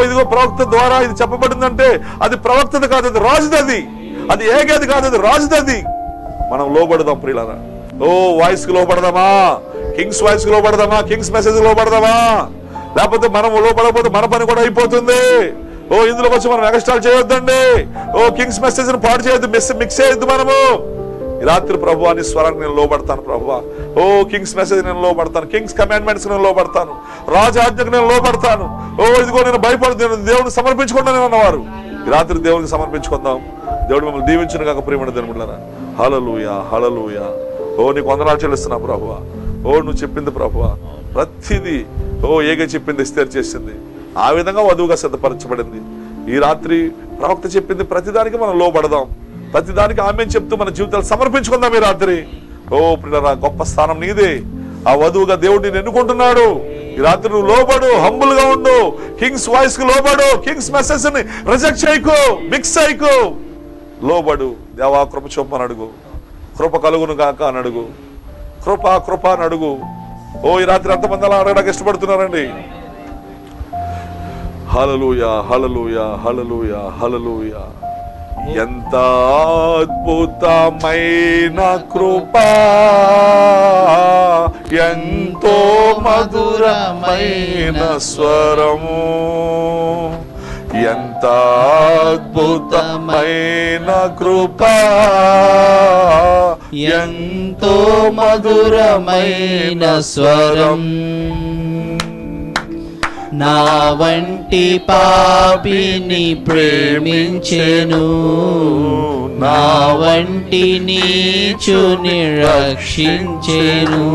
ఇదిగో ప్రవక్త ద్వారా ఇది చెప్పబడిందంటే అది ప్రవక్తది కాదు, అది రాజుదది. అది ఏగేది కాదు, అది రాజుదది. మనం లోబడదాం ప్రియులారా. వాయిస్ కి లోబడదామా? కింగ్స్ వాయిస్ కి లోబడదామా? Kings message లోబడదామా? లేకపోతే మనం లోపడకపోతే మన పని కూడా అయిపోతుంది. ఇందులోకి వచ్చి మనం ఎక్స్ట్రాల్ చేయొద్దండి. కింగ్స్ మెసేజ్ పాడు చేయొద్దు, మిక్స్ చేయొద్దు. మనము ఈ రాత్రి ప్రభువా నీ స్వరానికి నేను లోబడతాను ప్రభువా. కింగ్స్ మెసేజ్ నేను లోబడతాను. కింగ్స్ కమాండ్మెంట్స్ నేను లోబడతాను. రాజాజ్ఞకు నేను లోబడతాను. ఇదిగో నేను భయపడుతున్నాను. దేవుడిని సమర్పించుకుంటాను అన్నవారు ఈ రాత్రి దేవునికి సమర్పించుకుందాం. దేవుడు మిమ్మల్ని దీవించును కాక ప్రియమైన దేవుళ్ళారా. హల్లెలూయా, హల్లెలూయా. నీకు వందనాలు చెల్లిస్తున్నా ప్రభువా. నువ్వు చెప్పింది ప్రభువా ప్రతిదీ ఏగే చెప్పింది ఎస్తేరు చేసింది. ఆ విధంగా వధువుగా సిద్ధపరచబడింది. ఈ రాత్రి ప్రవక్త చెప్పింది ప్రతిదానికి మనం లోబడదాం. ప్రతిదానికి ఆమెను చెప్తూ మన జీవితాలు సమర్పించుకుందాం ఈ రాత్రి. ప్రియులారా గొప్ప స్థానం నీదే. ఆ వధువుగా దేవుడు నేను ఎన్నుకుంటున్నాడు. ఈ రాత్రి నువ్వు లోబడు, హంబుల్ గా ఉండు. కింగ్స్ వాయిస్ కి లోబడు. కింగ్స్ మెసేజ్ ని రిజెక్ట్ చేయకు, మిక్స్ చేయకు. లోబడు. దేవా కృప చూపని అడుగు. కృప కలుగును గాక అని అడుగు. కృప కృప అని అడుగు. ఈ రాత్రి ఎంతమంది అలా అడగడానికి ఇష్టపడుతున్నారండి? హల్లెలూయా, హల్లెలూయా, హల్లెలూయా, హల్లెలూయా. ఎంత అద్భుతమైన కృప, ఎంతో మధురమైన స్వరము, ఎంత అద్భుతమైన కృప, ఎంతో మధురమైన స్వరం. నా వంటి పాపిని ప్రేమించెను, నా వంటి నీచుని రక్షించెను.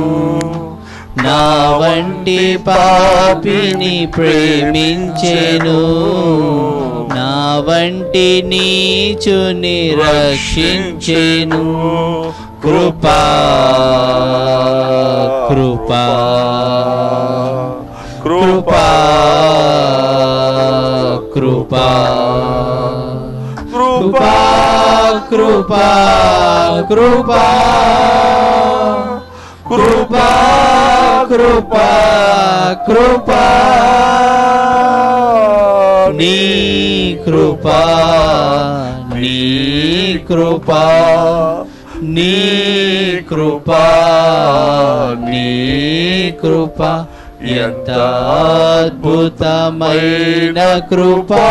నా వంటి పాపిని ప్రేమించెను, నా వంటి నీచుని రక్షించెను. కృపా కృపా కృపా కృపా కృపా కృపా కృపా కృపా కృపా కృపా నీ కృపా నీ కృపా నీ కృపా నీ కృపా ఎంత అద్భుతమైన కృపా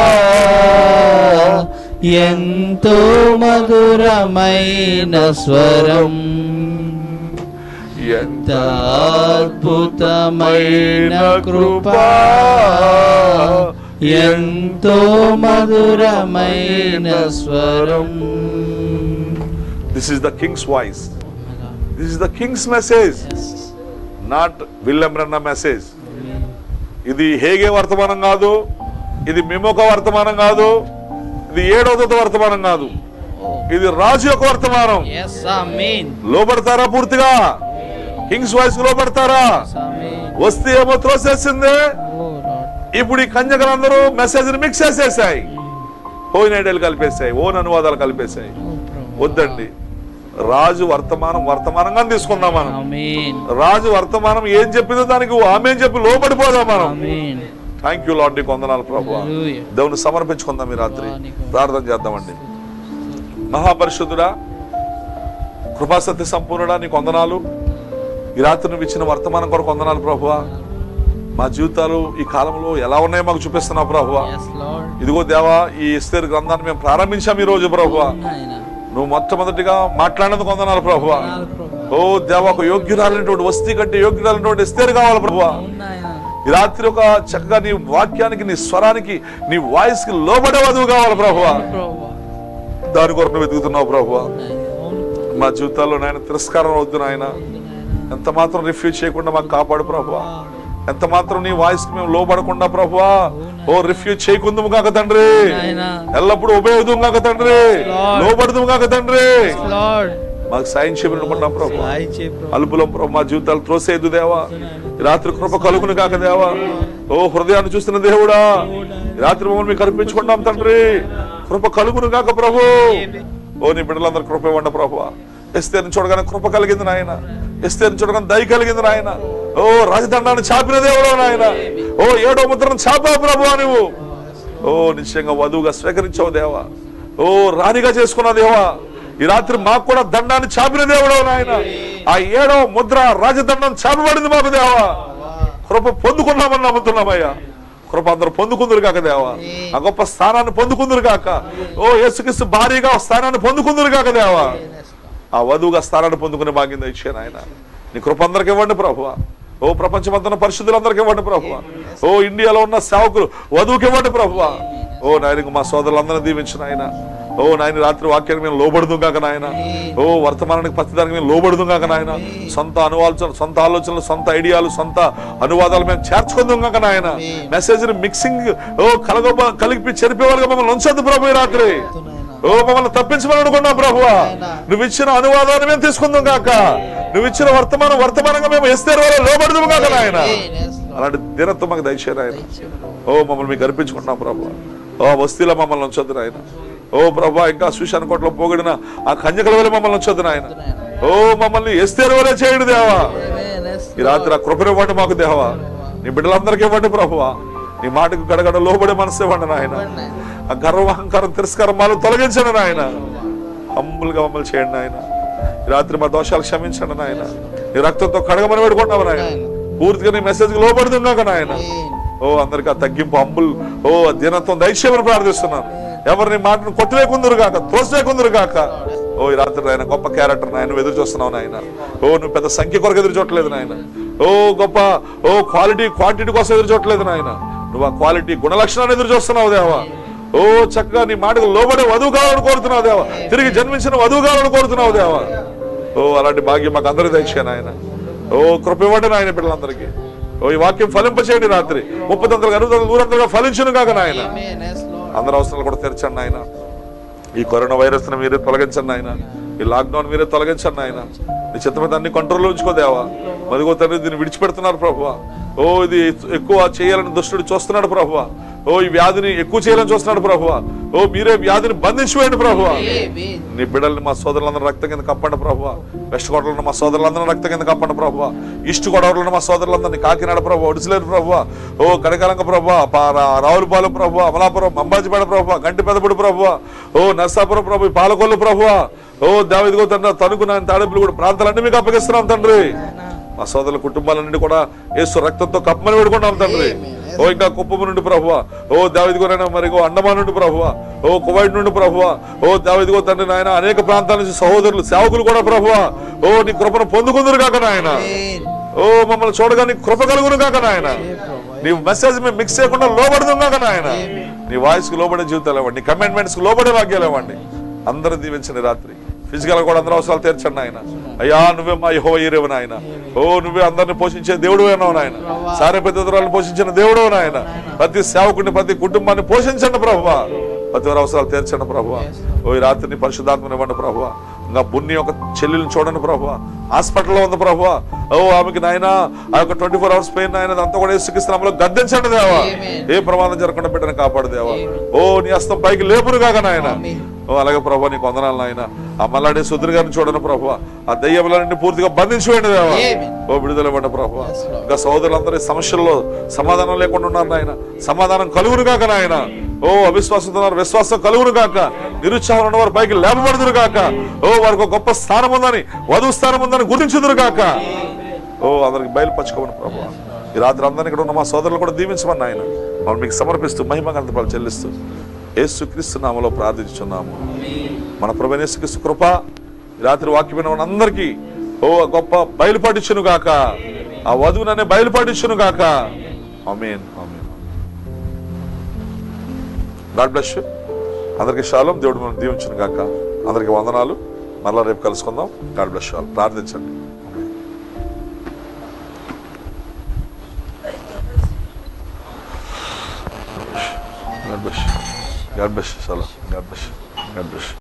ఎంతో మధురమైన స్వరం ఎంత అద్భుతమైన కృపా ఎంతో మధురమైన స్వరం. This is the king's voice. This is the king's message. Not William Branham message. ఇది హేగే వర్తమానం కాదు, ఇది మిమోక వర్తమానం కాదు, ఇది ఏడవ దూత వర్తమానం కాదు, ఇది రాజు యొక్క వర్తమానం. లోబడతారా? పూర్తిగా కింగ్స్ వాయిస్ లోబడతారా? వస్తే ఏమో త్రోసేసిందే. ఇప్పుడు ఈ కన్యకలందరూ మెసేజ్ మిక్స్ చేసేసాయి, ఓన్ ఐడియాలు కలిపేశాయి, ఓన్ అనువాదాలు కలిపేశాయి. వద్దండి, రాజు వర్తమానం వర్తమానంగా తీసుకుందాం మనం. రాజు వర్తమానం ఏం చెప్పిందో దానికి ఆమె చెప్పి లోబడిపోదాం మనం. థ్యాంక్ యూ లార్డ్, నీకు వందనాలు ప్రభువా. దేవుని సమర్పించుకుందాం ఈ రాత్రి, ప్రార్థన చేద్దామండి. మహాపరిశుద్ధుడా, కృపాసత్య సంపూర్ణుడా, నీకు వందనాలు. ఈ రాత్రి నువ్వు ఇచ్చిన వర్తమానం కొరకు వందనాలు ప్రభువా. మా జీవితాలు ఈ కాలంలో ఎలా ఉన్నాయో మాకు చూపిస్తున్నావు ప్రభువా. ఇదిగో దేవా, ఈ ఎస్తేరు గ్రంథాన్ని మేము ప్రారంభించాం ఈ రోజు ప్రభువా. నువ్వు మొట్టమొదటిగా మాట్లాడినందుకు వందనాలు ప్రభువా. ఓ దేవా, ఒక యోగ్యురాలైనటువంటి వస్తీ కంటే యోగ్యురాలైనటువంటి ఎస్తేరు కావాలి ప్రభువా. ఈ రాత్రి ఒక చక్కగా నీ వాక్యానికి, నీ స్వరానికి, నీ వాయిస్ కి లోబడే వధువు కావాలి ప్రభువా. దాని కొరకు నువ్వు వెతుకుతున్నావు ప్రభువా. మా జీవితాల్లో నాయన తిరస్కారం వద్దు నాయన. ఎంత మాత్రం రిఫ్యూజ్ చేయకుండా మాకు కాపాడు ప్రభువా. ఎంత మాత్రం నీ వాయిస్ కి మేము లోబడకుండా ప్రభువా, ఓ రిఫ్యూజ్ చేయకుందుము కాక తండ్రి, ఎల్లప్పుడూ ఉపయోగం కాక తండ్రి, లోబడదు కాక తండ్రి, మాకు సాయం చేయమనుకుంటున్నాం ప్రభు. అల్పులం ప్రభు, మా జీవితాలు త్రోసేదు దేవా. రాత్రి కృప కలుగును కాక దేవా. ఓ హృదయాన్ని చూస్తున్న దేవుడా, రాత్రి మమ్మల్ని మీకు అర్పించుకుంటాం తండ్రి. కృప కలుగును కాక ప్రభు. ఓ నీ బిడ్డలందరూ కృప ఇవ్వండి ప్రభు. ఎస్తేరుని చూడగానే కృప కలిగింది నాయన, ఎస్తేరుని చూడగానే దయ కలిగింది నాయన. ఓ రాజదండాన్ని చాపిన దేవుడు నాయన. ఓ ఏడో ముద్రను చాపావు ప్రభు నువ్వు. ఓ నిశ్చయంగా వధువుగా స్వీకరించావు దేవా. ఓ రాణిగా చేసుకున్నావు దేవా. ఈ రాత్రి మాకు కూడా దండాన్ని చాపిన దేవుడు నాయన. ఆ ఏడో ముద్ర రాజదండం చాపబడింది మాకు దేవా. కృప పొందుకున్నామని నమ్ముతున్నామయ్యా. కృప అందరూ పొందుకుందురు కాక దేవా. ఆ గొప్ప స్థానాన్ని పొందుకుందురు కాక. ఓ యేసుక్రీస్తు భారీగా స్థానాన్ని పొందుకుందురు కాక దేవా. ఆ వధువుగా స్థానాన్ని పొందుకునే భాగ్యం ఇచ్చాను ఆయన. నీ కృప అందరికి ఇవ్వండి ప్రభువా. ఓ ప్రపంచమంతా పరిశుద్ధులందరికీ ఇవ్వండి ప్రభువా. ఓ ఇండియాలో ఉన్న సేవకులు వధువుకి ఇవ్వండి ప్రభువా. ఓ నాయనకు మా సోదరులందరినీ దీవించిన ఆయన. ఓ నాయన రాత్రి వాక్యానికి మేము లోబడుదు కాక నాయన. ఓ వర్తమానానికి ప్రతిదానికి మేము లోబడుదు కాక నాయన. సొంత సొంత ఆలోచనలు, సొంత ఐడియాలు, సొంత అనువాదాలు మేము చేర్చుకుందాం కాక నాయన. మెసేజ్ మిక్సింగ్ ఓ కలిపి చెరిపేవాళ్ళుగా మమ్మల్ని ఉంచద్దు ప్రభు. ఈ రాత్రి ఓ మమ్మల్ని తప్పించమని అనుకున్నాం ప్రభువా. నువ్వు ఇచ్చిన అనువాదాన్ని మేము తీసుకుందాం కాక. నువ్వు ఇచ్చిన వర్తమానంగా మేము ఎస్తేరు వల్ల లోబడదు కాక నాయన. అలాంటి దినత్వం మాకు దయచేయరు ఆయన. ఓ మమ్మల్ని మీకు అర్పించుకుంటున్నాం ప్రభు. ఓ వస్తీలో మమ్మల్ని ఉంచొద్దు ఆయన. ఓ ప్రభా, ఇంకా సుశాన్ కోటలో పోగొడిన ఆ కన్యకల వల్ల మమ్మల్ని ఉంచొద్దు ఆయన. ఓ మమ్మల్ని ఎస్తేరు వల్ల చేయడు దేవా. ఈ రాత్రి ఆ కృపను ఇవ్వండి మాకు దేవా. నీ బిడ్డలందరికీ ఇవ్వండి ప్రభువా. నీ మాటకు గడగడ లోబడే మనసు ఇవ్వండి నాయన. ఆ గర్వం, అహంకారం, తిరస్కారం మాలో తొలగించండి నాయన. హంబుల్గా మమ్మల్ని చేయండి నాయన. ఈ రాత్రి మా దోషాలు క్షమించండి నాయన. నీ రక్తంతో కడగమని పెట్టుకుంటాము నాయన. పూర్తిగా నీ మెసేజ్ లోబడుతున్నాక నాయన. ఓ అందరికి ఆ తగ్గింపు, హంబుల్, ఓ దీనత్వం దయచేయమని ప్రార్థిస్తున్నాను. ఎవరిని మాటను కొట్టివేకుందరు కాక, త్రోసివేకుందరు కాక. ఓ ఈ రాత్రి నాయన గొప్ప క్యారెక్టర్ నాయన ఎదురు చూస్తున్నావు నాయన. ఓ నువ్వు పెద్ద సంఖ్య కొరకు ఎదురు చూడలేదు నాయన. ఓ గొప్ప క్వాంటిటీ కోసం ఎదురు చూడలేదు నాయన. నువ్వు ఆ క్వాలిటీ గుణలక్షణాన్ని ఎదురు చూస్తున్నావు దేవా. ఓ చక్కగా నీ మాటకు లోబడే వధువు కావాలని కోరుతున్నావు దేవా. తిరిగి జన్మించిన వధువు కావాలని కోరుతున్నావు దేవా. ఓ అలాంటి భాగ్యం మాకు అందరికీ దయచేయను ఆయన. ఓ కృప ఇవ్వండి నాయన పిల్లలందరికీ. ఓ ఈ వాక్యం ఫలింపచేయండి రాత్రి 30 60 100 ఫలించును కాక నాయన. అందరి అవసరాలు కూడా తెరచండి ఆయన. ఈ కరోనా వైరస్ ని మీరే తొలగించండి ఆయన. ఈ లాక్డౌన్ మీరే తొలగించండి ఆయన. నీ చిత్తమైన అన్ని కంట్రోల్లో ఉంచుకోదేవా. మదిగో తండ్రి దీన్ని విడిచిపెడుతున్నారు ప్రభువా. ఓ ఇది ఎక్కువ చేయాలని దుష్టుడు చూస్తున్నాడు ప్రభువా. ఓ ఈ వ్యాధిని ఎక్కువ చేయాలని చూస్తున్నాడు ప్రభువా. ఓ మీరే వ్యాధిని బంధించివేయండి ప్రభువా. ఆమేన్. నీ బిడ్డల్ని మా సోదరులందరూ రక్తం కింద కప్పండి ప్రభువా. వెస్ట్ గోడలను మా సోదరులందరూ రక్తం కింద కప్పండి ప్రభువా. ఈస్ట్ గోదావరిలో మా సోదరులందరినీ కాకినాడ ప్రభు, ఒడిసిలేరు ప్రభువా, ఓ కడకలంక ప్రభువా, రావులపాలెం ప్రభువా, అమలాపురం, అంబాజీపేట ప్రభువా, గంటి పెదపూడి ప్రభువా, ఓ నర్సాపురం ప్రభు, పాలకొల్లు ప్రభువా, ఓ దావీదుగో తండ్రి, తణుకు నాయన తాడేపల్లి కూడా ప్రాంతాలన్నీ మీకు అప్పగిస్తున్నాం తండ్రి. మా సోదరుల కుటుంబాలన్నింటి కూడా యేసు రక్తంతో కప్పమని వేడుకున్నాం తండ్రి. ఓ ఇంకా కుప్పము నుండి ప్రభువా, ఓ దావీదుగోనైనా మరి అండమాన్ నుండి ప్రభువా, ఓ కువైట్ నుండి ప్రభువా, ఓ దావీదుగో తండ్రి నాయన అనేక ప్రాంతాల నుంచి సహోదరులు సేవకులు కూడా ప్రభువా, ఓ నీ కృపను పొందుకుందురు కాక నాయన, ఓ మమ్మల్ని చూడగా నీ కృప కలుగును కాక నాయన, నీ మెసేజ్ మేము మిక్స్ చేయకుండా లోబడదు కాక నాయన, నీ వాయిస్ కి లోబడే జీవితాలు ఇవ్వండి, నీ కమిట్మెంట్స్ కి లోబడే వాక్యాలు ఇవ్వండి. అందరూ దీవించండి రాత్రి. ఫిజికల్ కూడా అందరూ అవసరాలు తీర్చండి ఆయన. అయ్యా నువ్వే మా యెహోవా యీరే నాయన. ఓ నువ్వే అందరిని పోషించే దేవుడు అయినావు నాయన. సారెపెద్దరాలను పోషించిన దేవుడు నాయన. ప్రతి సేవకుడిని ప్రతి కుటుంబాన్ని పోషించండి ప్రభువా. ప్రతి వారి అవసరాలు తీర్చండి ప్రభువా. ఓ ఈ రాత్రిని పరిశుద్ధాత్మని ఇవ్వండి ప్రభువా. ఇంకా బున్ని యొక్క చెల్లెల్ని చూడండి ప్రభువా, హాస్పిటల్లో ఉంది ప్రభువా. ఓ ఆమెకి నాయన ఆ యొక్క 24 hours పెయిన్ ఆయన అంతా కూడా యేసుక్రీస్తునామములో గద్దించండి దేవా. ఏ ప్రమాదం జరగకుండా బిడ్డను కాపాడు దేవా. ఓ నీ హస్తం పైకి లేపును కాక నాయన. ఓ అలాగే ప్రభు నీకు వందనాలు నాయన. ఆ మల్లాడే సుధీర్ గారిని చూడండి ప్రభు, ఆ దయ్యములన్నింటినీ పూర్తిగా బంధించివేయండి దేవా. ఓ విడుదల ఇవ్వండి ప్రభు. ఇంకా సోదరులందరూ ఈ సమస్యల్లో సమాధానం లేకుండా ఉన్నారు నాయన. సమాధానం కలుగును కాక నాయన. ఓ అవిశ్వాసంతో విశ్వాసం కలుగును కాక, నిరుత్సాహం ఉన్న వారు పైకి లేపబడుదురు కాక, ఓ వారికి ఒక గొప్ప స్థానం ఉందని, వధువు స్థానం ఉందని గుర్తించుదురు కాక. ఓ అందరికి బయలుపరచుకోమని ప్రభు. ఈ రాత్రి అందరినీ ఇక్కడ ఉన్న మా సోదరులు కూడా దీవించమని ఆయన మనం మీకు సమర్పిస్తూ మహిమ గణితపాలు చెల్లిస్తూ యేసుక్రీస్తు నామములో ప్రార్థించున్నాము. మన ప్రభువైన యేసుక్రీస్తు కృప ఈ రాత్రి వాక్యమైన మనందరికీ ఓ గొప్ప బయలుపాటించును గాక, ఆ వధువుననే బయలుపాటించును గాక. ఆమేన్ ఆమేన్. God bless you. అందరికీ షాలోమ్. దేవుడు మనం దీవించును గాక. అందరికీ వందనాలు. మరలా రేపు కలుసుకుందాం. God bless you. ప్రార్థించండి. God bless you. God bless you. Salam. God bless you. God bless you.